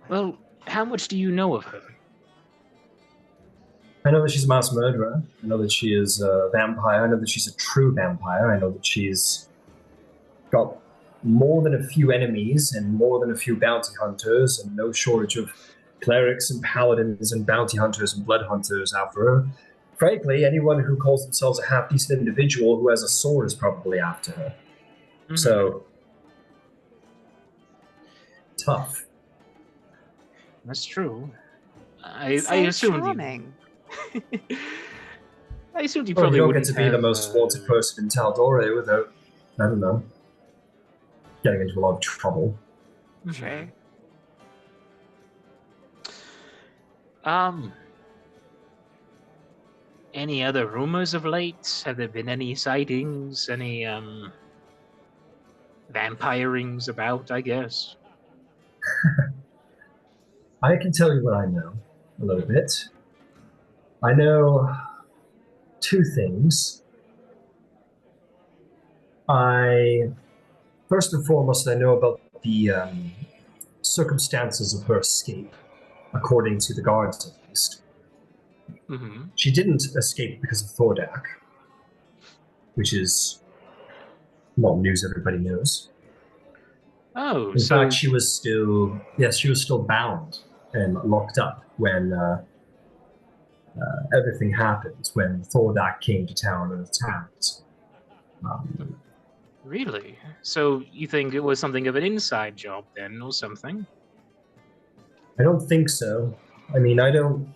Well, how much do you know of her? I know that she's a mass murderer. I know that she is a vampire. I know that she's a true vampire. I know that she's got more than a few enemies and more than a few bounty hunters, and no shortage of clerics and paladins and bounty hunters and blood hunters after her. Frankly, anyone who calls themselves a half-decent individual who has a sword is probably after her. Mm-hmm. So, tough. That's true. I assumed charming. I assumed you well, probably you don't wouldn't get to be have, the most wanted person in Tal'Dorei without, I don't know, getting into a lot of trouble. True. Any other rumors of late? Have there been any sightings? Any vampirings about, I guess? I can tell you what I know a little bit. I know two things. First and foremost, I know about the circumstances of her escape, according to the guards at least. Mm-hmm. She didn't escape because of Thordak, which is, well, news everybody knows. Oh, in fact, she was still bound and locked up when everything happened, when Thordak came to town and attacked. Really? So you think it was something of an inside job then, or something? I don't think so. I mean, I don't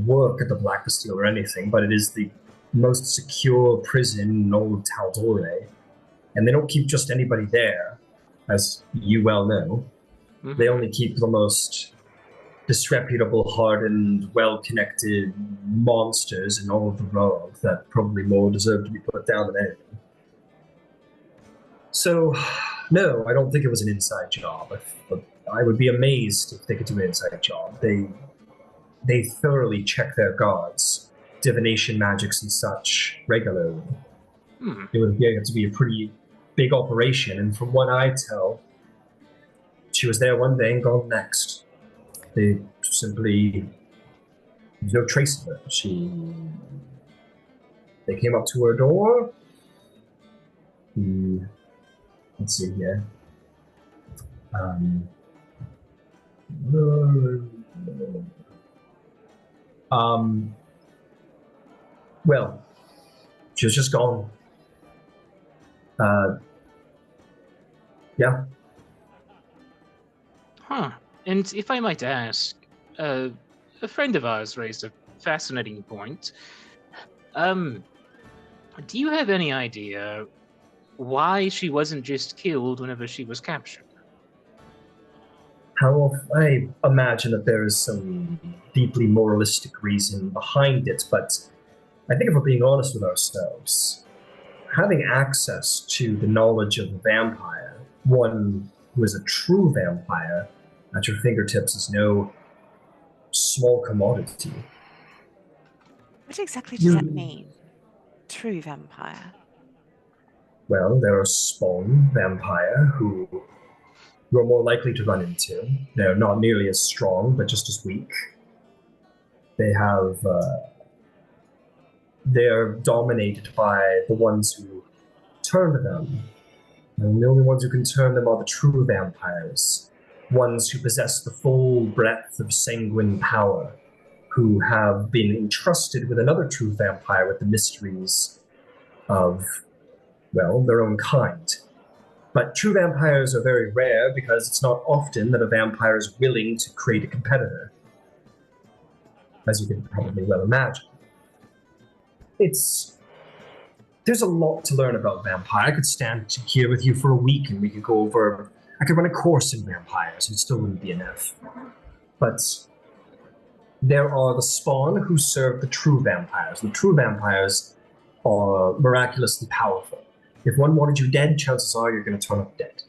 work at the Black Bastille or anything, but it is the most secure prison in all of Tal'Dorei, and they don't keep just anybody there, as you well know. Mm-hmm. They only keep the most disreputable, hardened, well-connected monsters in all of the rogue that probably more deserve to be put down than anything. So, no, I don't think it was an inside job. But I would be amazed if they could do an inside job. They thoroughly check their guards, divination magics and such, regularly. It would have to be a pretty big operation, and from what I tell, she was there one day and gone next. They simply, there's no trace of her. They came up to her door. Let's see here. Well, she was just gone. Yeah. Huh. And if I might ask, a friend of ours raised a fascinating point. Do you have any idea why she wasn't just killed whenever she was captured? I imagine that there is some deeply moralistic reason behind it, but I think if we're being honest with ourselves, having access to the knowledge of a vampire, one who is a true vampire, at your fingertips is no small commodity. What exactly does that mean? True vampire. Well, there are spawn vampire who you're more likely to run into. They're not nearly as strong, but just as weak. They have. They're dominated by the ones who turn them. And the only ones who can turn them are the true vampires. Ones who possess the full breadth of sanguine power, who have been entrusted with another true vampire with the mysteries of, well, their own kind. But true vampires are very rare because it's not often that a vampire is willing to create a competitor, as you can probably well imagine. There's a lot to learn about vampire. I could stand here with you for a week and we could go over, I could run a course in vampires and it still wouldn't be enough. But there are the spawn who serve the true vampires. The true vampires are miraculously powerful. If one wanted you dead, chances are you're going to turn up dead.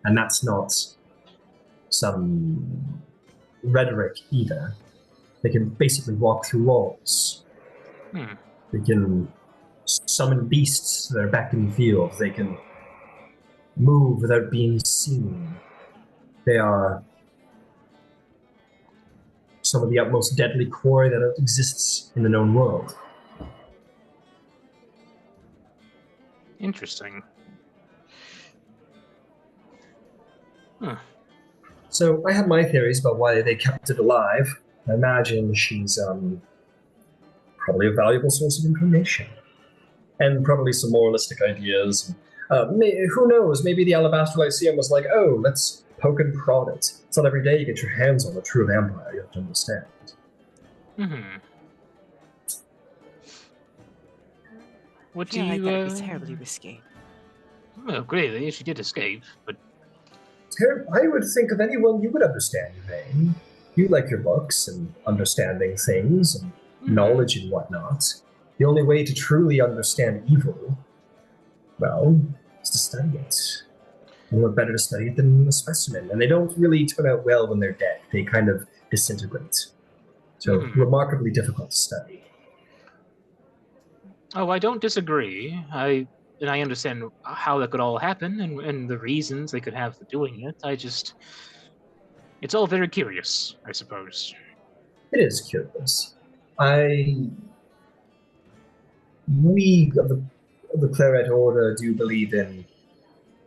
And that's not some rhetoric either. They can basically walk through walls. They can summon beasts that are back in the field. They can move without being seen. They are some of the utmost deadly quarry that exists in the known world. Interesting. Huh. So I have my theories about why they kept it alive. I imagine she's probably a valuable source of information. And probably some moralistic ideas. Who knows, maybe the Alabaster Lyceum was like, oh, let's poke and prod it. It's not every day you get your hands on a true vampire, you have to understand. What do Yeah, you... that'd be terribly risky. Well, clearly, she did escape, but... I would think of anyone you would understand, Yvaine. You like your books and understanding things and knowledge and whatnot. The only way to truly understand evil, well, is to study it. And what better to study it than a specimen? And they don't really turn out well when they're dead. They kind of disintegrate. So, remarkably difficult to study. Oh, I don't disagree. I understand how that could all happen and the reasons they could have for doing it. It's all very curious, I suppose. It is curious. We of the Claret Order do believe in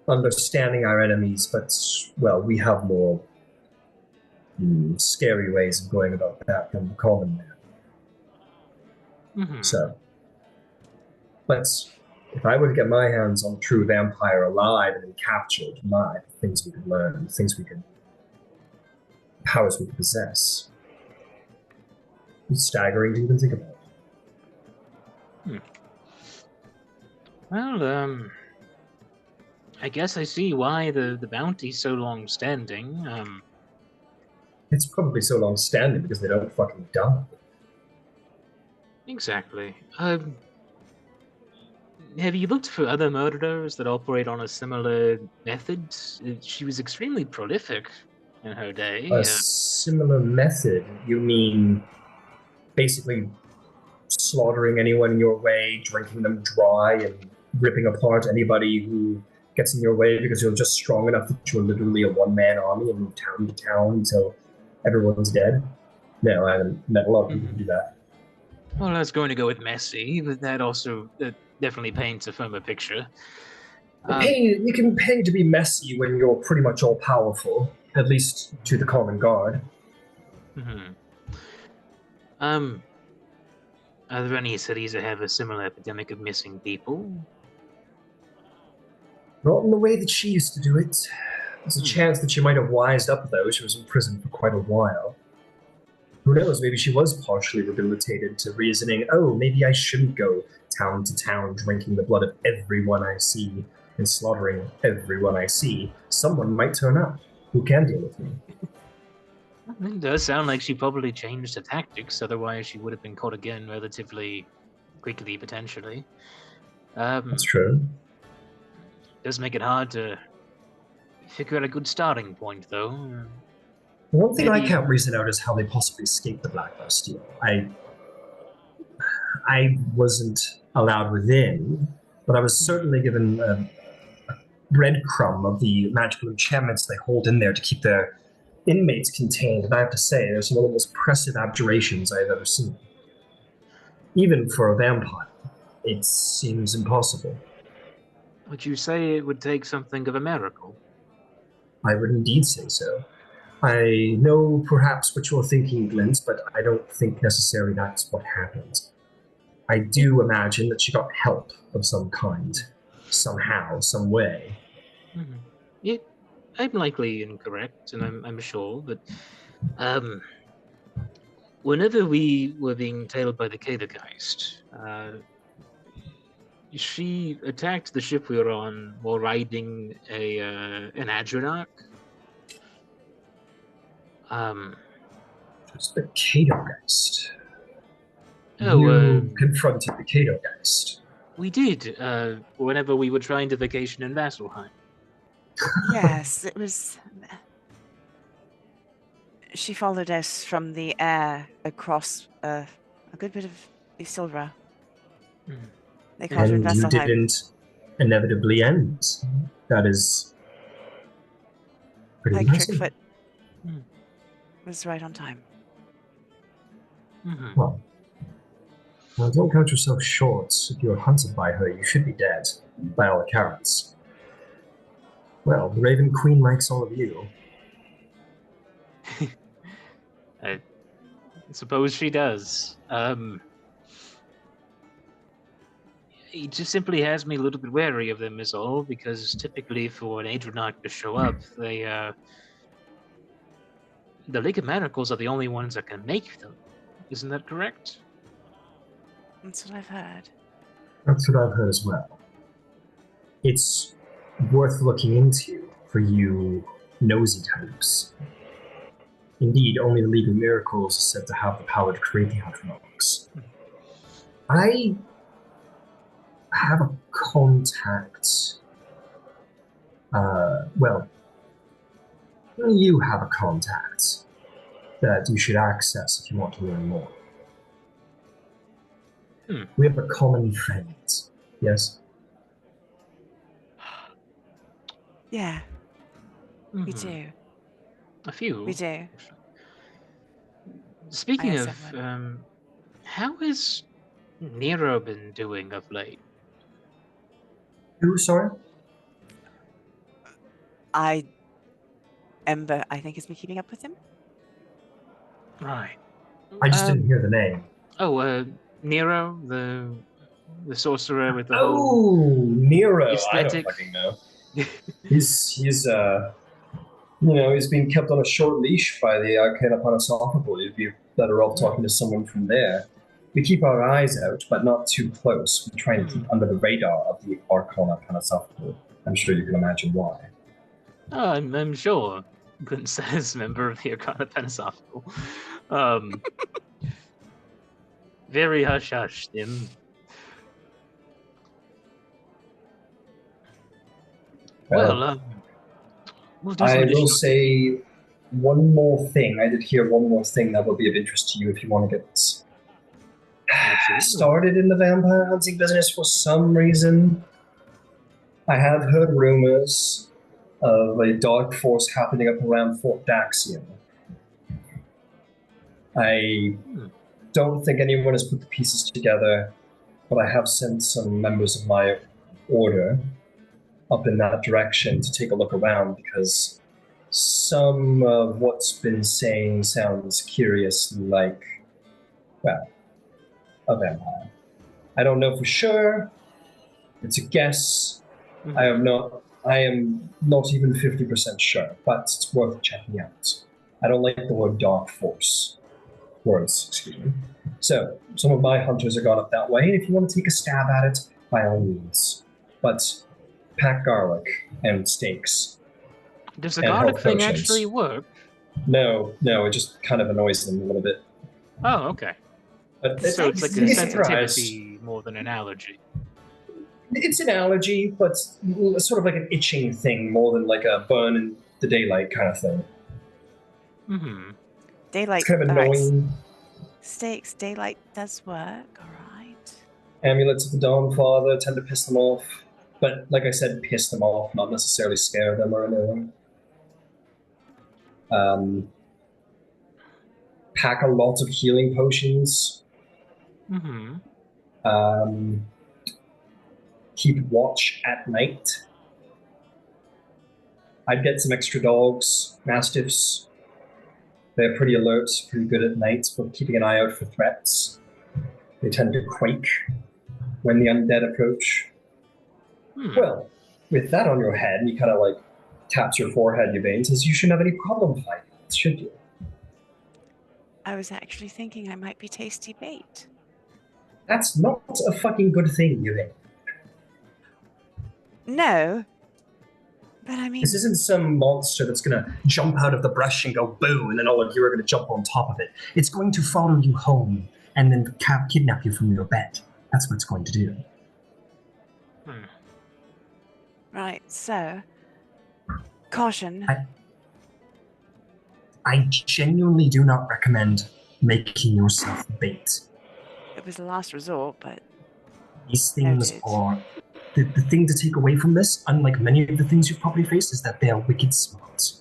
understanding our enemies, but, well, we have more scary ways of going about that than the common man. So, but if I were to get my hands on a true vampire alive and captured, things we could learn, powers we could possess. It's staggering to even think about. Well, I guess I see why the bounty's so long-standing. It's probably so long-standing because they don't fucking die. Exactly. Have you looked for other murderers that operate on a similar method? She was extremely prolific in her day. A similar method? You mean basically slaughtering anyone in your way, drinking them dry, and ripping apart anybody who gets in your way because you're just strong enough that you're literally a one-man army and town to town until everyone's dead? No, I haven't met a lot of people who do that. Well, I was going to go with messy, but that also definitely paints a firmer picture. You can pay to be messy when you're pretty much all-powerful, at least to the common guard. Are there any cities that have a similar epidemic of missing people? Not in the way that she used to do it. There's a chance that she might have wised up, though. She was in prison for quite a while. Who knows, maybe she was partially rehabilitated to reasoning, oh, maybe I shouldn't go town to town drinking the blood of everyone I see and slaughtering everyone I see. Someone might turn up who can deal with me. It does sound like she probably changed her tactics, otherwise she would have been caught again relatively quickly, potentially. That's true. Does make it hard to figure out a good starting point, though. One thing I Maybe- can't reason out is how they possibly escaped the Black Bastille. I wasn't allowed within, but I was certainly given a breadcrumb of the magical enchantments they hold in there to keep their inmates contained. And I have to say, they're some of the most impressive abjurations I've ever seen. Even for a vampire, it seems impossible. Would you say it would take something of a miracle? I would indeed say so. I know perhaps what you're thinking, Glint, but I don't think necessarily that's what happened. I do imagine that she got help of some kind, somehow, some way. I'm likely incorrect, and I'm sure, but whenever we were being tailed by the Kadergeist, she attacked the ship we were on while riding an Adronach. It's the Kadergeist. Oh, You confronted the Kadergeist. we did, whenever we were trying to vacation in Vasselheim. Yes, it was. She followed us from the air across a good bit of Isilra. They caught her in And you Vasselheim. didn't inevitably end. That is pretty Like impressive. Trickfoot was right on time. Well, don't count yourself short. If you're hunted by her, you should be dead, by all accounts. Well, the Raven Queen likes all of you. I suppose she does. It just simply has me a little bit wary of them is all, because typically for an Adronach to show up, the League of Manacles are the only ones that can make them. Isn't that correct? That's what I've heard. That's what I've heard as well. It's worth looking into for you nosy types. Indeed, only the League of Miracles is said to have the power to create the Adronachs. I have a contact. Well, you have a contact that you should access if you want to learn more. We have a common friend, yes? Yeah, we do. A few. We do. Speaking I of, have someone. how has Nero been doing of late? Who, sorry? Ember, I think, has been keeping up with him. Right. I just didn't hear the name. Oh, Nero, the sorcerer with the Oh, Nero. aesthetic. I don't fucking know. He's he's being kept on a short leash by the Arcana Panasophical. You'd be better off talking to someone from there. We keep our eyes out, but not too close. We try and keep under the radar of the Arcana Panasophical. I'm sure you can imagine why. Oh, I'm sure. Glint says, member of the Arcana Panasophical. Very hush-hush, Tim. Well, we'll do some I will additional say one more thing. I did hear one more thing that will be of interest to you if you want to get started in the vampire hunting business for some reason. I have heard rumors of a dark force happening up around Fort Daxian. I don't think anyone has put the pieces together, but I have sent some members of my order up in that direction to take a look around because some of what's been saying sounds curiously like, well, a vampire. I don't know for sure. It's a guess. I am not even 50% sure, but it's worth checking out. I don't like the word dark force. Words, excuse me. So, some of my hunters are gone up that way, and if you want to take a stab at it, by all means. But pack garlic and steaks. Does the and garlic health thing potions. actually work? No, it just kind of annoys them a little bit. Oh, okay. But So it's like you'd a be surprised. sensitivity more than an allergy. It's an allergy, but sort of like an itching thing more than like a burn in the daylight kind of thing. Mm-hmm. Daylight. It's kind of all right. annoying. Stakes, daylight does work, alright. Amulets of the Dawn Father tend to piss them off. But like I said, piss them off, not necessarily scare them or anything. Pack a lot of healing potions. Mm-hmm. Keep watch at night. I'd get some extra dogs, mastiffs. They're pretty alert, pretty good at night, but keeping an eye out for threats. They tend to quake when the undead approach. Well, with that on your head, and he kind of like taps your forehead, Yvaine, says you shouldn't have any problem fighting, should you? I was actually thinking I might be tasty bait. That's not a fucking good thing, Yvaine. No. But I mean... This isn't some monster that's going to jump out of the brush and go boo, and then all of you are going to jump on top of it. It's going to follow you home and then kidnap you from your bed. That's what it's going to do. Right, so... Caution. I genuinely do not recommend making yourself bait. It was the last resort, but... These things Noted. are... The thing to take away from this, unlike many of the things you've probably faced, is that they are wicked smart.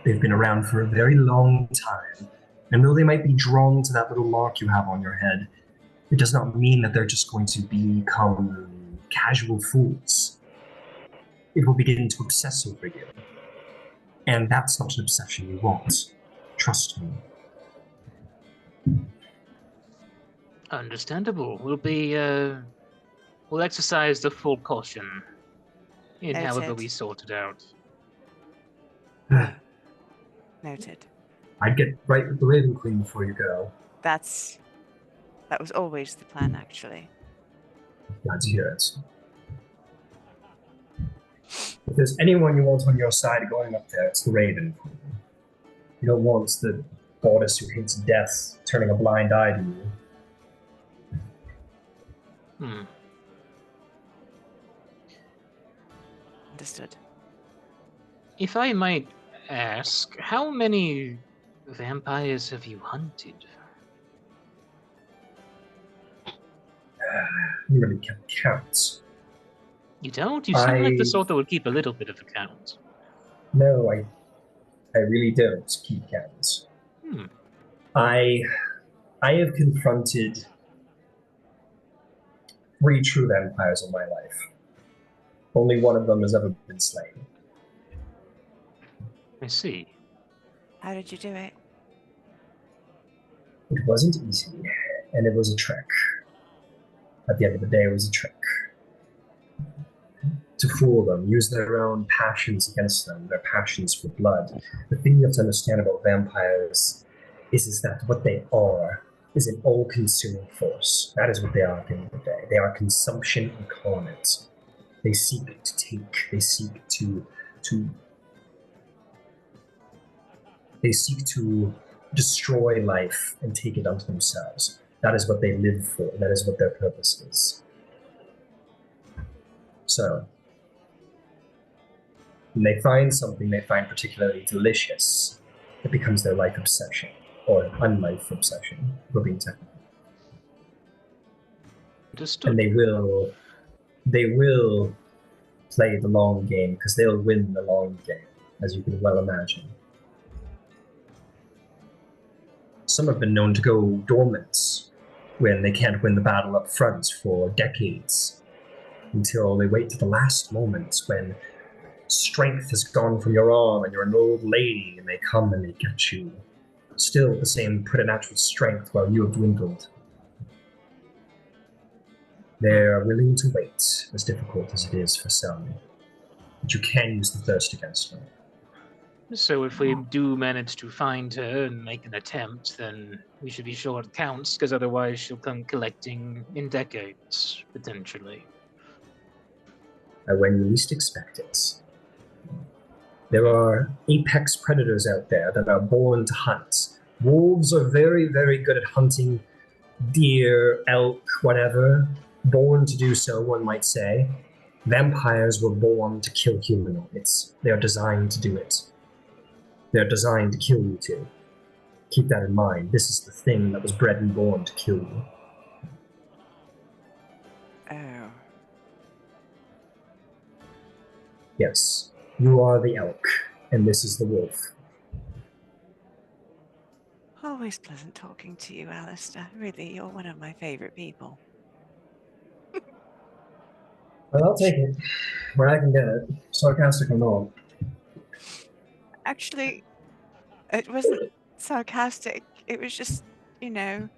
They've been around for a very long time. And though they might be drawn to that little mark you have on your head, it does not mean that they're just going to become casual fools. It will begin to obsess over you. And that's not an obsession you want. Trust me. Understandable. We'll exercise the full caution in Noted. however we sort it out. Noted. I'd get right with the Raven Queen before you go. That was always the plan, actually. Glad to hear it. If there's anyone you want on your side going up there, it's the Raven Queen. You don't want the goddess who hates death turning a blind eye to you. Understood. If I might ask, how many vampires have you hunted? You really can't count. You don't? You seem like the sort that would keep a little bit of a count. No, I really don't keep count. I have confronted 3 true vampires in my life. Only one of them has ever been slain. I see. How did you do it? It wasn't easy, and it was a trick. At the end of the day, it was a trick. To fool them, use their own passions against them, their passions for blood. The thing you have to understand about vampires is that what they are is an all-consuming force. That is what they are at the end of the day. They are consumption incarnate. They seek to take, they seek to destroy life and take it unto themselves. That is what they live for. That is what their purpose is. So, when they find something they find particularly delicious, it becomes their life obsession, or unlife obsession, for being technical. Understood. And they will play the long game, because they'll win the long game, as you can well imagine. Some have been known to go dormant when they can't win the battle up front for decades, until they wait to the last moment when strength has gone from your arm and you're an old lady, and they come and they get you. Still the same preternatural strength while you have dwindled. They're willing to wait, as difficult as it is for some. But you can use the thirst against them. So if we do manage to find her and make an attempt, then we should be sure it counts, because otherwise she'll come collecting in decades, potentially. And when you least expect it. There are apex predators out there that are born to hunt. Wolves are very, very good at hunting deer, elk, whatever. Born to do so, one might say. Vampires were born to kill humanoids. They are designed to do it. They are designed to kill you too. Keep that in mind. This is the thing that was bred and born to kill you. Oh. Yes, you are the elk, and this is the wolf. Always pleasant talking to you, Alistair. Really, you're one of my favorite people. Well, I'll take it where I can get it. Sarcastic or not. Actually, it wasn't sarcastic. It was just, you know.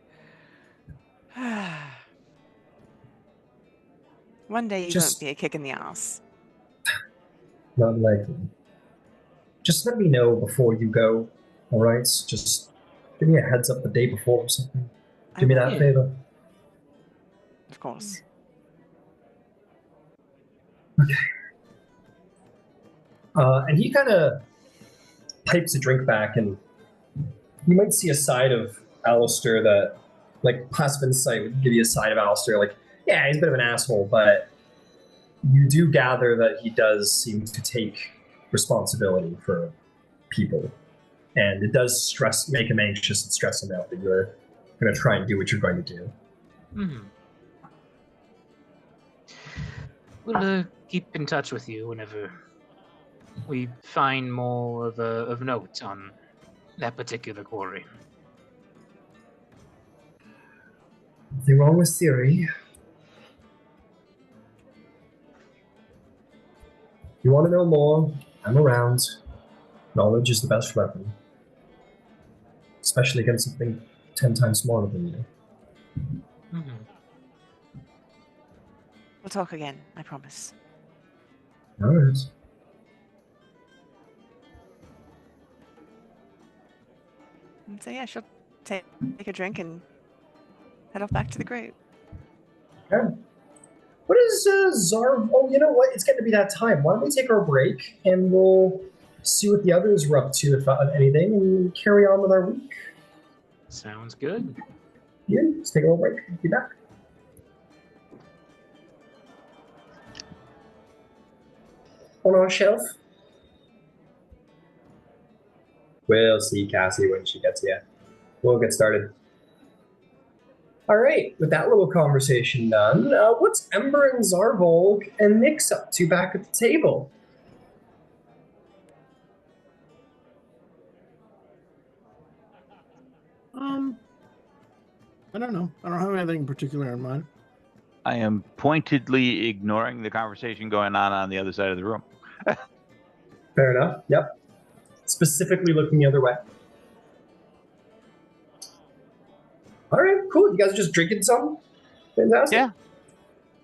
One day you won't Just be a kick in the ass. not likely. Just let me know before you go, alright? Just give me a heads up the day before or something. Do me that will. favor. Of course. Okay. And he kind of pipes a drink back, and you might see a side of Alistair that, like, passive insight would give you a side of Alistair, like, yeah, he's a bit of an asshole, but you do gather that he does seem to take responsibility for people. And it does make him anxious and stress him out that you're going to try and do what you're going to do. Mm-hmm. We'll keep in touch with you whenever we find more of note on that particular quarry. Nothing wrong with theory. If you want to know more, I'm around. Knowledge is the best weapon. Especially against something 10 times smaller than you. Mm-hmm. We'll talk again, I promise. No worries. And so yeah, she'll take a drink and head off back to the group. Okay. What is Zarv? Oh, you know what? It's getting to be that time. Why don't we take our break and we'll see what the others were up to, if anything, and carry on with our week. Sounds good. Yeah, let's take a little break. Be back. On our shelf. We'll see Cassie when she gets here. We'll get started. All right, with that little conversation done, what's Ember and Zarvolg and Nyx up to back at the table? I don't know. I don't have anything particular in mind. I am pointedly ignoring the conversation going on the other side of the room. Fair enough. Yep. Specifically looking the other way. All right, cool. You guys are just drinking some? Fantastic. Yeah.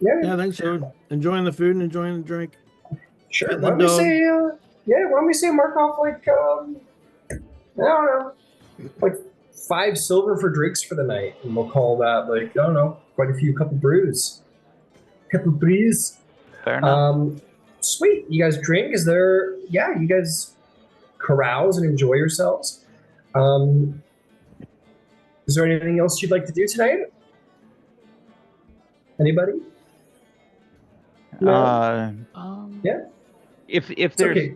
Yeah, I think so. Enjoying the food and enjoying the drink. Sure. And Why the don't we dog. say, why don't we say mark off like, I don't know, like 5 silver for drinks for the night, and we'll call that, like, I don't know, quite a few couple brews. Couple brews. Fair enough. Sweet. You guys drink? You guys carouse and enjoy yourselves. Is there anything else you'd like to do tonight? Anybody? No? Yeah. If It's there's okay.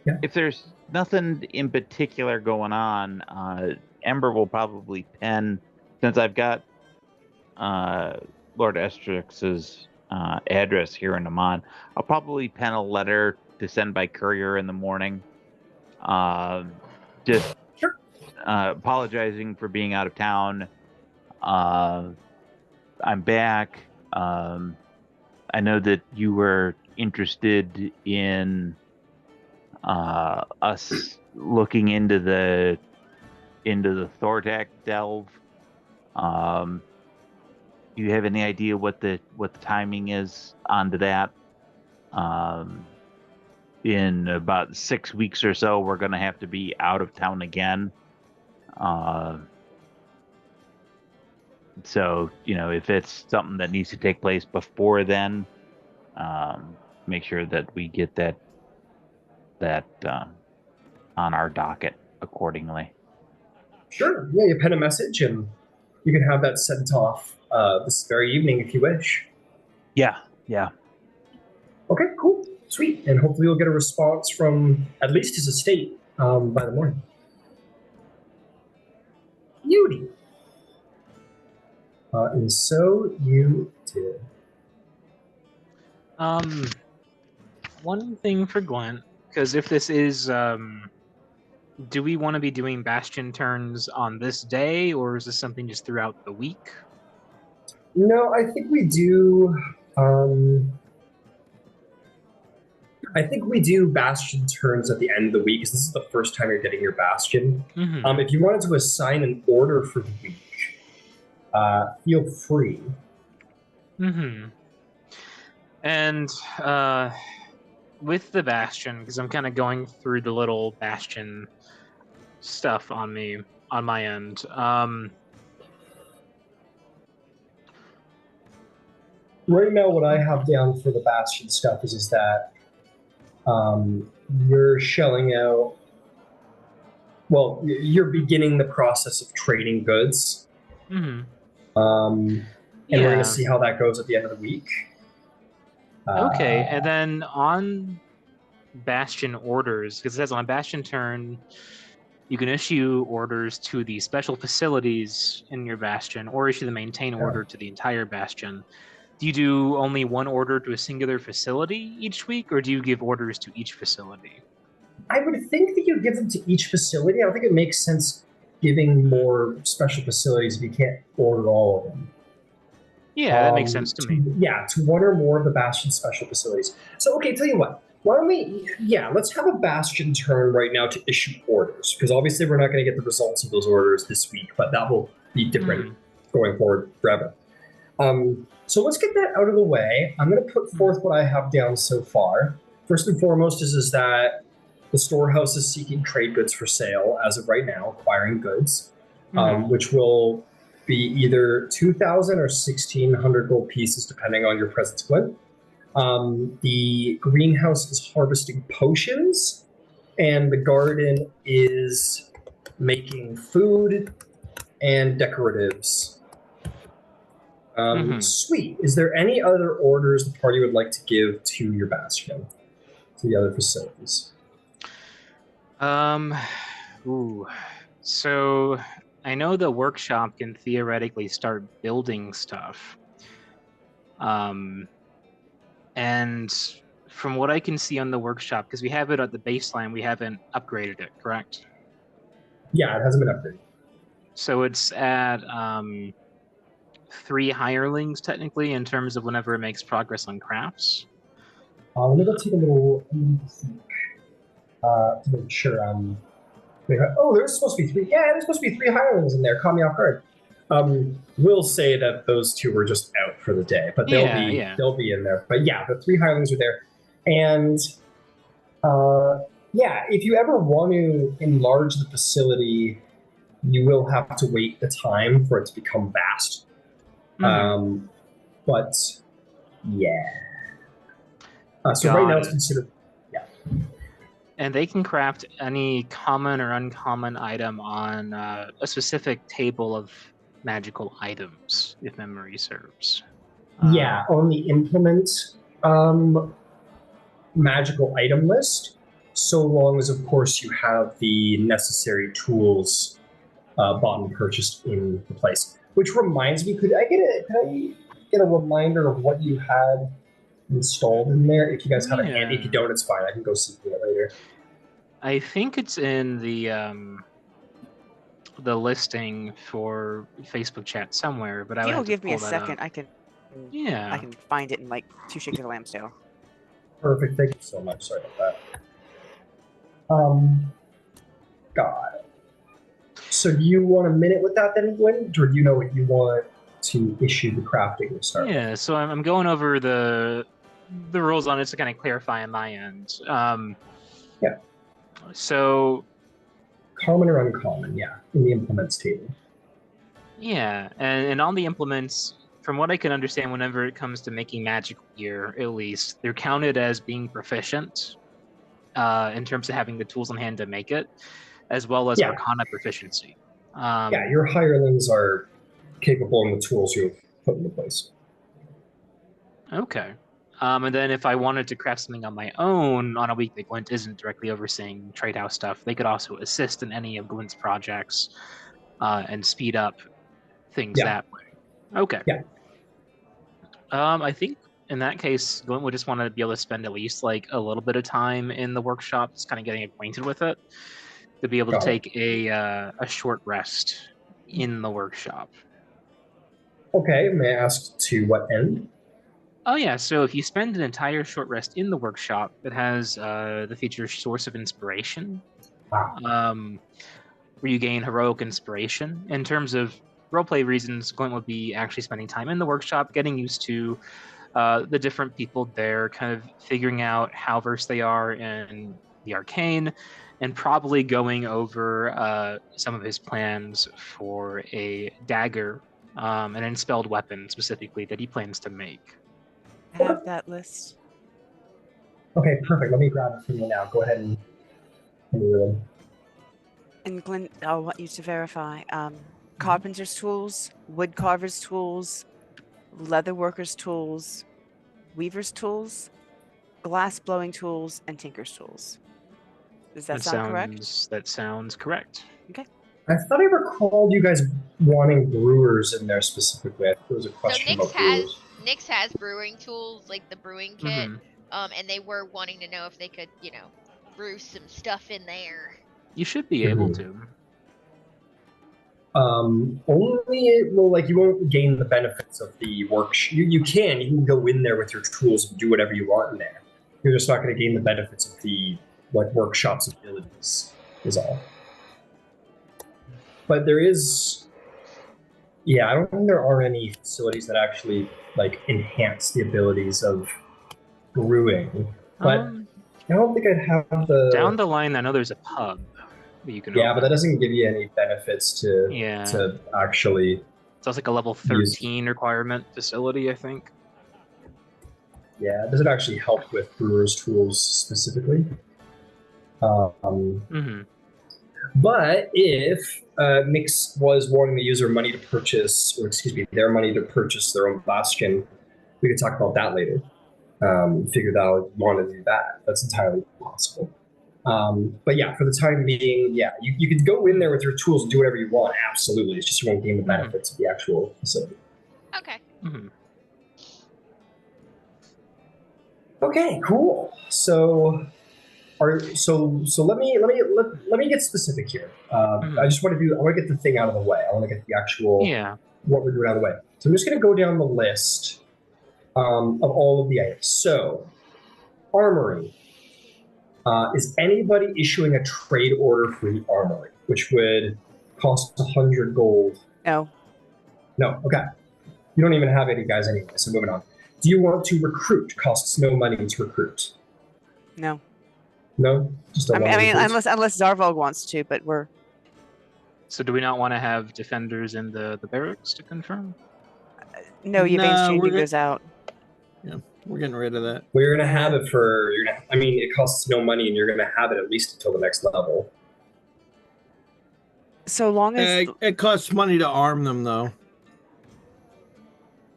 Yeah. if there's nothing in particular going on, Ember will probably pen, since I've got Lord Estrix's address here in Emon. I'll probably pen a letter to send by courier in the morning. Just Sure. Apologizing for being out of town. I'm back. I know that you were interested in us looking into the Thordak delve. Do you have any idea what the timing is onto that? In about 6 weeks or so, we're going to have to be out of town again. So, if it's something that needs to take place before then, make sure that we get that on our docket accordingly. Sure. Yeah, you pen a message and you can have that sent off this very evening if you wish. Yeah. Okay, cool. Sweet. And hopefully you'll get a response from at least his estate by the morning. Beauty. And so you did. One thing for Glint, because if this is, do we want to be doing bastion turns on this day, or is this something just throughout the week? No, I think we do. I think we do bastion turns at the end of the week, because this is the first time you're getting your bastion. Mm-hmm. If you wanted to assign an order for the week, feel free. Mm-hmm. And with the bastion, because I'm kind of going through the little bastion stuff on my end. Right now, what I have down for the bastion stuff is that you're shelling out. Well, you're beginning the process of trading goods. Mm-hmm. And we're going to see how that goes at the end of the week. Okay, and then on bastion orders, because it says on bastion turn, you can issue orders to the special facilities in your bastion, or issue the maintain order to the entire bastion. Do you do only one order to a singular facility each week, or do you give orders to each facility? I would think that you give them to each facility. I don't think it makes sense giving more special facilities if you can't order all of them. Yeah, that makes sense to me. Yeah, to one or more of the bastion special facilities. So, okay, tell you what. Why don't we, let's have a bastion turn right now to issue orders, because obviously we're not going to get the results of those orders this week, but that will be different going forward forever. So let's get that out of the way. I'm going to put forth what I have down so far. First and foremost is that the storehouse is seeking trade goods for sale as of right now, acquiring goods, which will be either 2,000 or 1,600 gold pieces, depending on your presence, Glint. The greenhouse is harvesting potions, and the garden is making food and decoratives. Sweet. Is there any other orders the party would like to give to your bastion, to the other facilities? So I know the workshop can theoretically start building stuff. And from what I can see on the workshop, because we have it at the baseline, we haven't upgraded it, correct? Yeah, it hasn't been upgraded. So it's at 3 hirelings, technically, in terms of whenever it makes progress on crafts. Let me go take a little think to make sure. There's supposed to be 3. Yeah, there's supposed to be 3 hirelings in there. Caught me off guard. We'll say that those 2 were just out for the day, but they'll be in there. But yeah, the 3 hirelings are there, and if you ever want to enlarge the facility, you will have to wait the time for it to become vast. But yeah. So right now it's considered. Yeah. And they can craft any common or uncommon item on a specific table of magical items, if memory serves. On the implement magical item list, so long as, of course, you have the necessary tools bought and purchased in the place. Which reminds me, could I get a reminder of what you had installed in there? If you guys have it handy, if you don't, it's fine. I can go see it later. I think it's in the listing for Facebook chat somewhere, but I would have to give me pull a that second. up. I can find it in like 2 shakes of a lamb's tail. Perfect. Thank you so much. Sorry about that. God. So do you want a minute with that then, Glint, or do you know what you want to issue the crafting to start? Yeah, so I'm going over the rules on it to kind of clarify on my end. So common or uncommon, in the implements table. Yeah, and on the implements, from what I can understand, whenever it comes to making magical gear, at least, they're counted as being proficient in terms of having the tools on hand to make it, as well as Arcana proficiency. Your hirelings are capable in the tools you've put into place. Okay. And then if I wanted to craft something on my own on a week that Glint isn't directly overseeing trade house stuff, they could also assist in any of Glint's projects and speed up things that way. Okay. Yeah. I think in that case, Glint would just want to be able to spend at least like a little bit of time in the workshop, just kind of getting acquainted with it, to be able to take a short rest in the workshop. Okay, may I ask to what end? Oh yeah, so if you spend an entire short rest in the workshop, it has the feature Source of Inspiration, where you gain heroic inspiration. In terms of roleplay reasons, Glint would be actually spending time in the workshop, getting used to the different people there, kind of figuring out how versed they are in the arcane, and probably going over some of his plans for a dagger, an enspelled weapon specifically that he plans to make. I have that list. Okay, perfect. Let me grab it from you now. Go ahead and read them. And Glint, I want you to verify carpenter's tools, wood carver's tools, leather worker's tools, weaver's tools, glass blowing tools, and tinker's tools. Does that sound correct? That sounds correct. Okay. I thought I recalled you guys wanting brewers in there specifically. I think there was a question about brewers. Nyx has brewing tools, like the brewing kit, and they were wanting to know if they could, brew some stuff in there. You should be able to. Only, you won't gain the benefits of the work. You can go in there with your tools and do whatever you want in there. You're just not going to gain the benefits of the workshop's abilities, is all. But there is, I don't think there are any facilities that actually enhance the abilities of brewing. But I don't think I'd have the down the line. I know there's a pub that you can. Yeah, but that doesn't give you any benefits to actually. So it's like a level 13 requirement facility, I think. Yeah, does it actually help with brewers' tools specifically? But if Nyx was wanting to use their money to purchase, their money to purchase their own bastion, we could talk about that later. Figured out you want to do that. That's entirely possible. But yeah, for the time being, you could go in there with your tools and do whatever you want. Absolutely, it's just you won't gain the benefits of the actual facility. Okay. Okay, cool. So let me get specific here. I just want to get the thing out of the way. I want to get the actual what we're doing out of the way. So I'm just going to go down the list of all of the items. So, armory. Is anybody issuing a trade order for the armory, which would cost 100 gold? No. No. Okay. You don't even have any guys anyway. So moving on. Do you want to recruit? Costs no money to recruit. No. No, just I mean, unless Zarvolg wants to, but we're. So, do we not want to have defenders in the barracks to confirm? No, Yvaine's changing those out. Yeah, we're getting rid of that. We're gonna have it for. It costs no money, and you're gonna have it at least until the next level. So long as it costs money to arm them, though.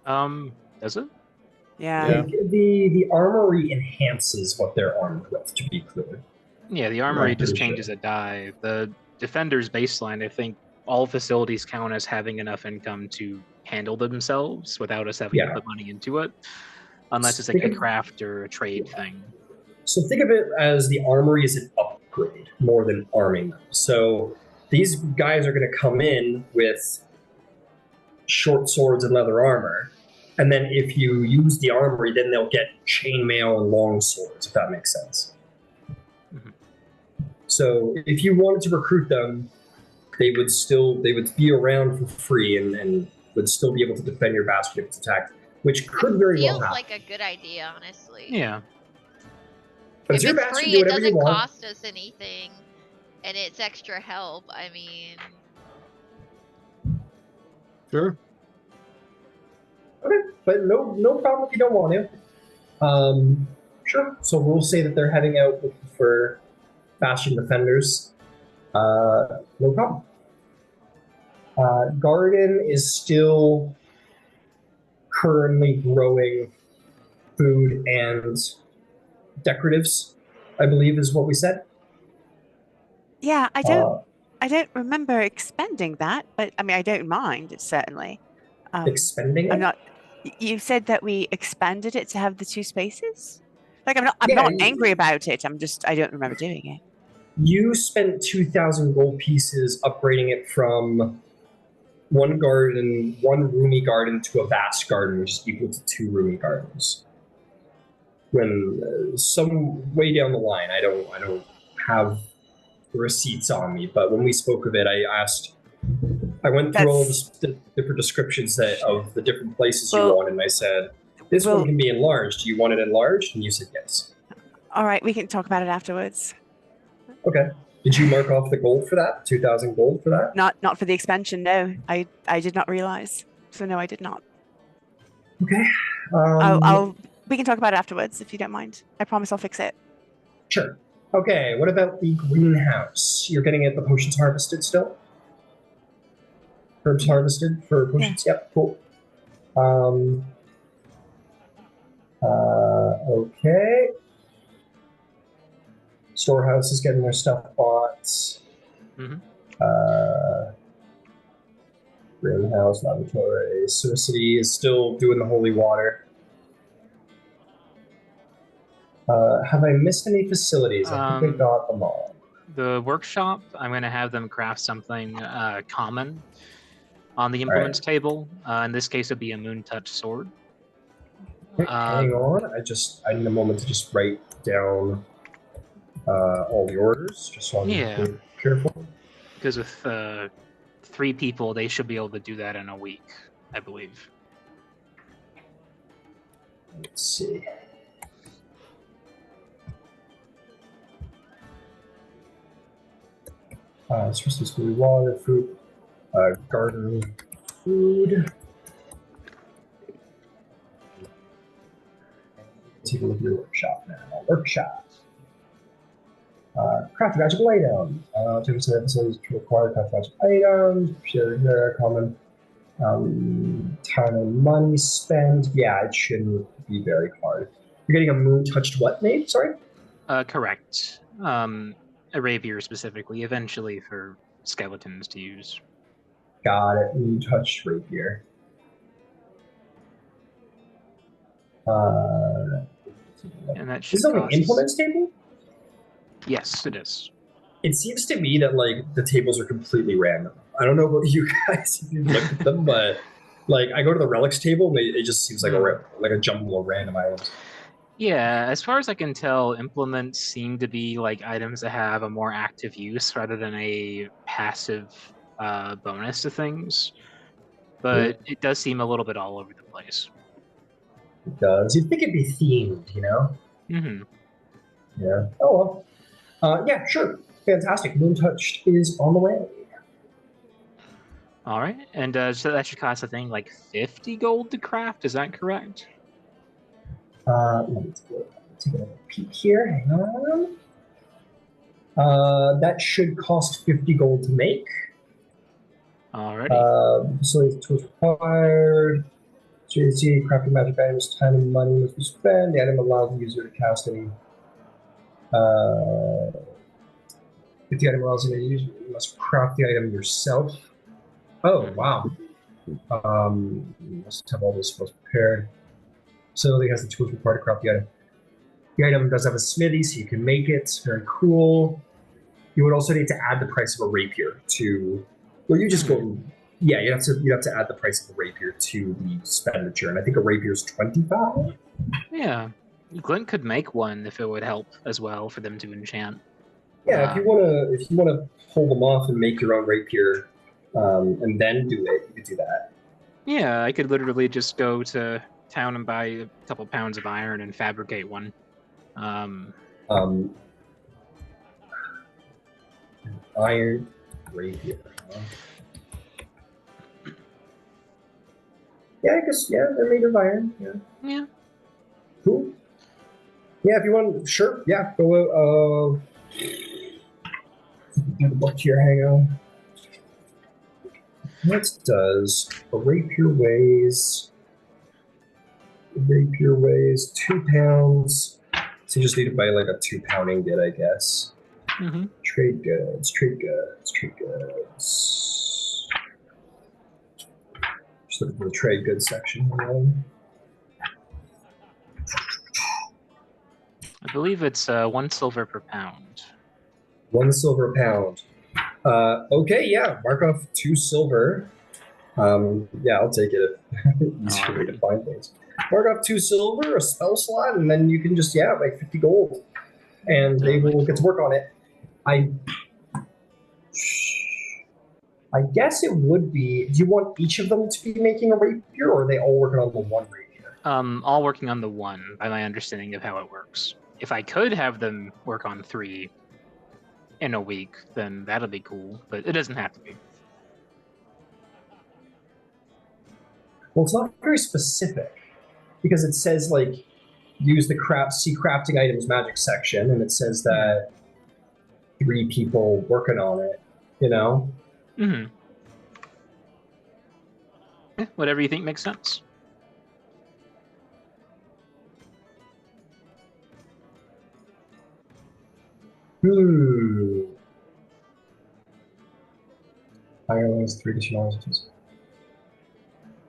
Does it? Yeah. The armory enhances what they're armed with, to be clear. Yeah, the armory just changes a die. The defender's baseline, I think all facilities count as having enough income to handle themselves without us having to put money into it. Unless it's like a craft or a trade thing. So think of it as the armory is an upgrade more than arming them. So these guys are going to come in with short swords and leather armor. And then if you use the armory, then they'll get chainmail and long swords, if that makes sense. So if you wanted to recruit them, they would be around for free and would still be able to defend your bastion if it's attacked, which could very well happen. Feels like a good idea, honestly. Yeah. But if it's free, it doesn't cost us anything, and it's extra help. I mean, sure. Okay, but no problem if you don't want to. Sure. So we'll say that they're heading out for bastion defenders. No problem. Garden is still currently growing food, and decoratives, I believe is what we said. Yeah, I Uh, don't remember expending that, but I mean, I don't mind, certainly. expending I'm it? not, you said that we expanded it to have the 2 spaces? Like, I'm Yeah, not angry about it. I don't remember doing it. you spent 2,000 gold pieces upgrading it from one roomy garden to a vast garden, which is equal to 2 roomy gardens. When some way down the line, I don't have receipts on me, but when we spoke of it, I went through all the different descriptions of the different places you Well, wanted, and I said, this well- one can be enlarged. Do you want it enlarged? And you said yes. All right, we can talk about it afterwards. Okay. Did you mark off the gold for that? 2,000 gold for that? Not for the expansion, no. I did not realize. So no, I did not. Okay. We can talk about it afterwards if you don't mind. I promise I'll fix it. Sure. Okay, what about the greenhouse? You're getting the potions harvested still? Herbs harvested for potions? Yeah. Yep, cool. Okay. Storehouse is getting their stuff bought. Mhm. Greenhouse, laboratory. City is still doing the holy water. Have I missed any facilities? I think I got them all. The workshop, I'm going to have them craft something common on the implements table. In this case, it'd be a moon touch sword. Hang on, I need a moment to just write down all the orders, just so I'm careful. Because with 3 people, they should be able to do that in a week, I believe. Let's see. Supposed to be water, fruit, garden, food. Take a look at your workshop now. Workshop. Craft magical items. 2% of episodes to require craft magical items. Share common. Time and money spent. Yeah, it shouldn't be very hard. You're getting a moon touched what name? Sorry? Correct. A rapier specifically, eventually for skeletons to use. Got it. Moon touched rapier. And that should is it on the cost... implements table? Yes, it is. It seems to me that the tables are completely random. I don't know about you guys if you've looked at them, but I go to the relics table and it just seems like a jumble of random items. Yeah, as far as I can tell, implements seem to be items that have a more active use rather than a passive bonus to things. But it does seem a little bit all over the place. It does. You'd think it'd be themed, you know? Mm-hmm. Yeah. Oh well. Yeah, sure. Fantastic. Moon touched is on the way. All right, and so that should cost 50 gold to craft. Is that correct? Let me take a peek here. Hang on. That should cost 50 gold to make. Alrighty. Facilities tools required. JC, crafting magic items, time and money must be spent. The item allows the user to cast any. If the item allows the user, you must craft the item yourself. Oh, wow. You must have all those spells prepared. Facility has the tools required to craft the item. The item does have a smithy, so you can make it. Very cool. You would also need to add the price of a rapier to. Well, you just go. Yeah, you have to add the price of a rapier to the expenditure, and I think a rapier is 25. Yeah, Glint could make one if it would help as well for them to enchant. Yeah, if you wanna hold them off and make your own rapier, and then do it, you could do that. Yeah, I could literally just go to town and buy a couple pounds of iron and fabricate one. Iron rapier. Yeah, I guess they're made of iron. Yeah. Yeah. Cool. Yeah, if you want, sure. Yeah, go. Do the book here. Hang on. What does a rapier weighs? Rapier weighs 2 pounds. So you just need to buy like a 2-pound ingot, I guess. Mm-hmm. Trade goods, trade goods, trade goods. Just looking for the trade goods section. I believe it's 1 silver per pound. 1 silver a pound. Okay, yeah, mark off 2 silver. Yeah, I'll take it. Easier way to find things. Mark off 2 silver, a spell slot, and then you can just make 50 gold, and they will get to work on it. I guess it would be. Do you want each of them to be making a rapier, or are they all working on the one rapier? All working on the one, by my understanding of how it works. If I could have them work on 3 in a week, then that'll be cool, but it doesn't have to be. Well, it's not very specific, because it says, like, use the crafting items magic section, and it says that 3 people working on it, you know? Mm-hmm. Yeah, whatever you think makes sense. Hirelings, 3 additional items.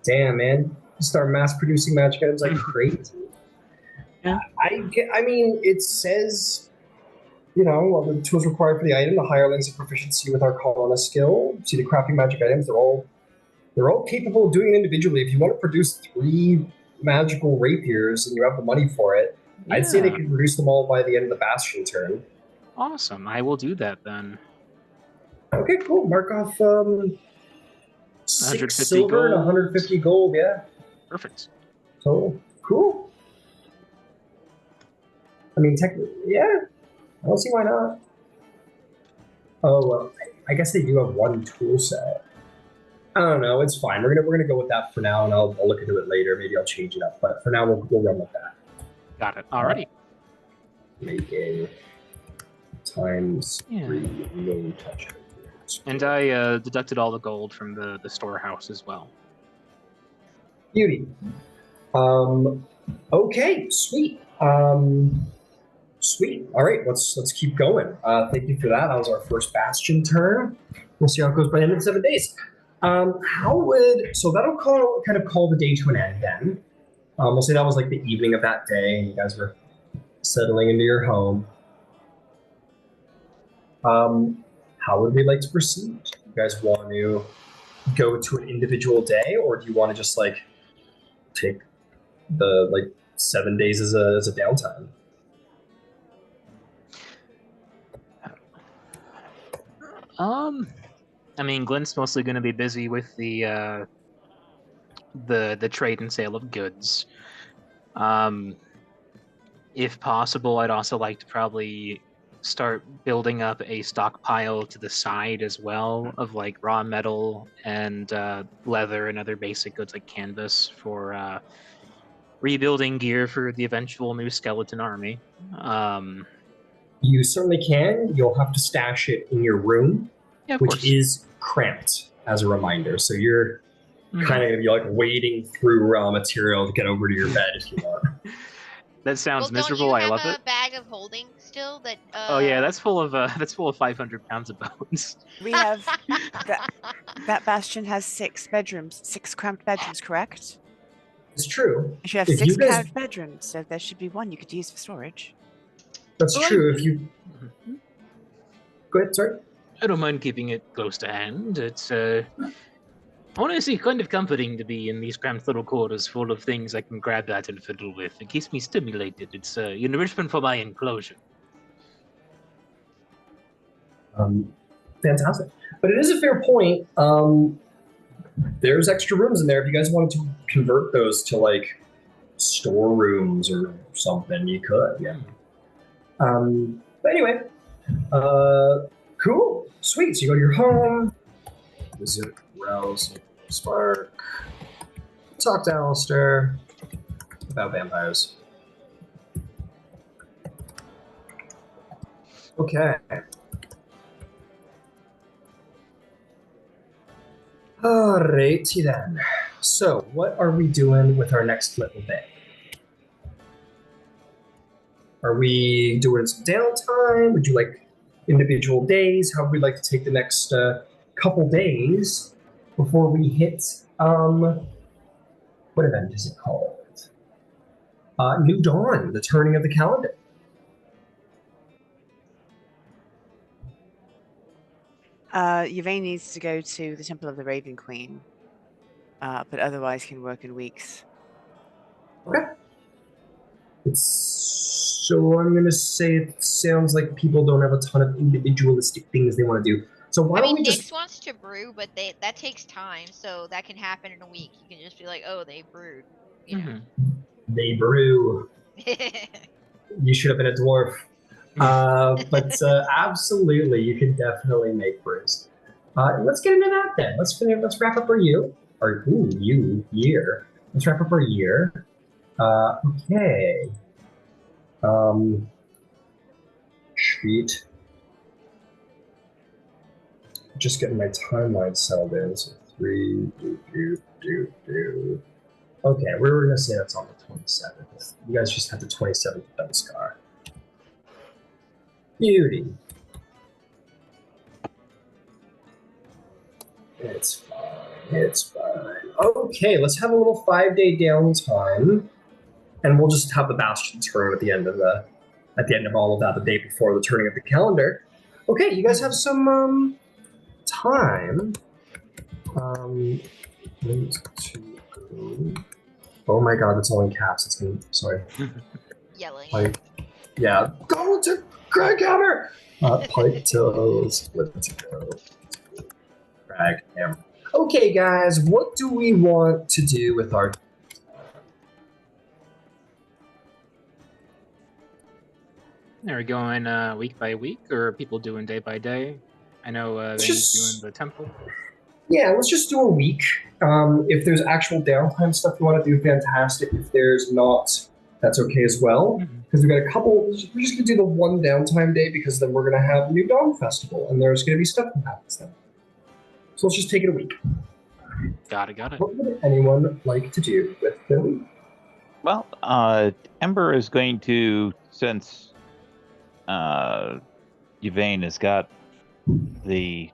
Damn, man. Start mass producing magic items like crazy. Yeah. I mean, it says, the tools required for the item, the hirelings have proficiency with our colonist skill. See the crafting magic items, they're all capable of doing it individually. If you want to produce 3 magical rapiers and you have the money for it, I'd say they can produce them all by the end of the bastion turn. Awesome. I will do that then. Okay, cool. Mark off 6 silver gold. and 150 gold, yeah. Perfect. So, cool. I mean, technically, yeah. I don't see why not. Oh, well, I guess they do have 1 tool set. I don't know. It's fine. We're gonna go with that for now, and I'll look into it later. Maybe I'll change it up. But for now, we'll run with that. Got it. Alrighty. Making times 3 no touch. And I deducted all the gold from the storehouse as well. Beauty. Okay, sweet. Sweet. All right, let's keep going. Thank you for that. That was our first bastion turn. We'll see how it goes by the end of the 7 days. So that'll kind of call the day to an end then. We'll say that was like the evening of that day, and you guys were settling into your home. How would we like to proceed? Do you guys want to go to an individual day, or do you want to just like take the 7 days as a downtime? I mean, Glint's mostly going to be busy with the trade and sale of goods. If possible, I'd also like to probably start building up a stockpile to the side as well of like raw metal and leather and other basic goods like canvas for rebuilding gear for the eventual new skeleton army. You certainly can. You'll have to stash it in your room, which is cramped, as a reminder. So you're kind of like wading through raw material to get over to your bed if you want. That sounds miserable. Don't you I love have it. a bag of holding still that? Oh yeah, that's full of 500 pounds of bones. We have that bastion has 6 bedrooms, 6 cramped bedrooms, correct? It's true. You should have If 6 you guys- cramped bedrooms, so there should be 1 you could use for storage. That's true. If you go ahead, sorry. I don't mind keeping it close to hand. It's honestly kind of comforting to be in these cramped little quarters full of things I can grab at and fiddle with. It keeps me stimulated. It's enrichment for my enclosure. Fantastic. But it is a fair point. There's extra rooms in there. If you guys wanted to convert those to like storerooms or something, you could. Yeah. But anyway, cool, sweet. So you go to your home, visit Rouse, Spark, talk to Alistair about vampires. Okay. Alrighty then. So, what are we doing with our next little day? Are we doing some downtime? Would you like individual days? How would we like to take the next couple days before we hit, what event is it called? New Dawn, the turning of the calendar. Yvaine needs to go to the Temple of the Raven Queen, but otherwise can work in weeks. Okay. So I'm going to say it sounds like people don't have a ton of individualistic things they want to do. So why don't we Nyx just... wants to brew, but that takes time, so that can happen in a week. You can just be like, oh, they brewed. You know. They brew. You should have been a dwarf. But absolutely, you can definitely make brews. Let's get into that then. Let's wrap up our year. Year. Let's wrap up our year. Okay. Sheet. Just getting my timeline settled in. So 3, do. Okay, we're gonna say that's on the 27th. You guys just had the 27th Benscar. Beauty. It's fine. Okay, let's have a little 5-day downtime, and we'll just have the bastion turn at the end of all of that, the day before the turning of the calendar. Okay, you guys have some time. Oh my god, that's all in caps. It's gonna, sorry. Yelling. Yeah, go to Craghammer! Pike toes, let's go. Craghammer. Okay, guys, what do we want to do with our... Are we going week by week, or are people doing day by day? I know they're doing the temple. Yeah, let's just do a week. If there's actual downtime stuff you want to do, fantastic. If there's not, that's okay as well. Because we've got a couple, we're just going to do the one downtime day, because then we're going to have New Dawn Festival, and there's going to be stuff that happens then. So let's just take it a week. Got it. What would anyone like to do with their week? Well, Ember is going to, since Yvaine has got the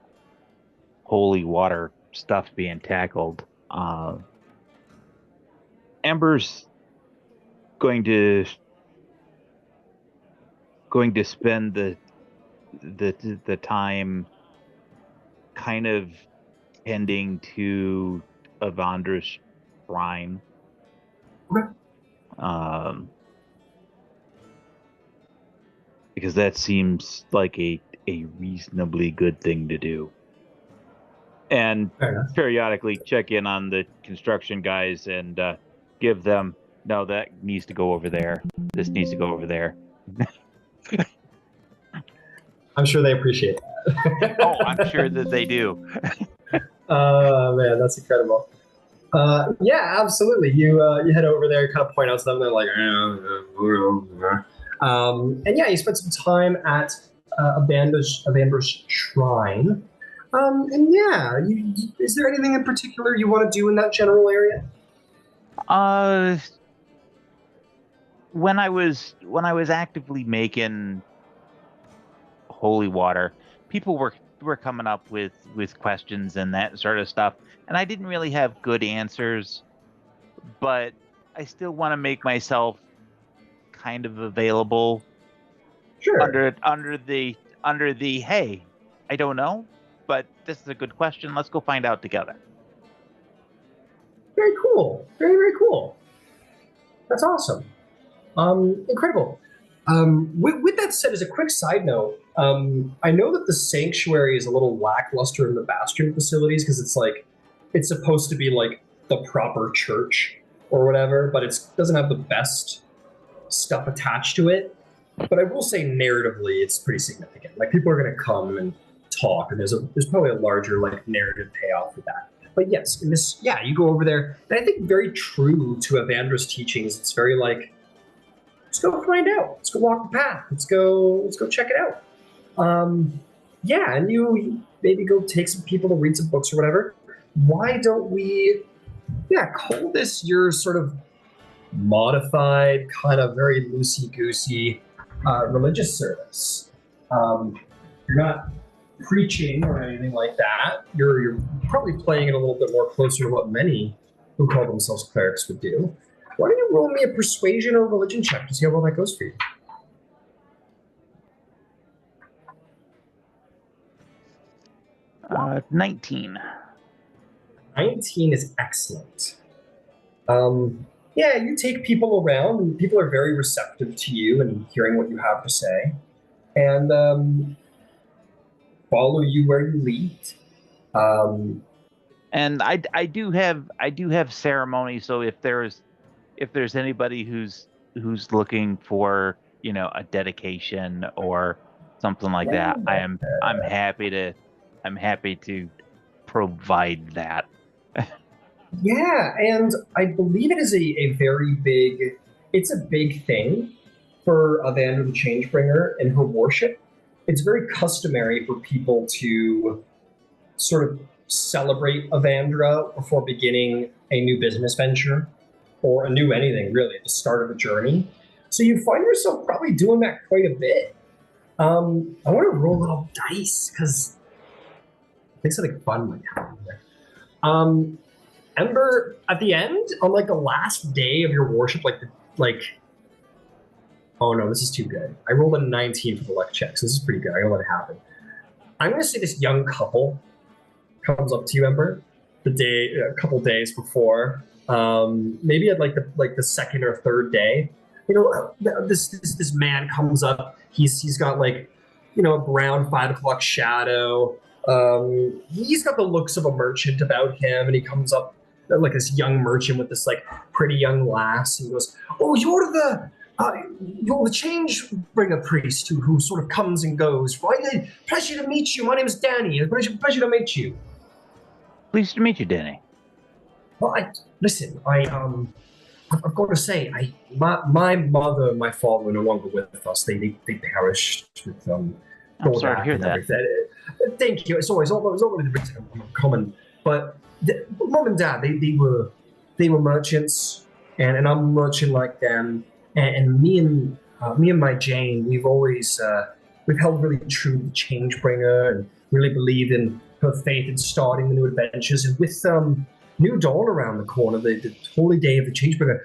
holy water stuff being tackled, Ember's going to spend the time kind of tending to Avandra's shrine. Because that seems like a reasonably good thing to do. And periodically check in on the construction guys and give them, no, that needs to go over there. This needs to go over there. I'm sure they appreciate that. Oh, I'm sure that they do. Man, that's incredible. Yeah, absolutely. You head over there, kind of point out to them. They're like, and yeah, you spend some time at Avandra's shrine. And yeah, is there anything in particular you want to do in that general area? When I was actively making holy water, people were coming up with questions and that sort of stuff, and I didn't really have good answers, but I still want to make myself kind of available. Sure. Under the hey, I don't know, but this is a good question. Let's go find out together. Very cool. Very, very cool. That's awesome. Incredible. With that said, as a quick side note, I know that the sanctuary is a little lackluster in the bastion facilities, because it's supposed to be like the proper church or whatever, but it doesn't have the best stuff attached to it. But I will say narratively, it's pretty significant. Like, people are going to come and talk, and there's probably a larger like narrative payoff for that. But yes, you go over there, and I think very true to Avandra's teachings. It's very like, let's go find out. Let's go walk the path. Let's go check it out. Yeah, and you maybe go take some people to read some books or whatever. Why don't we, call this your sort of modified, kind of very loosey-goosey religious service. You're not preaching or anything like that. You're probably playing it a little bit more closer to what many who call themselves clerics would do. Why don't you roll me a persuasion or religion check to see how well that goes for you? 19. 19 is excellent. Yeah, you take people around, and people are very receptive to you and hearing what you have to say, and follow you where you lead. And I do have ceremony. So if there's anybody who's looking for a dedication or something like that, I'm happy to provide that. Yeah, and I believe it is a very big, it's a big thing for Avandra the Changebringer and her worship. It's very customary for people to sort of celebrate Avandra before beginning a new business venture or a new anything really at the start of a journey. So you find yourself probably doing that quite a bit. I want to roll a little dice because I think something fun might happen there. Ember, at the end, on like the last day of your worship, oh no, this is too good. I rolled a 19 for the luck check, so this is pretty good. I gotta let it happen. I'm gonna say this young couple comes up to you, Ember, a couple days before, maybe at like the second or third day. This man comes up. He's got a brown 5 o'clock shadow. He's got the looks of a merchant about him, and he comes up like this young merchant with this pretty young lass, and he goes, "Oh, you're the change bringer priest who sort of comes and goes, right? Pleasure to meet you. My name is Danny. Pleasure to meet you." Pleased to meet you, Danny. Well, I've got to say, my mother and my father are no longer with us. They perished with I'm sorry to hear that. Everything. Thank you. It's always the reason I'm common. But mom and dad, they were merchants, and I'm a merchant like them. And me and my Jane, we've always we've held really true to the Changebringer and really believed in her faith in starting the new adventures. And with New Dawn around the corner, the holy day of the Changebringer,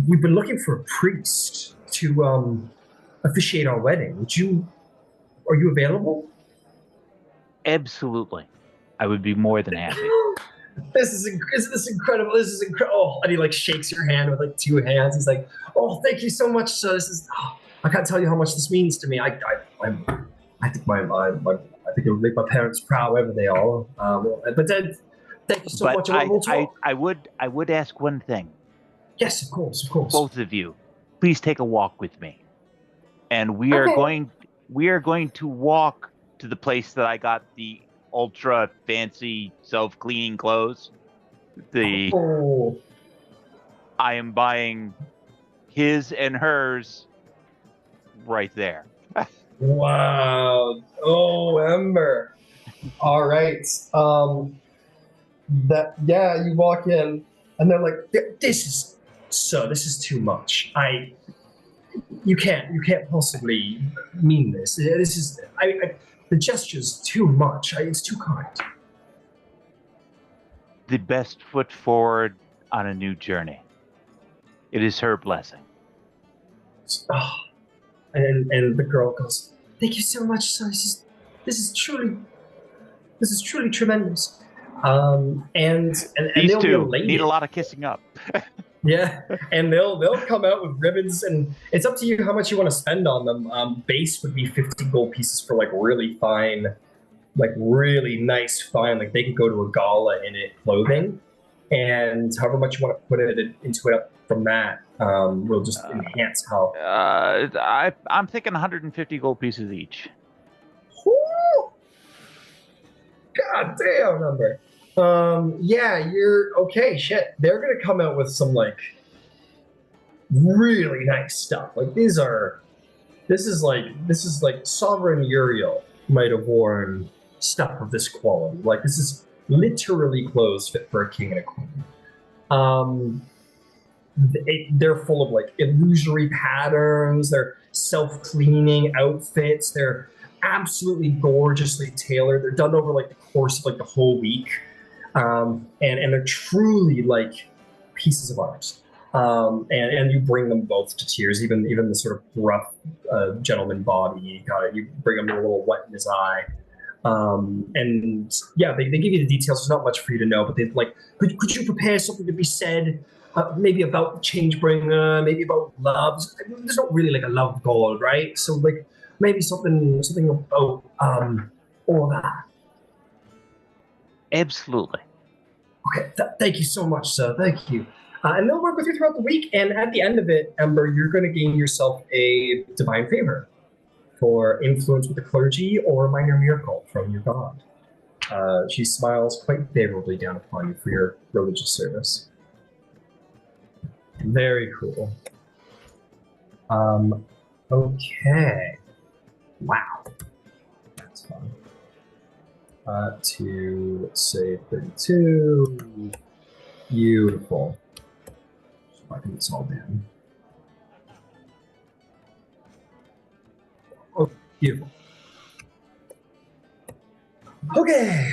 we've been looking for a priest to officiate our wedding. Are you available? Absolutely. I would be more than happy. This is incredible. This is incredible. Oh, and he shakes your hand with 2 hands. He's like, "Oh, thank you so much, sir. I can't tell you how much this means to me. I think I think it would make my parents proud, wherever they are. But then, thank you so much. I would ask one thing. Yes, of course. Both of you, please take a walk with me, and we are going to walk to the place that I got the ultra fancy self-cleaning clothes. I am buying his and hers right there. Wow. Oh, Ember. All right. You walk in and they're like, this is too much. You can't possibly mean this. The gesture's too much. It's too kind. The best foot forward on a new journey. It is her blessing. Oh, and the girl goes, "Thank you so much, sir. This is truly tremendous." And these they'll two be need a lot of kissing up. Yeah, and they'll come out with ribbons, and it's up to you how much you want to spend on them. Base would be 50 gold pieces for really fine, really nice fine. They could go to a gala in it clothing, and however much you want to put into it from that will just enhance how. I'm thinking 150 gold pieces each. Woo! God damn number. You're okay. Shit, they're gonna come out with some really nice stuff. This is Sovereign Uriel might have worn stuff of this quality. This is literally clothes fit for a king and a queen. they're full of like illusory patterns. They're self-cleaning outfits. They're absolutely gorgeously tailored. They're done over like the course of like the whole week, and they're truly like pieces of art. And you bring them both to tears. Even the sort of rough gentleman Bobby, you bring him a little wet in his eye. And yeah, they give you the details. There's not much for you to know, but they like, could you prepare something to be said, maybe about Changebringer, maybe about love? There's not really like a love god, right? So like maybe something about all that. Absolutely. Okay, thank you so much, sir. Thank you. And they'll work with you throughout the week. And at the end of it, Ember, you're going to gain yourself a divine favor for influence with the clergy or a minor miracle from your god. She smiles quite favorably down upon you for your religious service. Very cool. Okay. Wow. That's fun. To, let's say, 32. Beautiful. I think it's all down. Oh, beautiful. Okay.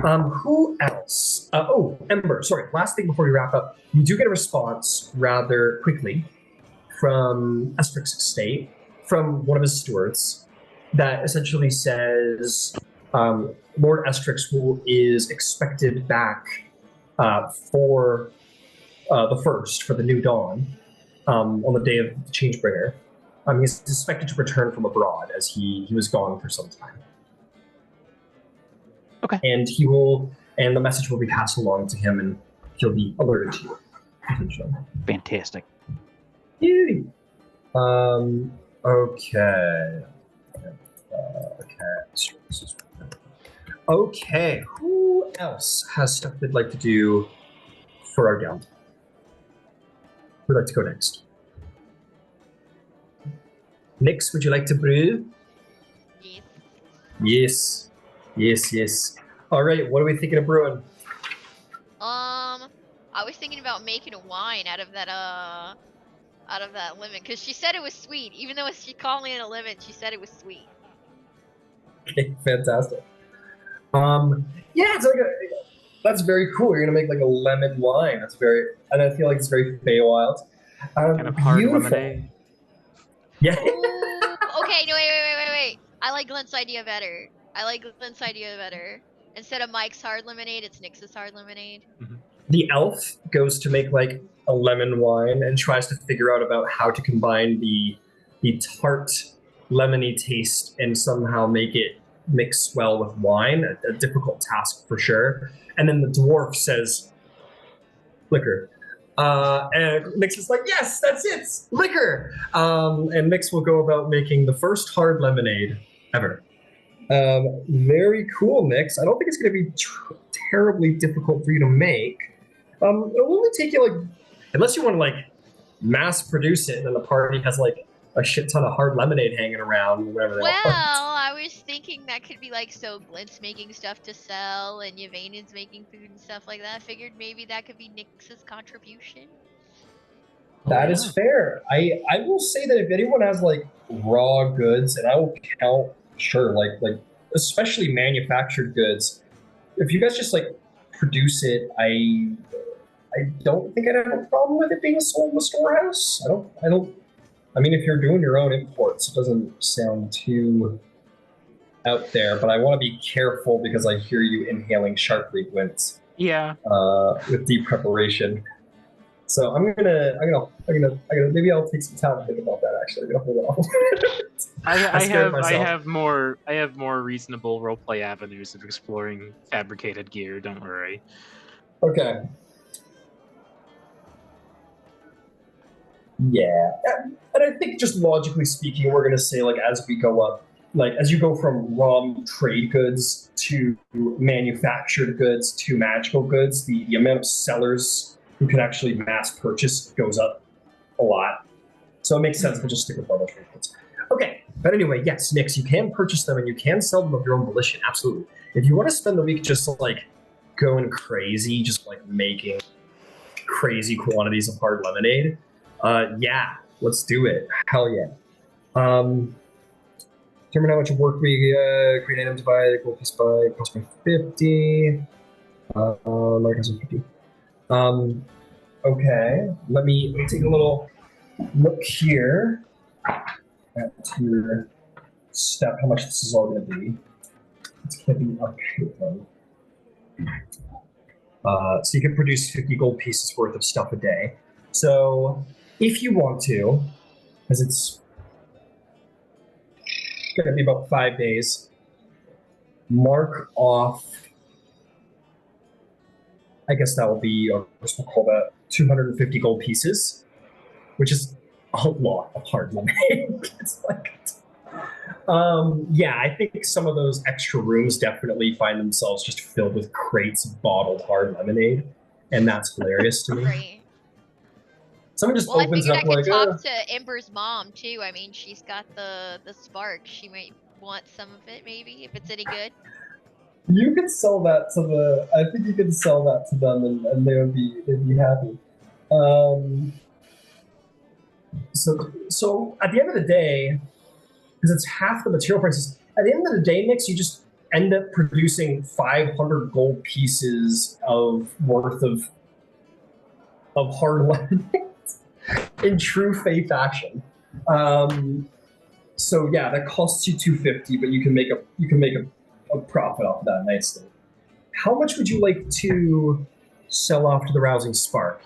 Who else? Oh, Ember, sorry. Last thing before we wrap up. You do get a response rather quickly from Estrix's estate, from one of his stewards, that essentially says Lord Estrix is expected back for the first, for the new dawn, on the day of the Changebringer. He's expected to return from abroad, as he was gone for some time. Okay. And the message will be passed along to him, and he'll be alerted to you. Potentially. Fantastic. Yay. Okay. Okay. Who else has stuff they'd like to do for our downtime? Who'd like to go next? Nix, would you like to brew? Yes. All right, what are we thinking of brewing? I was thinking about making a wine out of that lemon, because she said it was sweet. Even though she called me a lemon, she said it was sweet. Okay, fantastic. Yeah, it's like that's very cool. You're gonna make like a lemon wine. And I feel like it's very Feywild. Kind of hard lemonade. Yeah. Ooh, okay, no, wait. I like Glint's idea better. Instead of Mike's hard lemonade, it's Nix's hard lemonade. Mm-hmm. The elf goes to make like a lemon wine and tries to figure out about how to combine the tart lemony taste and somehow make it mix well with wine. A difficult task for sure. And then the dwarf says, liquor. And Nix is like, yes, that's it, liquor. And Nix will go about making the first hard lemonade ever. Very cool, Nix. I don't think it's going to be terribly difficult for you to make. It'll only take you like, unless you want to like mass produce it and then the party has like a shit ton of hard lemonade hanging around or whatever. Well, I was thinking that could be like, so Glint's making stuff to sell and Yvaine is making food and stuff like that. I figured maybe that could be Nix's contribution. That is fair. I will say that if anyone has like raw goods, and I will count, sure, like especially manufactured goods, if you guys just like produce it, I don't think I'd have a problem with it being sold in the storehouse. I mean, if you're doing your own imports, it doesn't sound too out there, but I want to be careful because I hear you inhaling sharply, Gwent. Yeah. With deep preparation. So I'm gonna maybe I'll take some time to think about that. Actually, I'm gonna hold off. I have more reasonable roleplay avenues of exploring fabricated gear. Don't worry. Okay. Yeah, and I think just logically speaking, we're gonna say like as we go up, like as you go from raw trade goods to manufactured goods to magical goods, the amount of sellers who can actually mass purchase goes up a lot. So it makes sense to just stick with level trade goods. Okay, but anyway, yes, Nix, you can purchase them and you can sell them of your own volition, absolutely. If you want to spend the week just like going crazy, just like making crazy quantities of hard lemonade, yeah, let's do it. Hell yeah. Determine how much work we create items by gold piece by cost by 50. Like cost 50. Okay, let me take a little look here at your step. How much this is all going to be? It's going to be up here. So you can produce 50 gold pieces worth of stuff a day. So if you want to, because it's going to be about 5 days, mark off, I guess that will be, we'll call that 250 gold pieces, which is a lot of hard lemonade. It's like, yeah, I think some of those extra rooms definitely find themselves just filled with crates of bottled hard lemonade, and that's hilarious to me. Right. Someone just Well, I opens figured it I up could like, talk to Ember's mom too. I mean, she's got the spark. She might want some of it, maybe, if it's any good. you could sell that to the. I think you could sell that to them, and they'd be happy. So at the end of the day, because it's half the material prices, at the end of the day, Nix, you just end up producing 500 gold pieces of worth of hard lemonade in true Fae fashion. So yeah, that costs you 250, but you can make a profit off of that nicely. How much would you like to sell off to the Rousing Spark?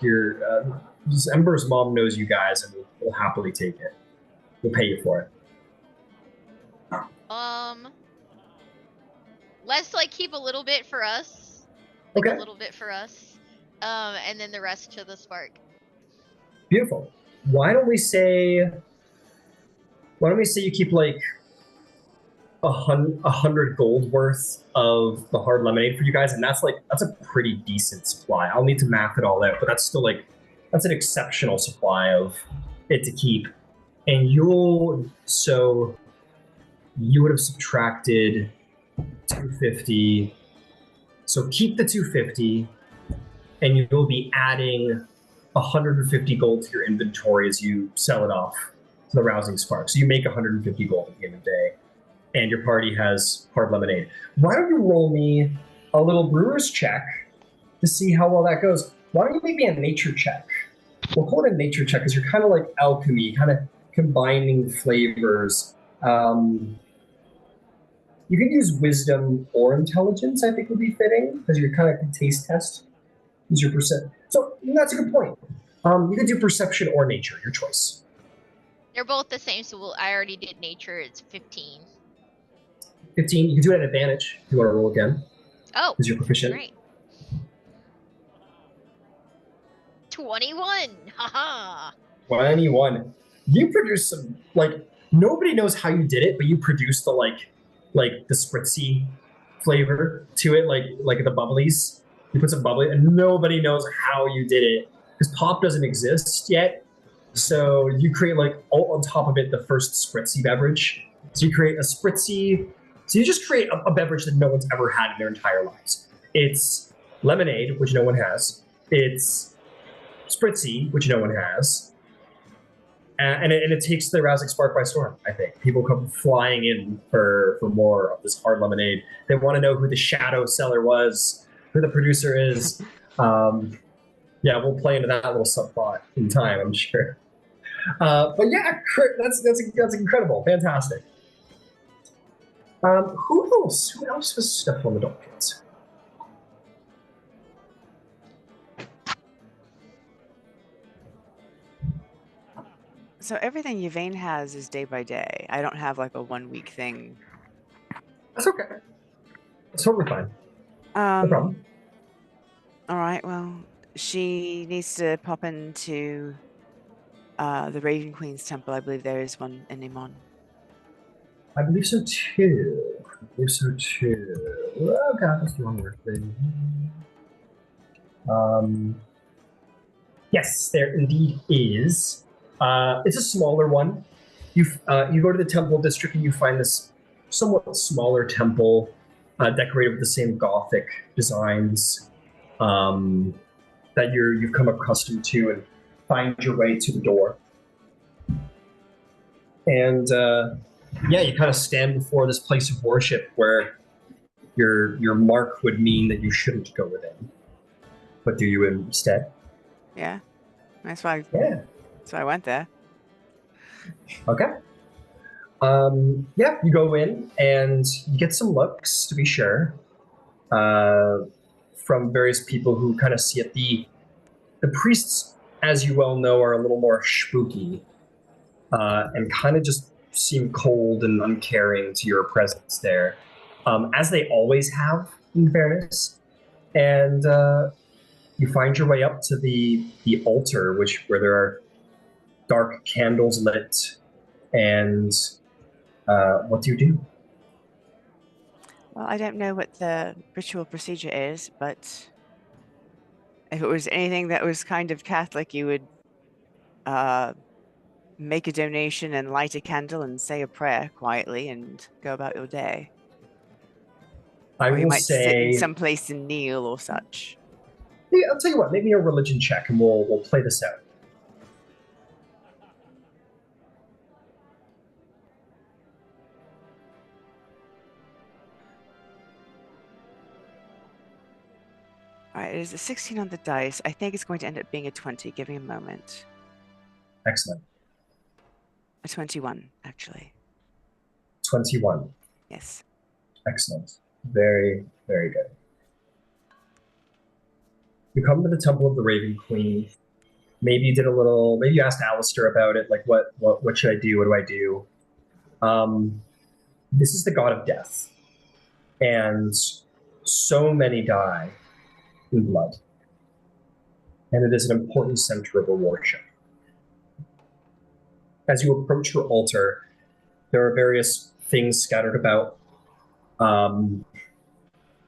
Ember's mom knows you guys and will happily take it. We'll pay you for it. Let's like keep a little bit for us. Okay. A little bit for us. And then the rest to the spark. Beautiful. Why don't we say you keep like 100 gold worth of the hard lemonade for you guys, and that's a pretty decent supply. I'll need to math it all out, but that's still that's an exceptional supply of it to keep. And you would have subtracted 250. So keep the 250, and you'll be adding 150 gold to your inventory as you sell it off to the Rousing Spark. So you make 150 gold at the end of the day, and your party has hard lemonade. Why don't you roll me a little brewer's check to see how well that goes? Why don't you make me a nature check? We'll call it a nature check because you're kind of like alchemy, kind of combining flavors. You could use wisdom or intelligence, I think would be fitting, because you're kind of a taste test. Use your percent. So that's a good point. You could do perception or nature, your choice. They're both the same, so I already did nature. It's 15. 15. You can do it at advantage if you want to roll again. Oh, because you're proficient. Great. 21. Haha. 21. You produced some, nobody knows how you did it, but you produced the the spritzy flavor to it, like the bubblies. You put some bubbly, and nobody knows how you did it because pop doesn't exist yet. So you create on top of it the first spritzy beverage. So you create a spritzy. So you just create a beverage that no one's ever had in their entire lives. It's lemonade, which no one has. It's spritzy, which no one has. And it takes the Rousing Spark by storm, I think. People come flying in for more of this hard lemonade. They want to know who the shadow seller was, who the producer is. Yeah, we'll play into that little subplot in time, I'm sure. But yeah, that's incredible. Fantastic. Who else? Who else was stuff on the documents? So everything Yvaine has is day by day. I don't have a 1 week thing. That's okay. That's totally fine. No problem. All right. Well, she needs to pop into the Raven Queen's temple. I believe there is one in Emon. I believe so too. Oh god, that's the wrong word. Yes, there indeed is. It's a smaller one. You go to the temple district and you find this somewhat smaller temple decorated with the same Gothic designs. that you've come accustomed to, and find your way to the door. And you kind of stand before this place of worship where your mark would mean that you shouldn't go within. But do you instead? Yeah. That's why I went there. Okay. You go in and you get some looks, to be sure, from various people who kind of see it. The priests, as you well know, are a little more spooky and kind of just seem cold and uncaring to your presence there, as they always have, in fairness. And you find your way up to the altar, where there are dark candles lit. And what do you do? Well, I don't know what the ritual procedure is, but if it was anything that was kind of Catholic, you would make a donation and light a candle and say a prayer quietly and go about your day. Or you might sit in some place and kneel or such. Yeah, I'll tell you what, make me a religion check and we'll play this out. All right, it is a 16 on the dice. I think it's going to end up being a 20. Give me a moment. Excellent. A 21, actually. 21. Yes. Excellent. Very, very good. You come to the Temple of the Raven Queen. Maybe you asked Alistair about it, like what should I do? What do I do? This is the god of death. And so many die in blood. And it is an important center of a worship. As you approach her altar, there are various things scattered about.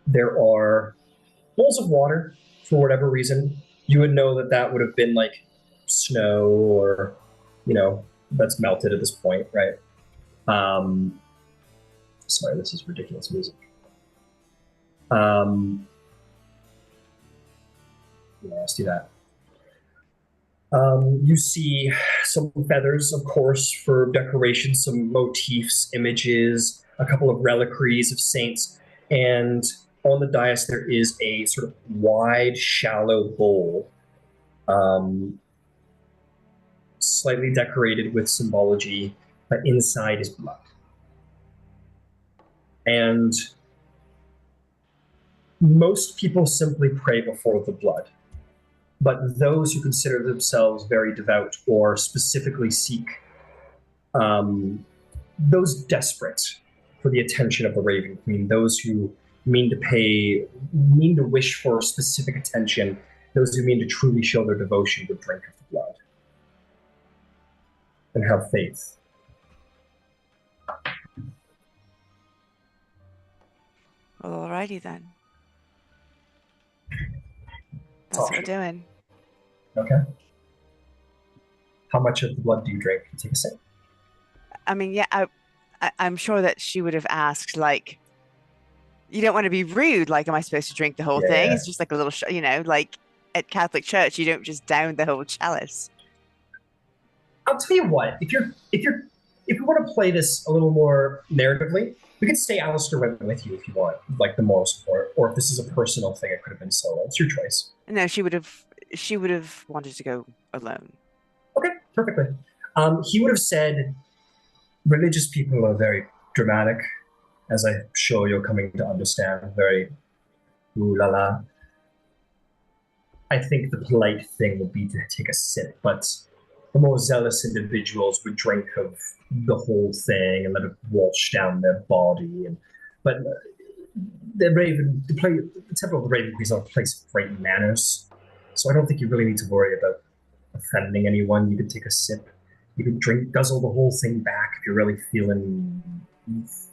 There are bowls of water, for whatever reason. You would know that would have been like snow or, that's melted at this point, right? Sorry, this is ridiculous music. Let's do that. You see some feathers, of course, for decoration, some motifs, images, a couple of reliquaries of saints, and on the dais there is a sort of wide, shallow bowl, slightly decorated with symbology, but inside is blood. And most people simply pray before the blood. But those who consider themselves very devout or specifically seek those desperate for the attention of the Raven Queen, those who mean to wish for specific attention, those who mean to truly show their devotion would drink of the blood and have faith. Well, alrighty then. That's what we're doing. Okay. How much of the blood do you drink? Take a sip. I mean, yeah, I'm sure that she would have asked, like, you don't want to be rude. Like, am I supposed to drink the whole thing? It's just like a little, like at Catholic Church, you don't just down the whole chalice. I'll tell you what. If you want to play this a little more narratively, we could say Alistair went with you if you want, like the moral support, or if this is a personal thing, it could have been solo. It's your choice. No, she would have wanted to go alone. Okay, perfectly. He would have said, religious people are very dramatic, as I'm sure you're coming to understand, very ooh la la. I think the polite thing would be to take a sip, but the more zealous individuals would drink of the whole thing and let it wash down their body. But the Temple of the Raven Queen is not a place of great manners, so I don't think you really need to worry about offending anyone. You could take a sip. You could guzzle the whole thing back if you're really feeling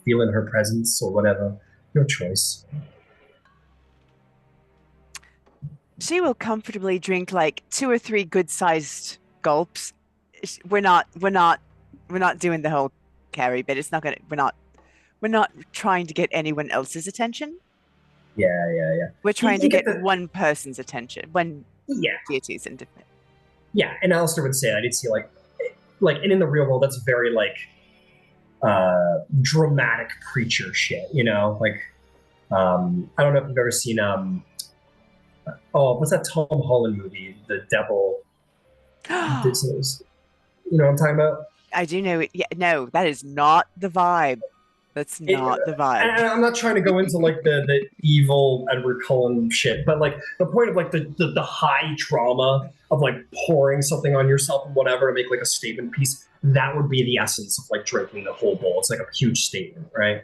her presence or whatever. Your choice. She will comfortably drink like 2 or 3 good-sized gulps. We're not doing the whole carry bit. It's not gonna. We're not trying to get anyone else's attention. Yeah. We're trying to get one person's attention. Yeah. deities and different. Yeah, and Alistair would say that. He'd see like, and in the real world, that's very like dramatic preacher shit. You know, like I don't know if you've ever seen what's that Tom Holland movie, The Devil? This is, you know what I'm talking about? I do know it. Yeah, no, that is not the vibe. That's not the vibe. And I'm not trying to go into like the evil Edward Cullen shit, but like the point of like the high trauma of like pouring something on yourself and whatever to make like a statement piece, that would be the essence of like drinking the whole bowl. It's like a huge statement, right?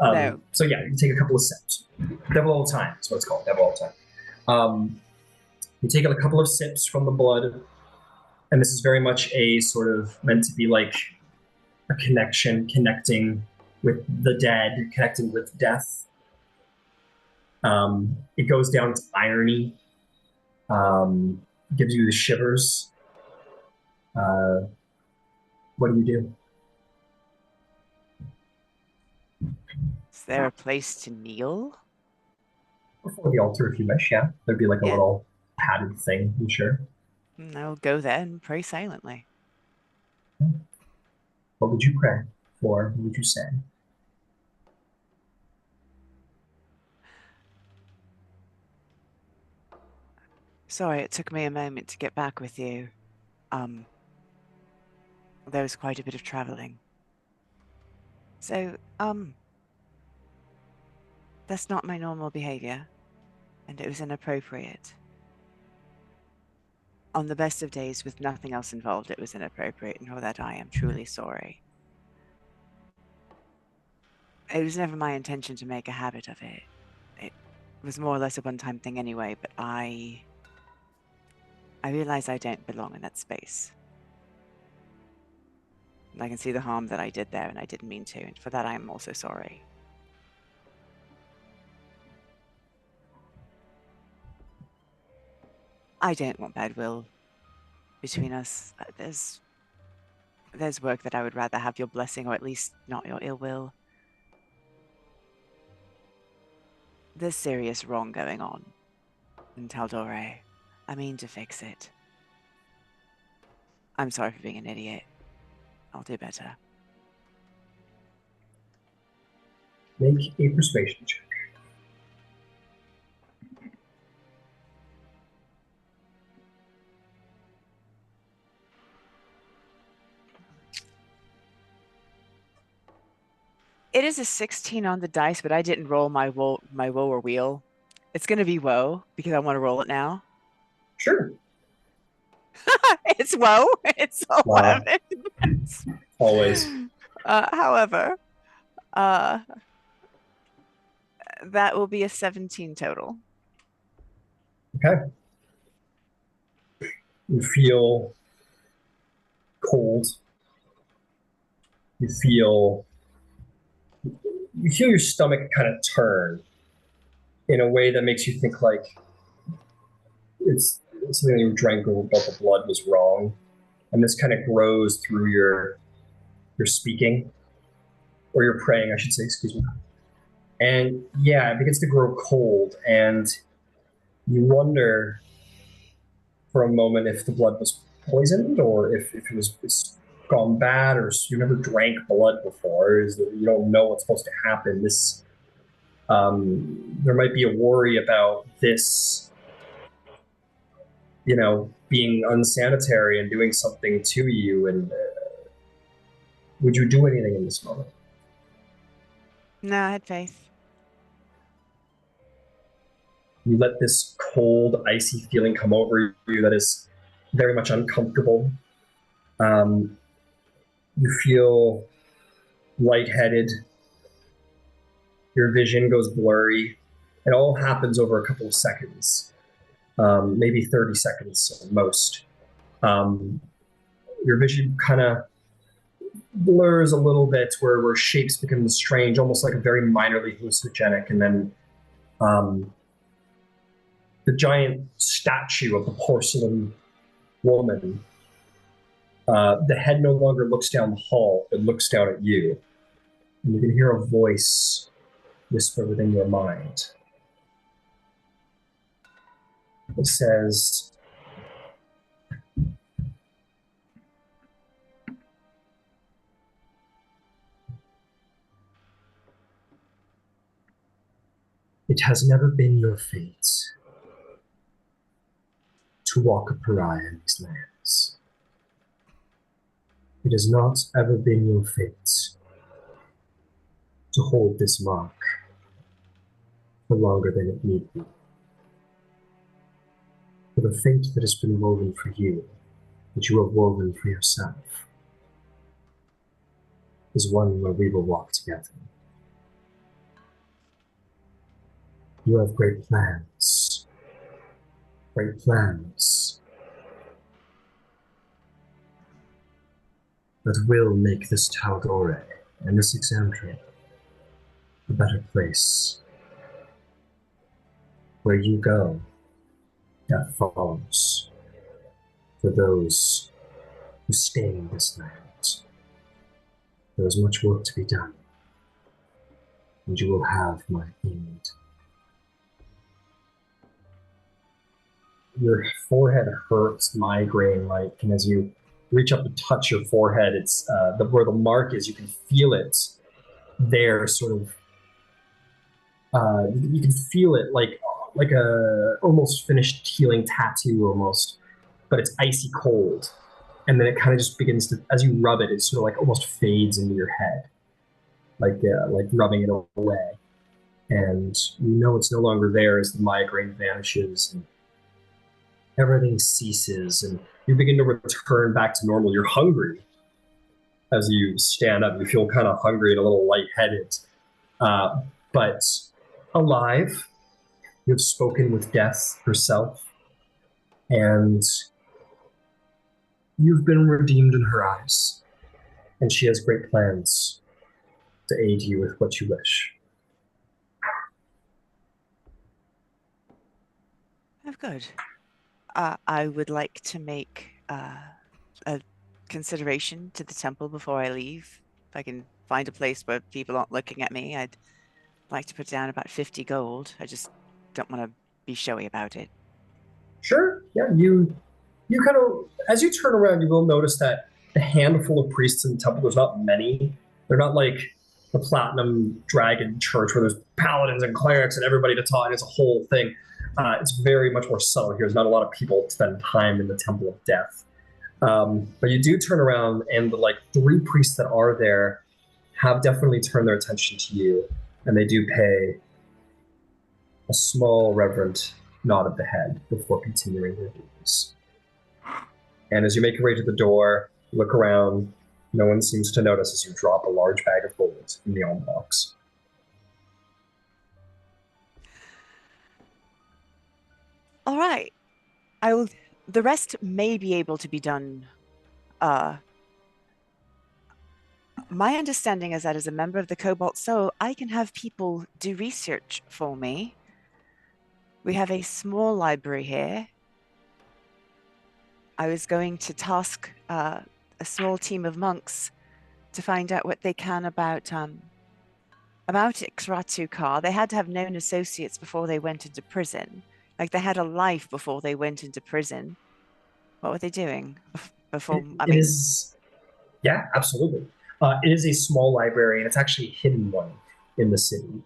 No. So yeah, you take a couple of sips. Devil all the time. That's what it's called. Devil all the time. You take a couple of sips from the blood, and this is very much a sort of meant to be like a connecting with the dead, connecting with death. It goes down to irony, gives you the shivers. What do you do? Is there a place to kneel? Before the altar, if you wish, yeah. There'd be like a little padded thing, I'm sure. I'll go there and pray silently. What would you pray for? What would you say? Sorry, it took me a moment to get back with you. There was quite a bit of traveling. So, that's not my normal behavior, and it was inappropriate. On the best of days, with nothing else involved, it was inappropriate, and for that I am truly sorry. It was never my intention to make a habit of it. It was more or less a one-time thing anyway, but I realize I don't belong in that space. And I can see the harm that I did there, and I didn't mean to, and for that I am also sorry. I don't want bad will between us. There's work that I would rather have your blessing, or at least not your ill will. There's serious wrong going on in Tal'Dorei. I mean to fix it. I'm sorry for being an idiot. I'll do better. Make a persuasion check. It is a 16 on the dice, but I didn't roll my woe or wheel. It's going to be woe because I want to roll it now. Sure. It's woe. It's 11. Wow. Always. However, that will be a 17 total. Okay. You feel cold. You feel your stomach kind of turn in a way that makes you think like it's something you drank about the blood was wrong. And this kind of grows through your speaking, or your praying, I should say, excuse me. And yeah, it begins to grow cold, and you wonder for a moment if the blood was poisoned, or if it was gone bad, or you never drank blood before. You don't know what's supposed to happen. This, there might be a worry about this, being unsanitary and doing something to you. And would you do anything in this moment? No, I had faith. You let this cold, icy feeling come over you that is very much uncomfortable. You feel lightheaded. Your vision goes blurry. It all happens over a couple of seconds, maybe 30 seconds at most. Your vision kind of blurs a little bit where shapes become strange, almost like a very minorly hallucinogenic, and then the giant statue of the porcelain woman, the head no longer looks down the hall, it looks down at you. And you can hear a voice whisper within your mind. It says, It has never been your fate to walk a pariah in these lands. It has not ever been your fate to hold this mark for longer than it need be. For the fate that has been woven for you, that you have woven for yourself, is one where we will walk together. You have great plans that will make this Tal'Dorei and this Exandria a better place. Where you go, that follows for those who stay in this land. There is much work to be done, and you will have my aid. Your forehead hurts, migraine-like, and as you reach up to touch your forehead, it's where the mark is. You can feel it there, sort of. You can feel it like a almost finished healing tattoo, almost, but it's icy cold. And then it kind of just begins to, as you rub it, it sort of like almost fades into your head, like rubbing it away. And you know it's no longer there as the migraine vanishes and everything ceases, and you begin to return back to normal. You're hungry as you stand up. You feel kind of hungry and a little lightheaded, but alive. You've spoken with Death herself, and you've been redeemed in her eyes, and she has great plans to aid you with what you wish. Oh, good. I would like to make a consideration to the temple before I leave. If I can find a place where people aren't looking at me, I'd like to put down about 50 gold. I just don't want to be showy about it. Sure, yeah, you kind of, as you turn around, you will notice that the handful of priests in the temple, there's not many. They're not like the Platinum Dragon Church where there's paladins and clerics and everybody to talk. It's a whole thing. It's very much more subtle here. There's not a lot of people spend time in the Temple of Death. But you do turn around, and the 3 priests that are there have definitely turned their attention to you, and they do pay a small reverent nod of the head before continuing their duties. And as you make your way to the door, look around, no one seems to notice as you drop a large bag of gold in the alms box. All right. The rest may be able to be done. My understanding is that as a member of the Cobalt Soul, I can have people do research for me. We have a small library here. I was going to task a small team of monks to find out what they can about Ixratu Kar. They had to have known associates before they went into prison. Like they had a life before they went into prison. What were they doing before? Yeah, absolutely. It is a small library, and it's actually a hidden one in the city.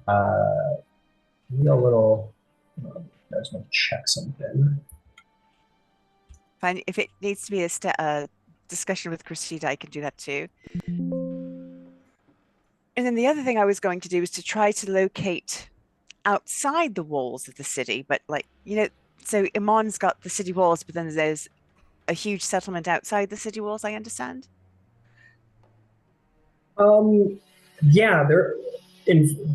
I just want to check something. Fine. If it needs to be a discussion with Christina, I can do that too. And then the other thing I was going to do was to try to locate outside the walls of the city, but so Emon's got the city walls, but then there's a huge settlement outside the city walls, I understand. Yeah,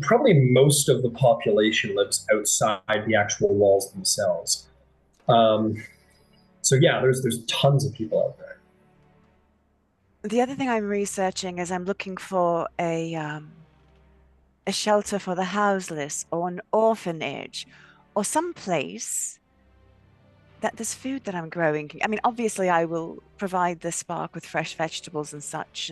probably most of the population lives outside the actual walls themselves. So yeah, there's tons of people out there. The other thing I'm researching is I'm looking for a shelter for the houseless, or an orphanage, or some place that there's food that I'm growing. I mean, obviously I will provide the spark with fresh vegetables and such,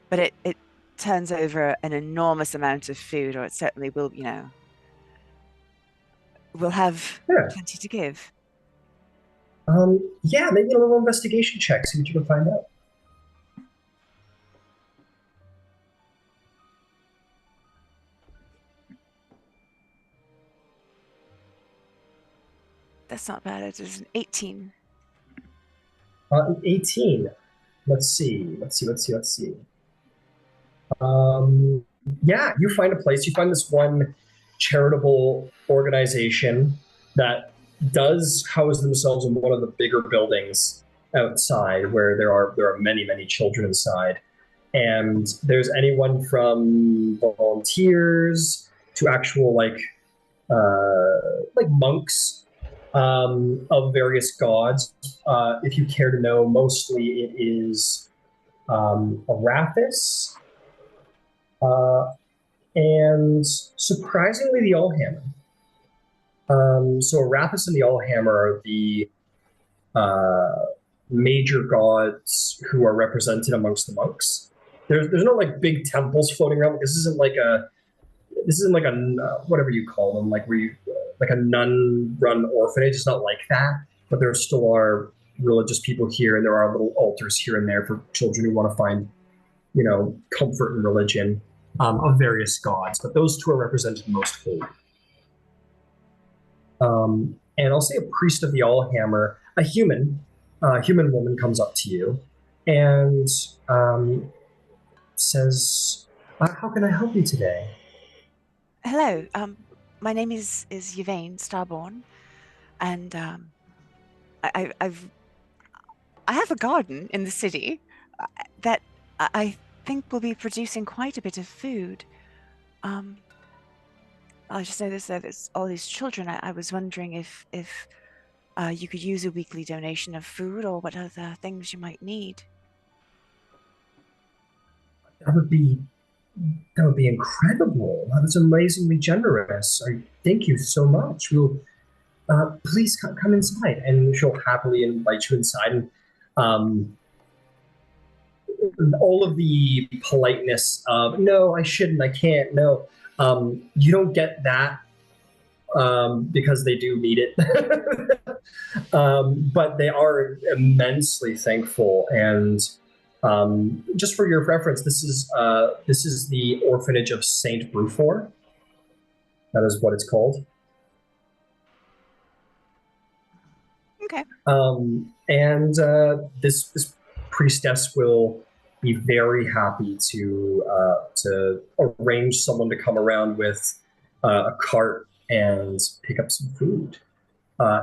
but it turns over an enormous amount of food, or it certainly will, we'll have plenty to give. Yeah, maybe a little investigation check, see what you can find out. That's not bad. It is an 18. 18. Let's see. Yeah, you find a place. You find this one charitable organization that does house themselves in one of the bigger buildings outside, where there are many children inside, and there's anyone from volunteers to actual like monks of various gods. If you care to know, mostly it is Arathis. And surprisingly, the Allhammer. So Arathis and the Allhammer are the major gods who are represented amongst the monks. There's no like big temples floating around. This isn't like a whatever you call them, like where you like a nun-run orphanage. It's not like that, but there still are religious people here, and there are little altars here and there for children who want to find, comfort in religion. Of various gods, but those two are represented most fully. And I'll say a priest of the Allhammer, a human woman comes up to you and says, "How can I help you today?" Hello. My name is Yvaine Starborn, and I have a garden in the city that I think we'll be producing quite a bit of food. I just noticed that there's all these children. I was wondering if you could use a weekly donation of food, or what other things you might need. That would be incredible. That's amazingly generous. Thank you so much. We'll please come inside, and she'll happily invite you inside. And all of the politeness of no, I shouldn't, I can't, no. You don't get that because they do need it. But they are immensely thankful. And just for your reference, this is the orphanage of Saint Brufor. That is what it's called. Okay. And this priestess will be very happy to arrange someone to come around with a cart and pick up some food.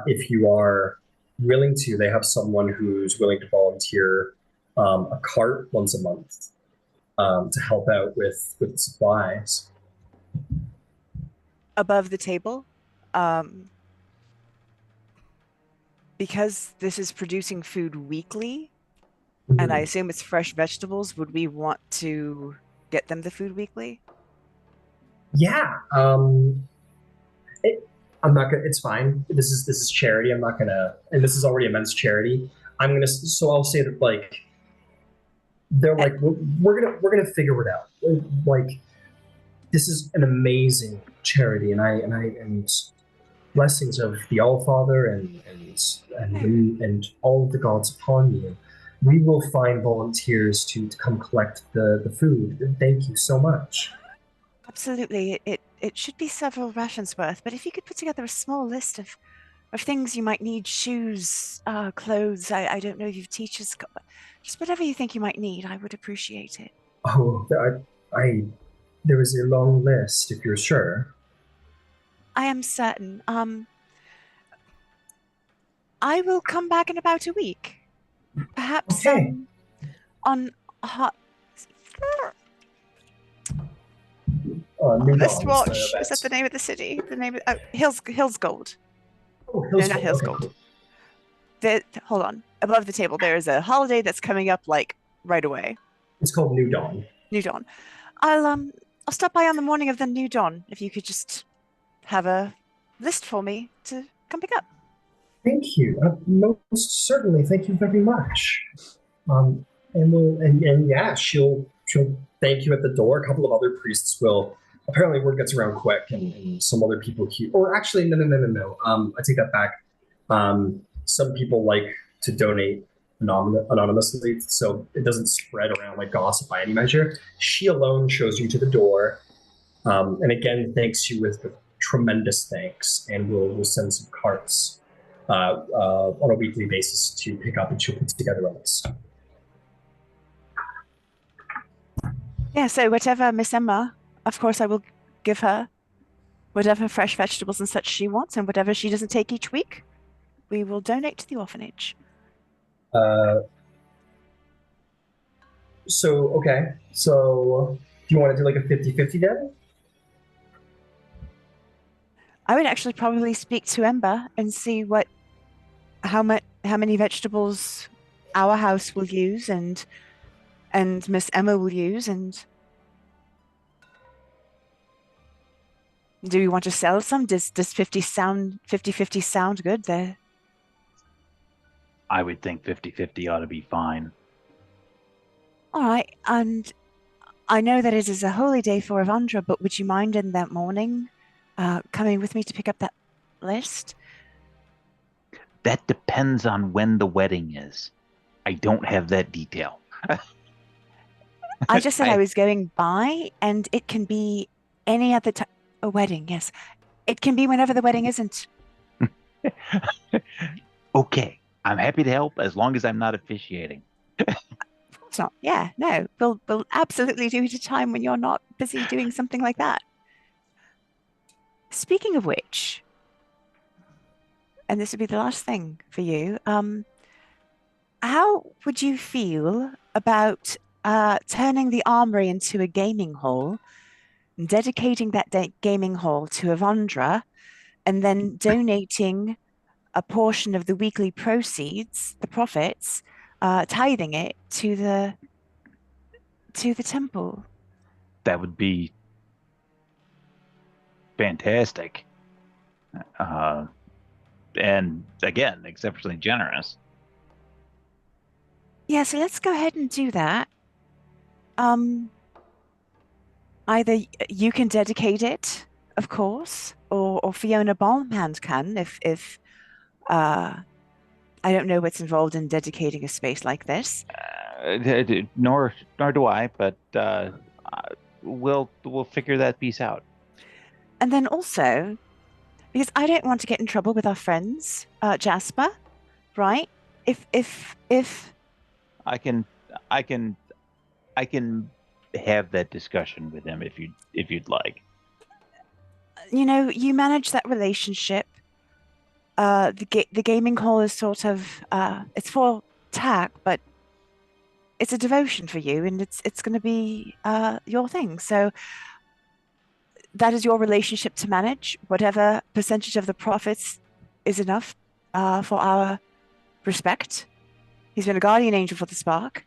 If you are willing to, they have someone who's willing to volunteer a cart once a month to help out with supplies. Above the table, because this is producing food weekly, and I assume it's fresh vegetables, would we want to get them the food weekly? Yeah. I'm not gonna. It's fine. This is charity. I'm not gonna. And this is already immense charity. So I'll say that like they're like we're gonna figure it out. Like this is an amazing charity, and blessings of the Allfather and all of the gods upon you. We will find volunteers to come collect the food. Thank you so much. Absolutely. It should be several rations worth, but if you could put together a small list of things you might need, shoes, clothes, I don't know if you've teachers, just whatever you think you might need, I would appreciate it. Oh, there is a long list, if you're sure. I am certain. I will come back in about a week. Perhaps okay. On hot Wristwatch. Is that the name of the city? The name of Hills Gold. Oh, no, not Hills Gold. Hold on. Above the table, there is a holiday that's coming up like right away. It's called New Dawn. New Dawn. I'll stop by on the morning of the New Dawn if you could just have a list for me to come pick up. Thank you. Most certainly. Thank you very much. And yeah, she'll thank you at the door. A couple of other priests will. Apparently, word gets around quick, and some other people keep. Or actually, no. I take that back. Some people like to donate anonymously, so it doesn't spread around like gossip by any measure. She alone shows you to the door, and again thanks you with tremendous thanks, and we'll send some carts on a weekly basis to pick up, and she'll put together a list. Yeah, so whatever Miss Emma, of course, I will give her whatever fresh vegetables and such she wants, and whatever she doesn't take each week, we will donate to the orphanage. Okay. So do you want to do like a 50-50 then? I would actually probably speak to Ember and see how many vegetables our house will use and Miss Emma will use, and do we want to sell some? Does 50-50 sound good there? I would think 50-50 ought to be fine. All right, and I know that it is a holy day for Avandra, but would you mind in that morning coming with me to pick up that list? That depends on when the wedding is. I don't have that detail. I just said I was going by, and it can be any other time. A wedding, yes. It can be whenever the wedding isn't. Okay, I'm happy to help as long as I'm not officiating. It's not. Yeah, no. We'll absolutely do it at a time when you're not busy doing something like that. Speaking of which, and this would be the last thing for you, how would you feel about turning the armory into a gaming hall, and dedicating that gaming hall to Avandra, and then donating a portion of the weekly proceeds, the profits, tithing it to the temple? That would be fantastic. And again, exceptionally generous. Yeah, so let's go ahead and do that. Either you can dedicate it, of course, or Fiona Balmhand can, if I don't know what's involved in dedicating a space like this. Nor do I, but we'll figure that piece out. And then also, because I don't want to get in trouble with our friends, Jasper, right? If I can have that discussion with him if you'd like. You manage that relationship. The gaming hall is sort of it's for tack, but it's a devotion for you, and it's going to be your thing. So that is your relationship to manage. Whatever percentage of the profits is enough for our respect. He's been a guardian angel for the Spark.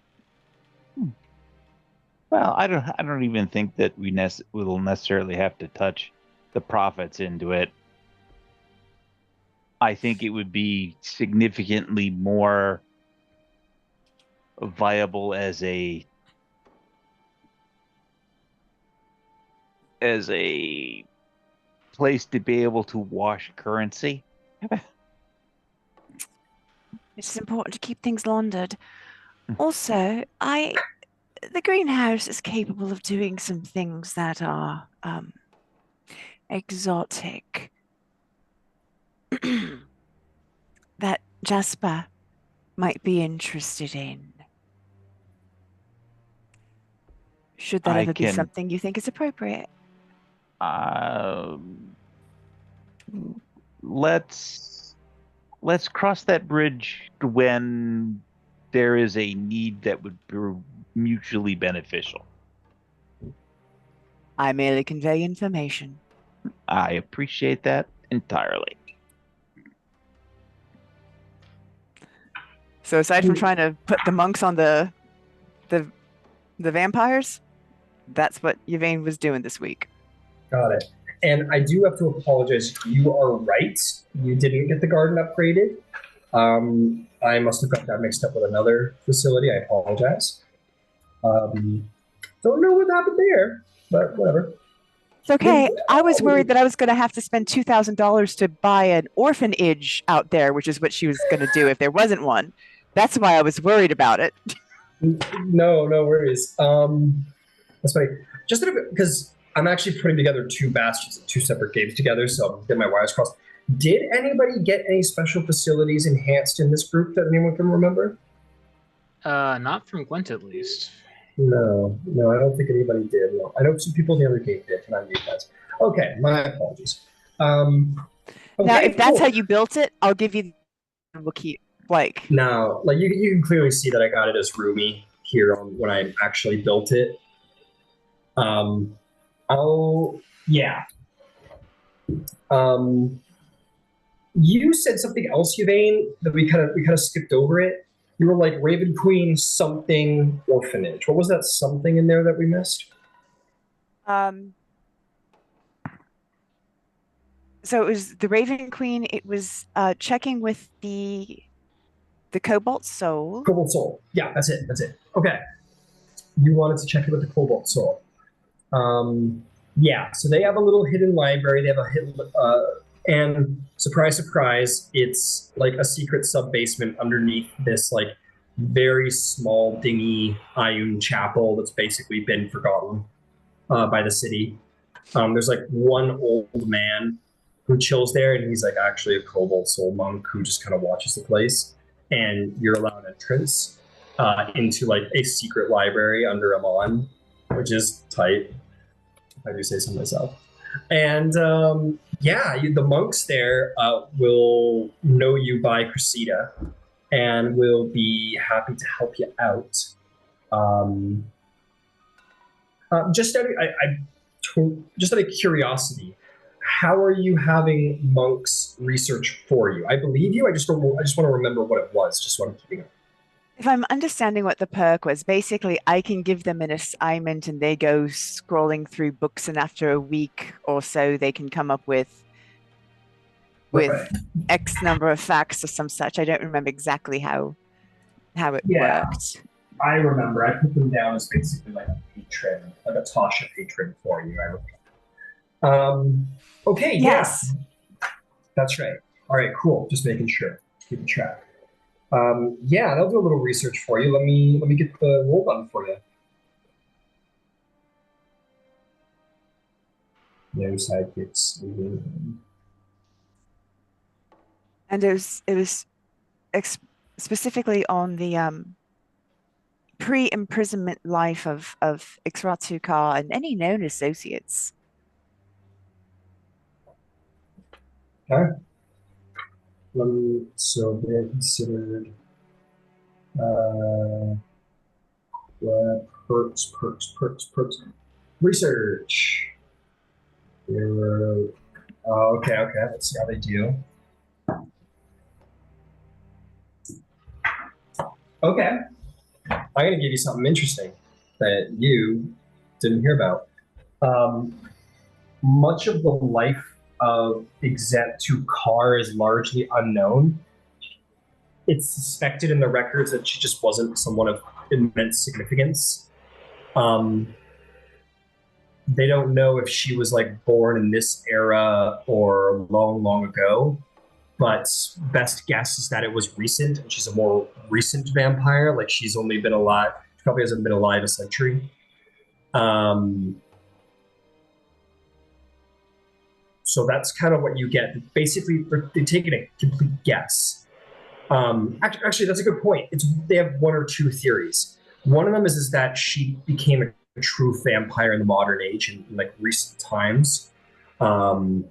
Well, I don't even think that we'll necessarily have to touch the profits into it. I think it would be significantly more viable as a place to be able to wash currency. It's important to keep things laundered. Also, the greenhouse is capable of doing some things that are exotic. That Jasper might be interested in. Should that ever be something you think is appropriate? Let's cross that bridge when there is a need that would be mutually beneficial. I merely convey information. I appreciate that entirely. So aside from trying to put the monks on the vampires, that's what Yvaine was doing this week. Got it. And I do have to apologize. You are right. You didn't get the garden upgraded. I must have got that mixed up with another facility. I apologize. Don't know what happened there, but whatever. It's okay. I was worried that I was going to have to spend $2,000 to buy an orphanage out there, which is what she was going to do if there wasn't one. That's why I was worried about it. No worries. That's funny. Just because I'm actually putting together two bastions, two separate games together, so I'm getting my wires crossed. Did anybody get any special facilities enhanced in this group that anyone can remember? Not from Glint, at least. No, I don't think anybody did. No, I know some people in the other game did, and I knew that. Okay, my apologies. Now, Okay, if that's cool. how you built it, I'll give you. We'll keep like. Now, like you can clearly see that I got it as roomy here on when I actually built it. Oh yeah. You said something else, Yvaine, that we kind of skipped over it. You were like Raven Queen something orphanage. What was that something in there that we missed? So it was the Raven Queen. It was checking with the Cobalt Soul. Cobalt Soul. Yeah, that's it. Okay. You wanted to check it with the Cobalt Soul. Yeah, so they have a little hidden library. They have a hidden, and surprise, surprise, it's like a secret sub-basement underneath this like very small, dingy Ioun chapel that's basically been forgotten by the city. There's like one old man who chills there, and he's like actually a Cobalt Soul monk who just kind of watches the place. And you're allowed entrance into like a secret library under Emon, which is tight, if I do say so myself. And the monks there will know you by Cressida and will be happy to help you out. Just out of curiosity, how are you having monks research for you? I believe you. I just want to remember what it was, just so I'm keeping it. If I'm understanding what the perk was, basically I can give them an assignment and they go scrolling through books, and after a week or so they can come up with X number of facts or some such. I don't remember exactly how it worked. I remember. I put them down as basically like a patron, like a Tasha patron for you. I remember. Okay, yes. Yeah. That's right. All right, cool. Just making sure. Keep track. Yeah, I'll do a little research for you. Let me get the roll done for you. No sidekicks. And it was specifically on the pre-imprisonment life of Ixratu Ka and any known associates. Okay. So they're considered perks. Research. Okay. Let's see how they do. Okay. I'm going to give you something interesting that you didn't hear about. Much of the life of Ixratu Ka is largely unknown. It's suspected in the records that she just wasn't someone of immense significance. They don't know if she was like born in this era or long, long ago, but best guess is that it was recent, and she's a more recent vampire. Like she's only been alive, she probably hasn't been alive a century. So that's kind of what you get. Basically, they're taking a complete guess. Actually, that's a good point. They have one or two theories. One of them is that she became a true vampire in the modern age in like recent times. In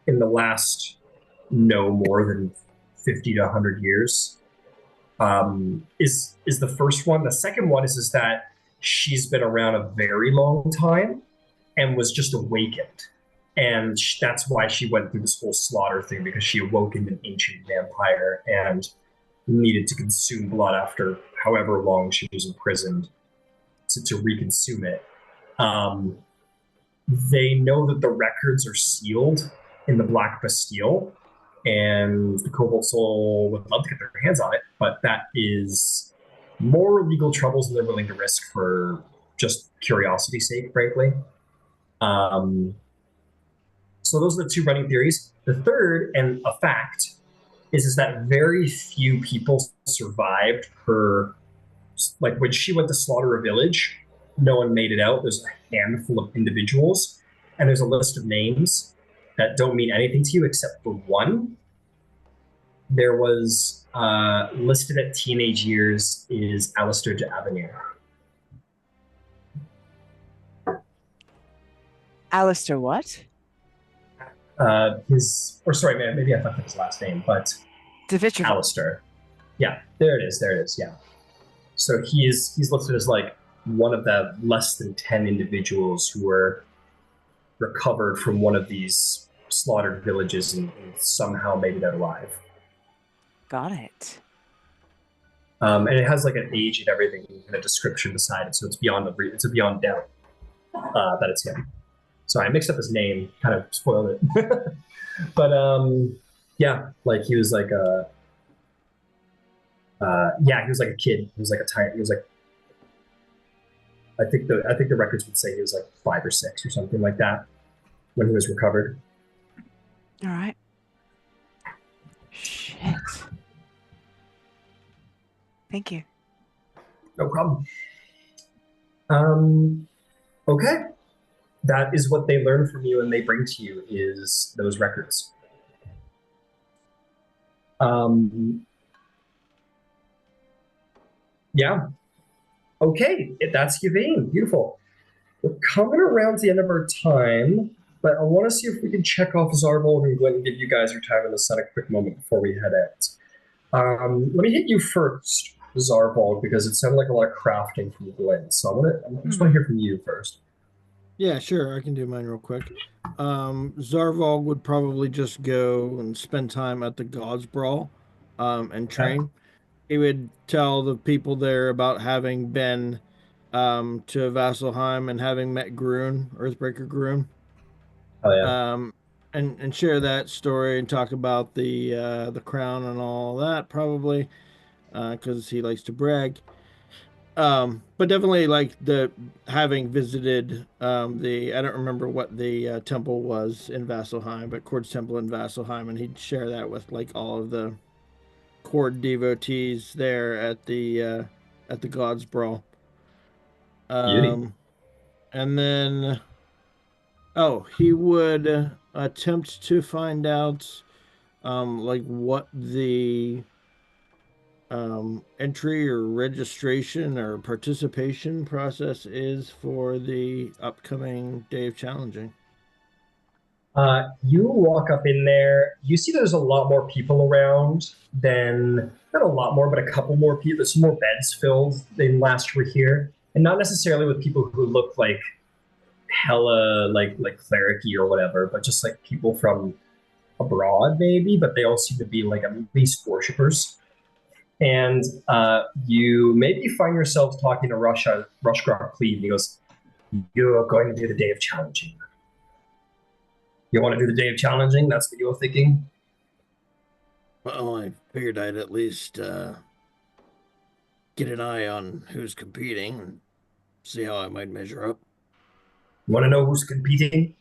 the last no more than 50 to 100 years. Is the first one. The second one is that she's been around a very long time and was just awakened. And that's why she went through this whole slaughter thing, because she awokened an ancient vampire and needed to consume blood after however long she was imprisoned to reconsume it. They know that the records are sealed in the Black Bastille, and the Cobalt Soul would love to get their hands on it, but that is more legal troubles than they're willing to risk for just curiosity's sake, frankly. So those are the two running theories. The third, and a fact, is that very few people survived her. Like when she went to slaughter a village, no one made it out. There's a handful of individuals, and there's a list of names. that don't mean anything to you except for one. There was listed at teenage years is Alistair de Avenir. Alistair what? Maybe I fucked up his last name, but Devitravon. Alistair. Yeah, there it is, yeah. So he's listed as like one of the less than 10 individuals who were recovered from one of these slaughtered villages and somehow made it out alive. Got it. And it has like an age and everything and a description beside it, so it's beyond doubt that it's him. Sorry, I mixed up his name, kind of spoiled it. But yeah, like he was like a he was like a kid. He was like I think the records would say he was like 5 or 6 or something like that when he was recovered. All right. Shit. Thank you. No problem. Okay. That is what they learn from you and they bring to you is those records. Yeah. Okay, that's Yvaine. Beautiful. We're coming around to the end of our time, but I want to see if we can check off Zarvolg and Glint and give you guys your time in the sun a quick moment before we head out. Let me hit you first, Zarvolg, because it sounded like a lot of crafting from Glint. So I just want to hear from you first. Yeah, sure. I can do mine real quick. Zarvolg would probably just go and spend time at the God's Brawl and train. Okay. He would tell the people there about having been to Vasselheim and having met Grun, Earthbreaker Grun. Oh yeah. And share that story and talk about the crown and all that probably, because he likes to brag. But definitely like having visited I don't remember what the temple was in Vasselheim, but Kord's temple in Vasselheim, and he'd share that with like all of the Kord devotees there at the God's Brawl. And then he would attempt to find out like what the entry or registration or participation process is for the upcoming Day of Challenging. You walk up in there, you see there's a lot more people around than, not a lot more, but a couple more people. There's some more beds filled than last year here. And not necessarily with people who look like hella like cleric-y or whatever, but just like people from abroad maybe, but they all seem to be like at least worshippers. And you maybe find yourself talking to Rushgraf Cleve. He goes, "You're going to do the Day of Challenging. You want to do the Day of Challenging? That's what you're thinking?" Well, I figured I'd at least get an eye on who's competing and see how I might measure up. You want to know who's competing?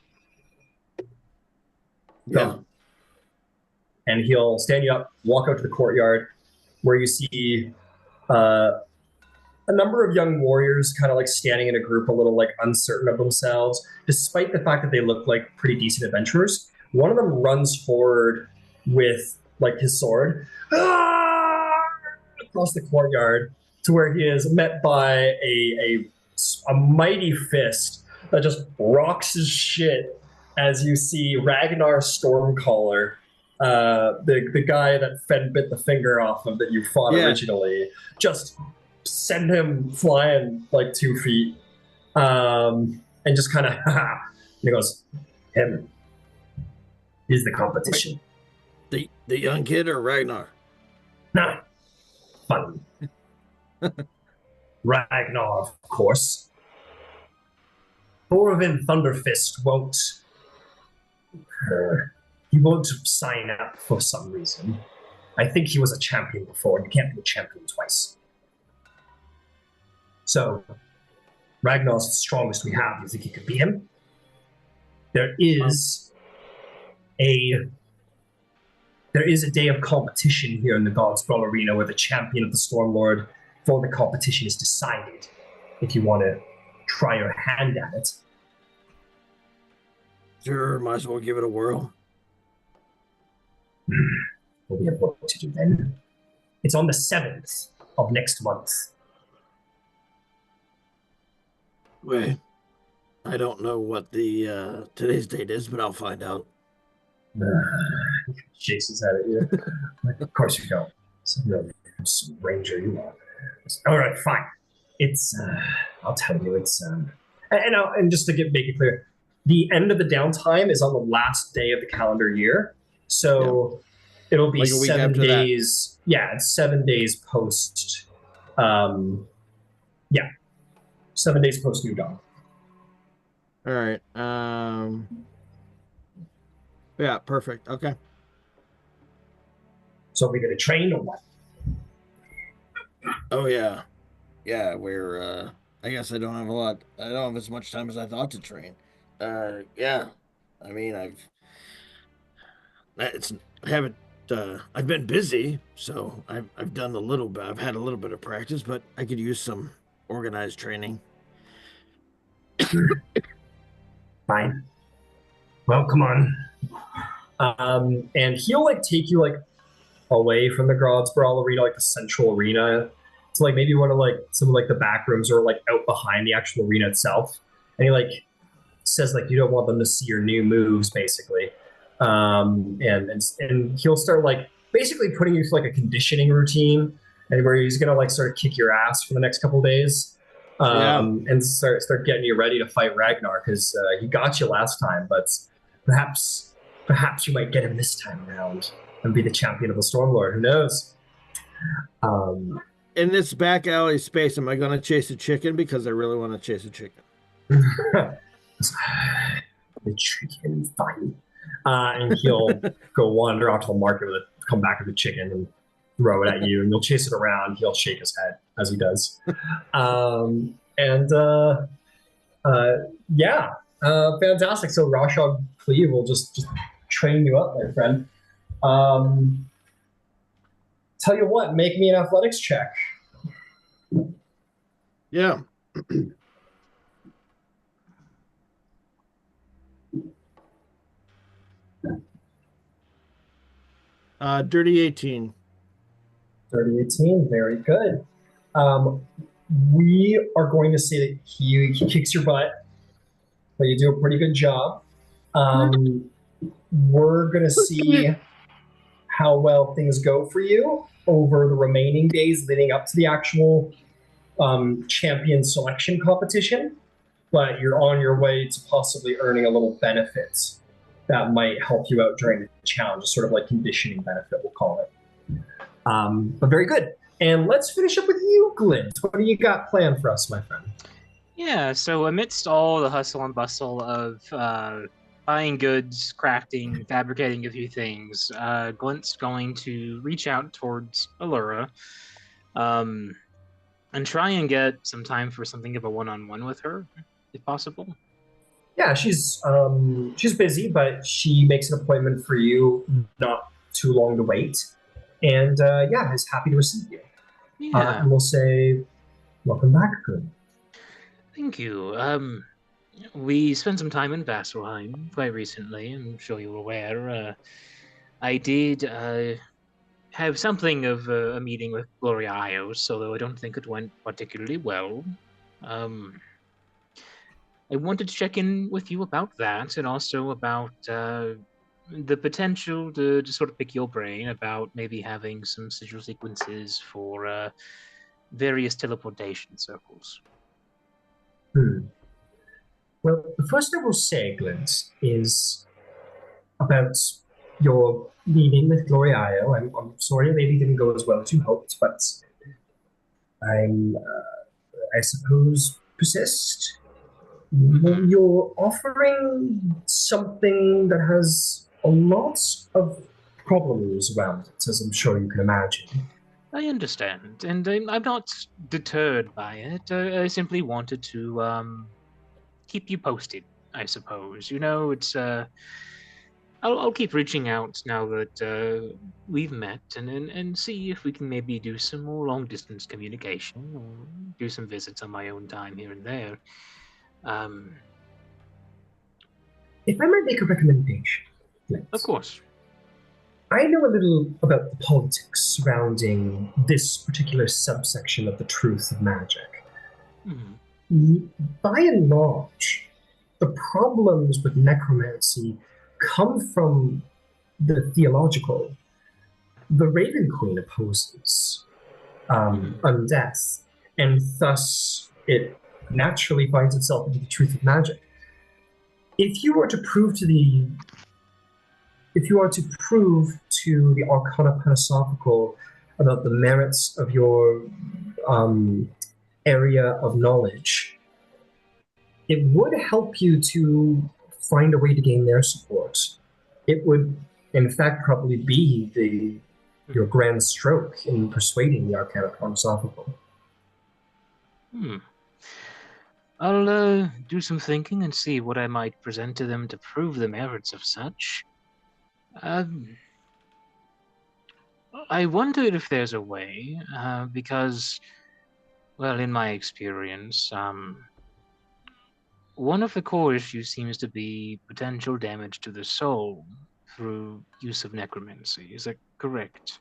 Yeah. Come. And he'll stand you up, walk out to the courtyard, where you see a number of young warriors kind of like standing in a group, a little like uncertain of themselves, despite the fact that they look like pretty decent adventurers. One of them runs forward with like his sword across the courtyard to where he is met by a mighty fist that just rocks his shit as you see Ragnar Stormcaller, the guy that Fen bit the finger off of that you fought originally, just send him flying like 2 feet, and just kind of and he goes, "Him is the competition." The young kid or Ragnar? Nah, fun. Ragnar, of course. Borvin Thunderfist won't. He won't sign up for some reason. I think he was a champion before, and you can't be a champion twice. So, Ragnar's the strongest we have. You think you could beat him? There is a day of competition here in the God's Brawl Arena where the champion of the Stormlord for the competition is decided. If you want to try your hand at it. Sure, might as well give it a whirl. Well, we have work to do then. It's on the 7th of next month. Wait, I don't know what the today's date is, but I'll find out. Shakes his head at you. Like, of course you don't. Some ranger you are. All right, fine. It's I'll tell you. It's and just to make it clear, the end of the downtime is on the last day of the calendar year, so it'll be Like a week 7 after that. days. Yeah, it's 7 days post. 7 days post New Dawn. All right. Yeah, perfect. Okay. So are we gonna train or what? Oh yeah. Yeah, we're I guess I don't have as much time as I thought to train. Yeah. I mean, I haven't I've been busy, so I've done a little bit. I've had a little bit of practice, but I could use some organized training. Fine. Well, come on. And he'll take you away from the Grods Brawl arena, the central arena. It's maybe one of some of the back rooms or out behind the actual arena itself. And he says you don't want them to see your new moves, basically. And he'll start basically putting you through a conditioning routine, and where he's gonna sort of kick your ass for the next couple of days. And start getting you ready to fight Ragnar, because he got you last time, but perhaps you might get him this time around and be the champion of the Stormlord. Who knows? In this back alley space, am I going to chase a chicken? Because I really want to chase a chicken. The chicken, fine. And he'll go wander out to the market come back with a chicken and throw it at you, and you'll chase it around. He'll shake his head as he does. Fantastic. So Rashog Cleve will just train you up, my friend. Tell you what, make me an athletics check. Yeah. Dirty 18. Dirty 18, very good. We are going to say that he kicks your butt, but you do a pretty good job. We're going to see how well things go for you over the remaining days leading up to the actual champion selection competition, but you're on your way to possibly earning a little benefit that might help you out during the challenge, sort of conditioning benefit, we'll call it. But very good. And let's finish up with you, Glint. What do you got planned for us, my friend? Yeah, so amidst all the hustle and bustle of buying goods, crafting, fabricating a few things, Glint's going to reach out towards Allura and try and get some time for something of a one-on-one with her, if possible. Yeah, she's busy, but she makes an appointment for you not too long to wait. And is happy to receive you. Yeah. And we'll say, welcome back, Glint. Thank you. We spent some time in Vasselheim quite recently. I'm sure you're aware. I did have something of a meeting with Gloria Ios, although I don't think it went particularly well. I wanted to check in with you about that, and also about the potential to just sort of pick your brain about maybe having some sigil sequences for various teleportation circles. Well, the first I will say, Glint, is about your meeting with Gloria Io. I'm sorry it maybe didn't go as well as you hoped, but I suppose persist. You're offering something that has a lot of problems around it, as I'm sure you can imagine. I understand, and I'm not deterred by it. I simply wanted to keep you posted, I suppose. It's I'll keep reaching out now that we've met, and see if we can maybe do some more long distance communication, or do some visits on my own time here and there. If I might make a recommendation, Glint. Of course. I know a little about the politics surrounding this particular subsection of the truth of magic. By and large, the problems with necromancy come from the theological. The Raven Queen opposes undeath, and thus it naturally finds itself into the truth of magic. If you are to prove to the Arcana Panasophical about the merits of your area of knowledge, it would help you to find a way to gain their support. It would, in fact, probably be your grand stroke in persuading the Arcana Panasophical. I'll do some thinking and see what I might present to them to prove the merits of such. I wondered if there's a way, because, well, in my experience, one of the core issues seems to be potential damage to the soul through use of necromancy. Is that correct?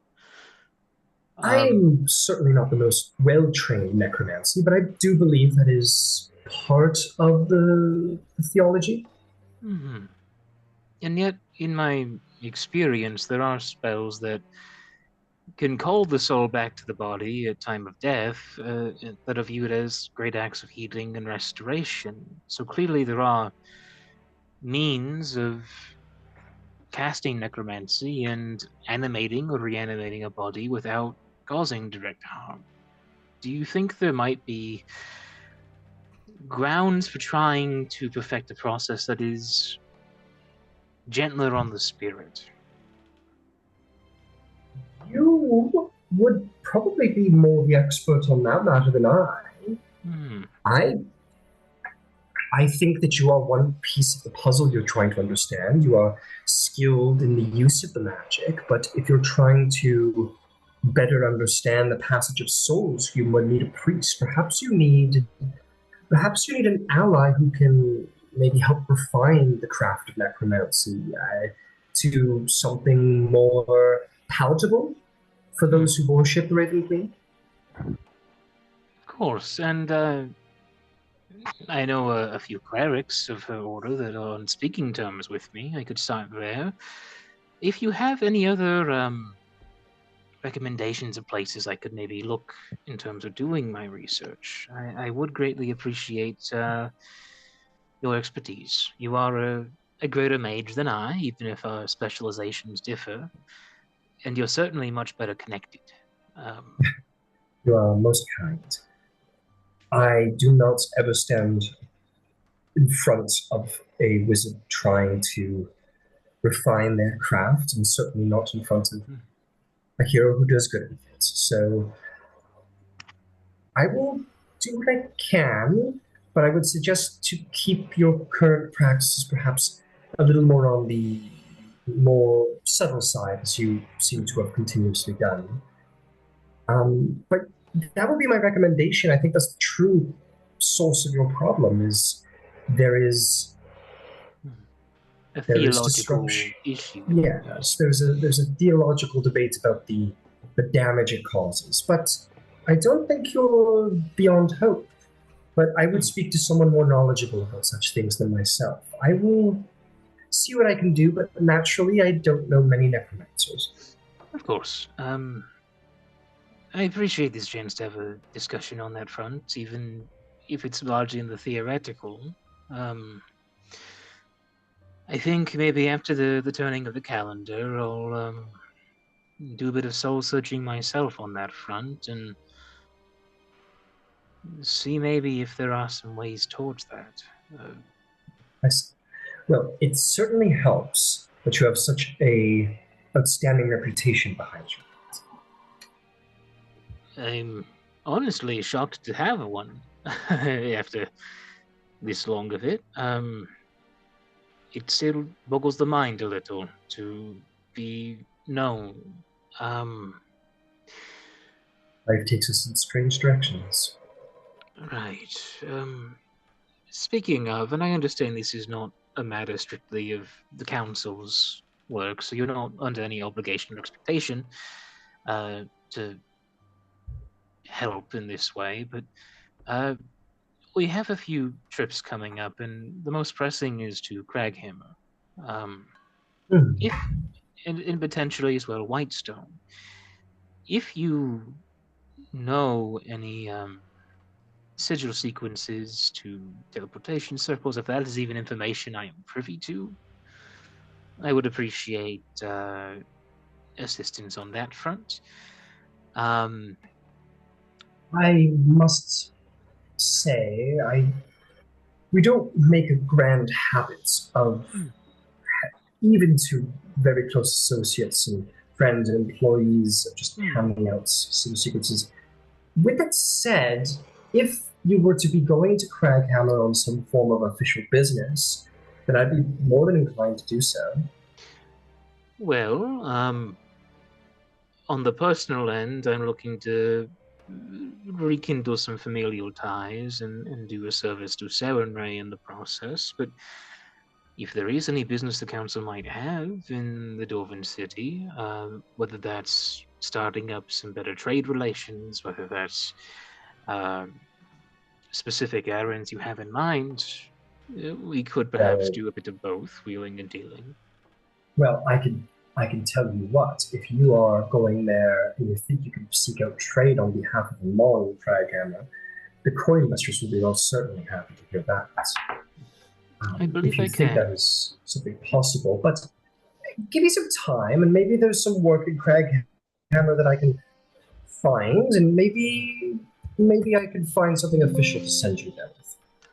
I am certainly not the most well-trained in necromancy, but I do believe that is part of the theology. And yet, in my experience, there are spells that can call the soul back to the body at time of death that are viewed as great acts of healing and restoration. So clearly there are means of casting necromancy and animating or reanimating a body without causing direct harm. Do you think there might be grounds for trying to perfect a process that is gentler on the spirit? You would probably be more the expert on that matter than I. I think that you are one piece of the puzzle you're trying to understand. You are skilled in the use of the magic, but if you're trying to better understand the passage of souls, you would need a priest. Perhaps you need an ally who can maybe help refine the craft of necromancy to something more palatable for those who worship the Raven Queen. Of course, and I know a few clerics of her order that are on speaking terms with me. I could start there. If you have any other recommendations of places I could maybe look in terms of doing my research, I would greatly appreciate your expertise. You are a greater mage than I, even if our specializations differ, and you're certainly much better connected. You are most kind. I do not ever stand in front of a wizard trying to refine their craft, and certainly not in front of a hero who does good at it. So I will do what I can, but I would suggest to keep your current practices perhaps a little more on the more subtle side, as you seem to have continuously done. But that would be my recommendation. I think that's the true source of your problem. There is a theological issue. Yes, there's a theological debate about the damage it causes, but I don't think you're beyond hope. But I would speak to someone more knowledgeable about such things than myself. I will see what I can do, but naturally I don't know many necromancers. Of course. I appreciate this chance to have a discussion on that front, even if it's largely in the theoretical. I think maybe after the turning of the calendar, I'll do a bit of soul searching myself on that front and see maybe if there are some ways towards that. I see. Well, it certainly helps that you have such a outstanding reputation behind you. I'm honestly shocked to have one after this long of it. It still boggles the mind a little to be known. Life takes us in strange directions. Right. Speaking of, and I understand this is not a matter strictly of the council's work, so you're not under any obligation or expectation to help in this way. But we have a few trips coming up, and the most pressing is to Craghammer. If and potentially as well Whitestone. If you know any sigil sequences to teleportation circles, if that is even information I am privy to, I would appreciate assistance on that front. I must say, we don't make a grand habit of, even to very close associates and friends and employees, just handing out sigil sequences. With that said, if you were to be going to Craghammer on some form of official business, then I'd be more than inclined to do so. Well, on the personal end, I'm looking to rekindle some familial ties and do a service to Sarenrae in the process. But if there is any business the council might have in the Dwarven City, whether that's starting up some better trade relations, whether that's specific errands you have in mind, we could perhaps do a bit of both, wheeling and dealing. Well, I can tell you what, if you are going there and you think you can seek out trade on behalf of Emon and Craghammer, the Coinmistress will be most certainly happy to hear that. I believe if you I think can. that is something possible, but give me some time, and maybe there's some work in Craghammer that I can find, and maybe I can find something official to send you there with.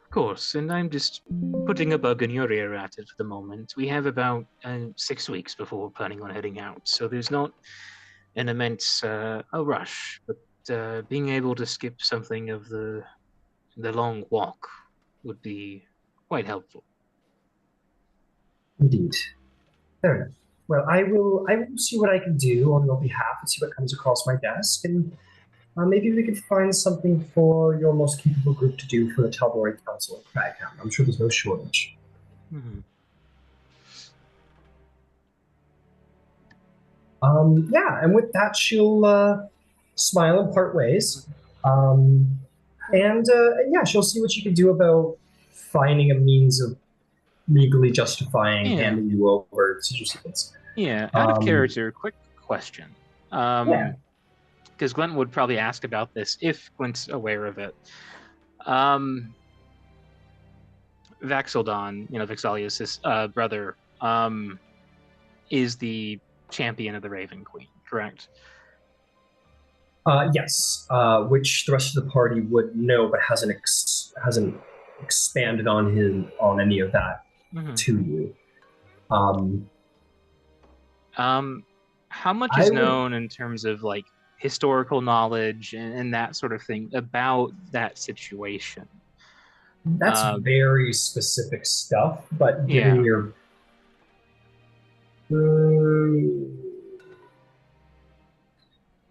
Of course, and I'm just putting a bug in your ear at it for the moment. We have about 6 weeks before we're planning on heading out, so there's not an immense a rush, but being able to skip something of the long walk would be quite helpful. Indeed. Fair enough. Well, I will see what I can do on your behalf and see what comes across my desk, and maybe we could find something for your most capable group to do for the Tal'Dorei Council at Craghammer. I'm sure there's no shortage. Mm-hmm. Yeah, and with that, she'll smile and part ways. Yeah, she'll see what she can do about finding a means of legally justifying handing you over to your sequence. Yeah, out of character, quick question. Yeah. Because Glint would probably ask about this if Glint's aware of it. Vaxeldon, Vexalia's brother, is the champion of the Raven Queen, correct? Yes, which the rest of the party would know, but hasn't expanded on any of that to you. How much is known in terms of like historical knowledge and that sort of thing about that situation? That's very specific stuff, but given your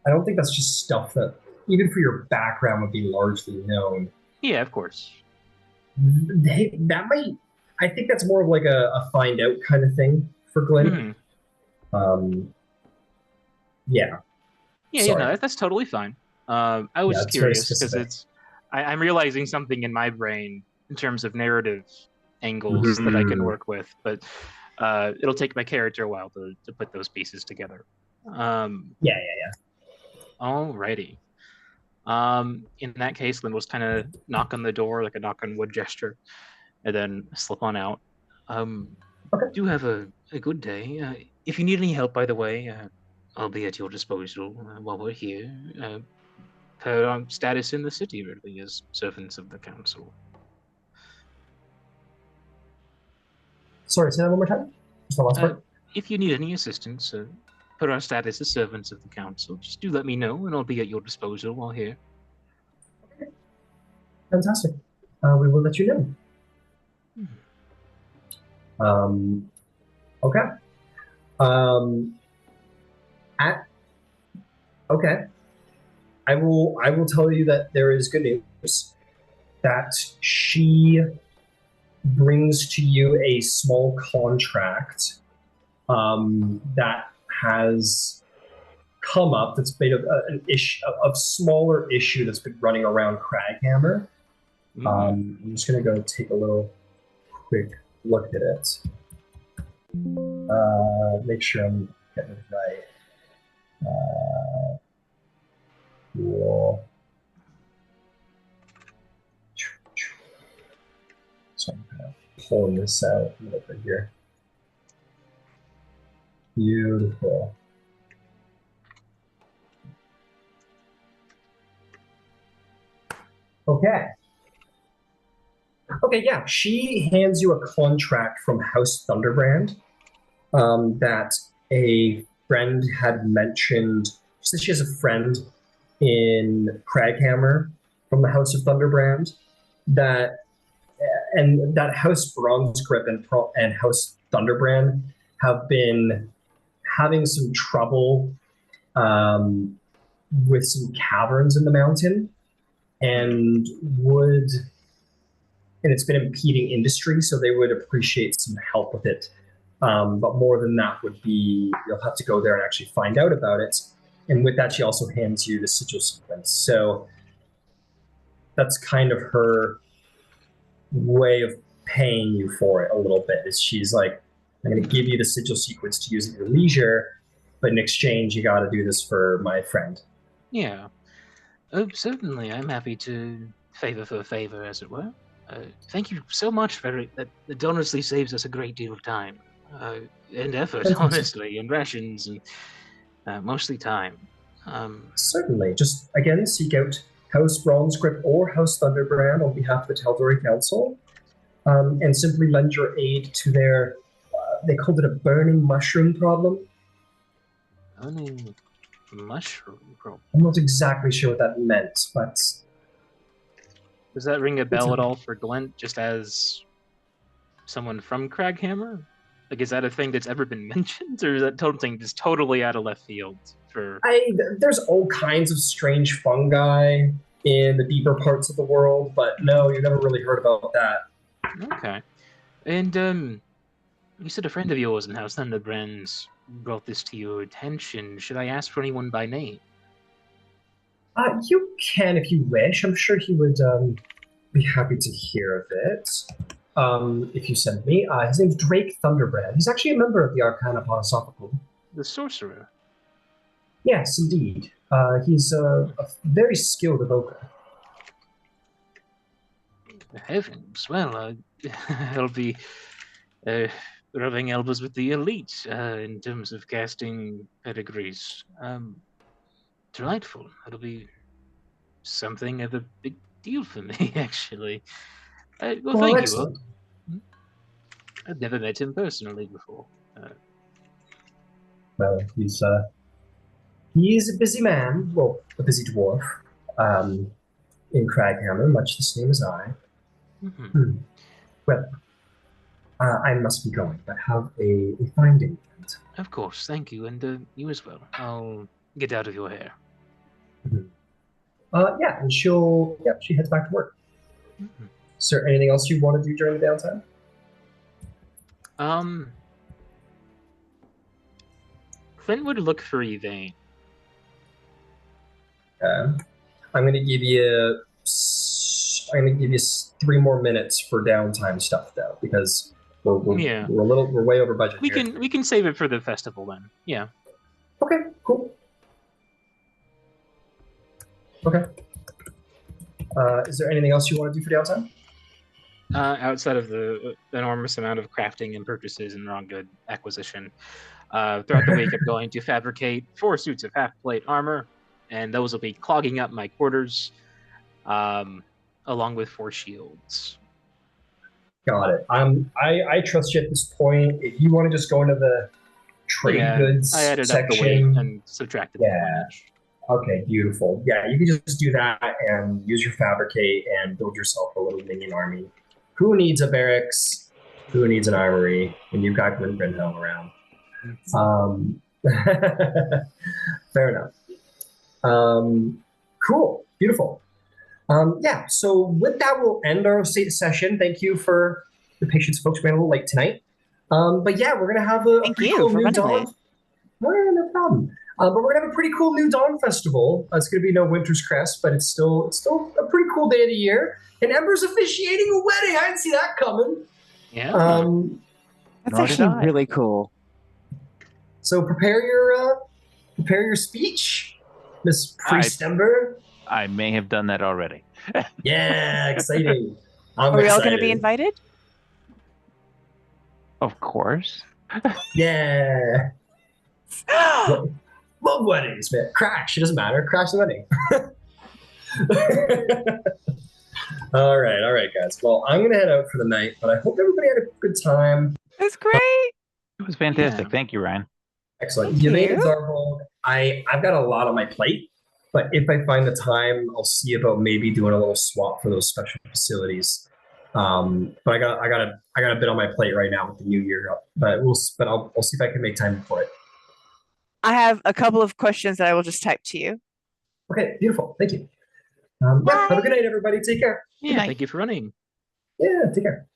I don't think that's just stuff that, even for your background, would be largely known. Yeah, of course. I think that's more of like a find out kind of thing for Glint. Yeah. Yeah, no, that's totally fine. I was just curious because I'm realizing something in my brain in terms of narrative angles that I can work with, but it'll take my character a while to put those pieces together. Yeah. Alrighty. In that case, Lynn will kind of knock on the door, like a knock on wood gesture, and then slip on out. Do have a good day. If you need any help, by the way, I'll be at your disposal while we're here. Per our status in the city, really, as servants of the council. Sorry, say that one more time? Just the last part? If you need any assistance, per our status as servants of the council, just do let me know, and I'll be at your disposal while here. Okay. Fantastic. We will let you know. Okay. Okay. I will tell you that there is good news. That she brings to you a small contract that has come up. That's been an issue, a smaller issue that's been running around Craghammer. I'm just gonna go take a little quick look at it. Make sure I'm getting it right. Cool. So I'm kind of pulling this out a little bit here. Beautiful. Okay. Okay, yeah. She hands you a contract from House Thunderbrand that a friend had mentioned. She said she has a friend in Craghammer from the House of Thunderbrand and that House Bronzegrip and House Thunderbrand have been having some trouble with some caverns in the mountain and it's been impeding industry, so they would appreciate some help with it. But more than that would be, you'll have to go there and actually find out about it. And with that, she also hands you the sigil sequence. So that's kind of her way of paying you for it a little bit. Is she's like, I'm going to give you the sigil sequence to use at your leisure, but in exchange, you got to do this for my friend. Yeah. Oh, certainly. I'm happy to favor for favor, as it were. Thank you so much for it. That honestly saves us a great deal of time and effort, honestly, and rations, and mostly time. Certainly. Just, again, seek out House Bronzegrip or House Thunderbrand on behalf of the Tal'Dorei Council, and simply lend your aid to their, they called it a burning mushroom problem. Burning mushroom problem? I'm not exactly sure what that meant, but... Does that ring a bell at all for Glint, just as someone from Craghammer? Like, is that a thing that's ever been mentioned, or is that something just totally out of left field? There's all kinds of strange fungi in the deeper parts of the world, but no, you've never really heard about that. Okay. And, you said a friend of yours in House Thunderbrand brought this to your attention. Should I ask for anyone by name? You can if you wish. I'm sure he would be happy to hear of it. If you send me. His name's Drake Thunderbrand. He's actually a member of the Arcana Philosophical. The sorcerer? Yes, indeed. He's a very skilled evoker. Heavens. Well, I'll be rubbing elbows with the elite in terms of casting pedigrees. Delightful. It'll be something of a big deal for me, actually. Well, thank excellent. you. I've never met him personally before. Well, he's a busy man. Well, a busy dwarf. In Craghammer, much the same as I. Mm-hmm. Well, I must be going, but have a fine day. Of course, thank you, and you as well. I'll get out of your hair. Yeah, and she heads back to work. Mm-hmm. Is there anything else you want to do during the downtime? Clint would look for Yvaine. I'm gonna give you 3 more minutes for downtime stuff though, because we're way over budget. We can save it for the festival then. Yeah. Okay. Cool. Okay. Is there anything else you want to do for downtime? Outside of the enormous amount of crafting and purchases and raw good acquisition, throughout the week I'm going to fabricate 4 suits of half-plate armor, and those will be clogging up my quarters, along with 4 shields. Got it. I trust you at this point. If you want to just go into the trade goods I added section, up the weight and subtracted the damage. Okay, beautiful. Yeah, you can just do that and use your fabricate and build yourself a little minion army. Who needs a barracks? Who needs an armory when you've got Glint around? Fair enough. Cool. Beautiful. Yeah, so with that, we'll end our session. Thank you for the patience folks ran a little late tonight. But yeah, we're gonna have a Thank pretty you cool for new running dawn. late. No problem. But we're gonna have a pretty cool new dawn festival. It's gonna be no Winter's Crest, but it's still a pretty cool day of the year. And Ember's officiating a wedding. I didn't see that coming. Yeah. That's Nor did actually I. really cool. So prepare your speech, Miss Priest Ember. I may have done that already. Yeah, exciting. I'm Are we all excited. going to be invited? Of course. Yeah. Love weddings, man. Crash. It doesn't matter. Crash the wedding. All right, guys. Well, I'm gonna head out for the night, but I hope everybody had a good time. That's great. It was fantastic. Yeah. Thank you, Ryan. Excellent. Thank Yvaine and you. Zarvolg, I've got a lot on my plate, but if I find the time, I'll see about maybe doing a little swap for those special facilities. But I got a bit on my plate right now with the new year up. But I'll see if I can make time for it. I have a couple of questions that I will just type to you. Okay, beautiful. Thank you. Yeah, have a good night, everybody. Take care. Yeah. Thank you for running. Yeah, take care.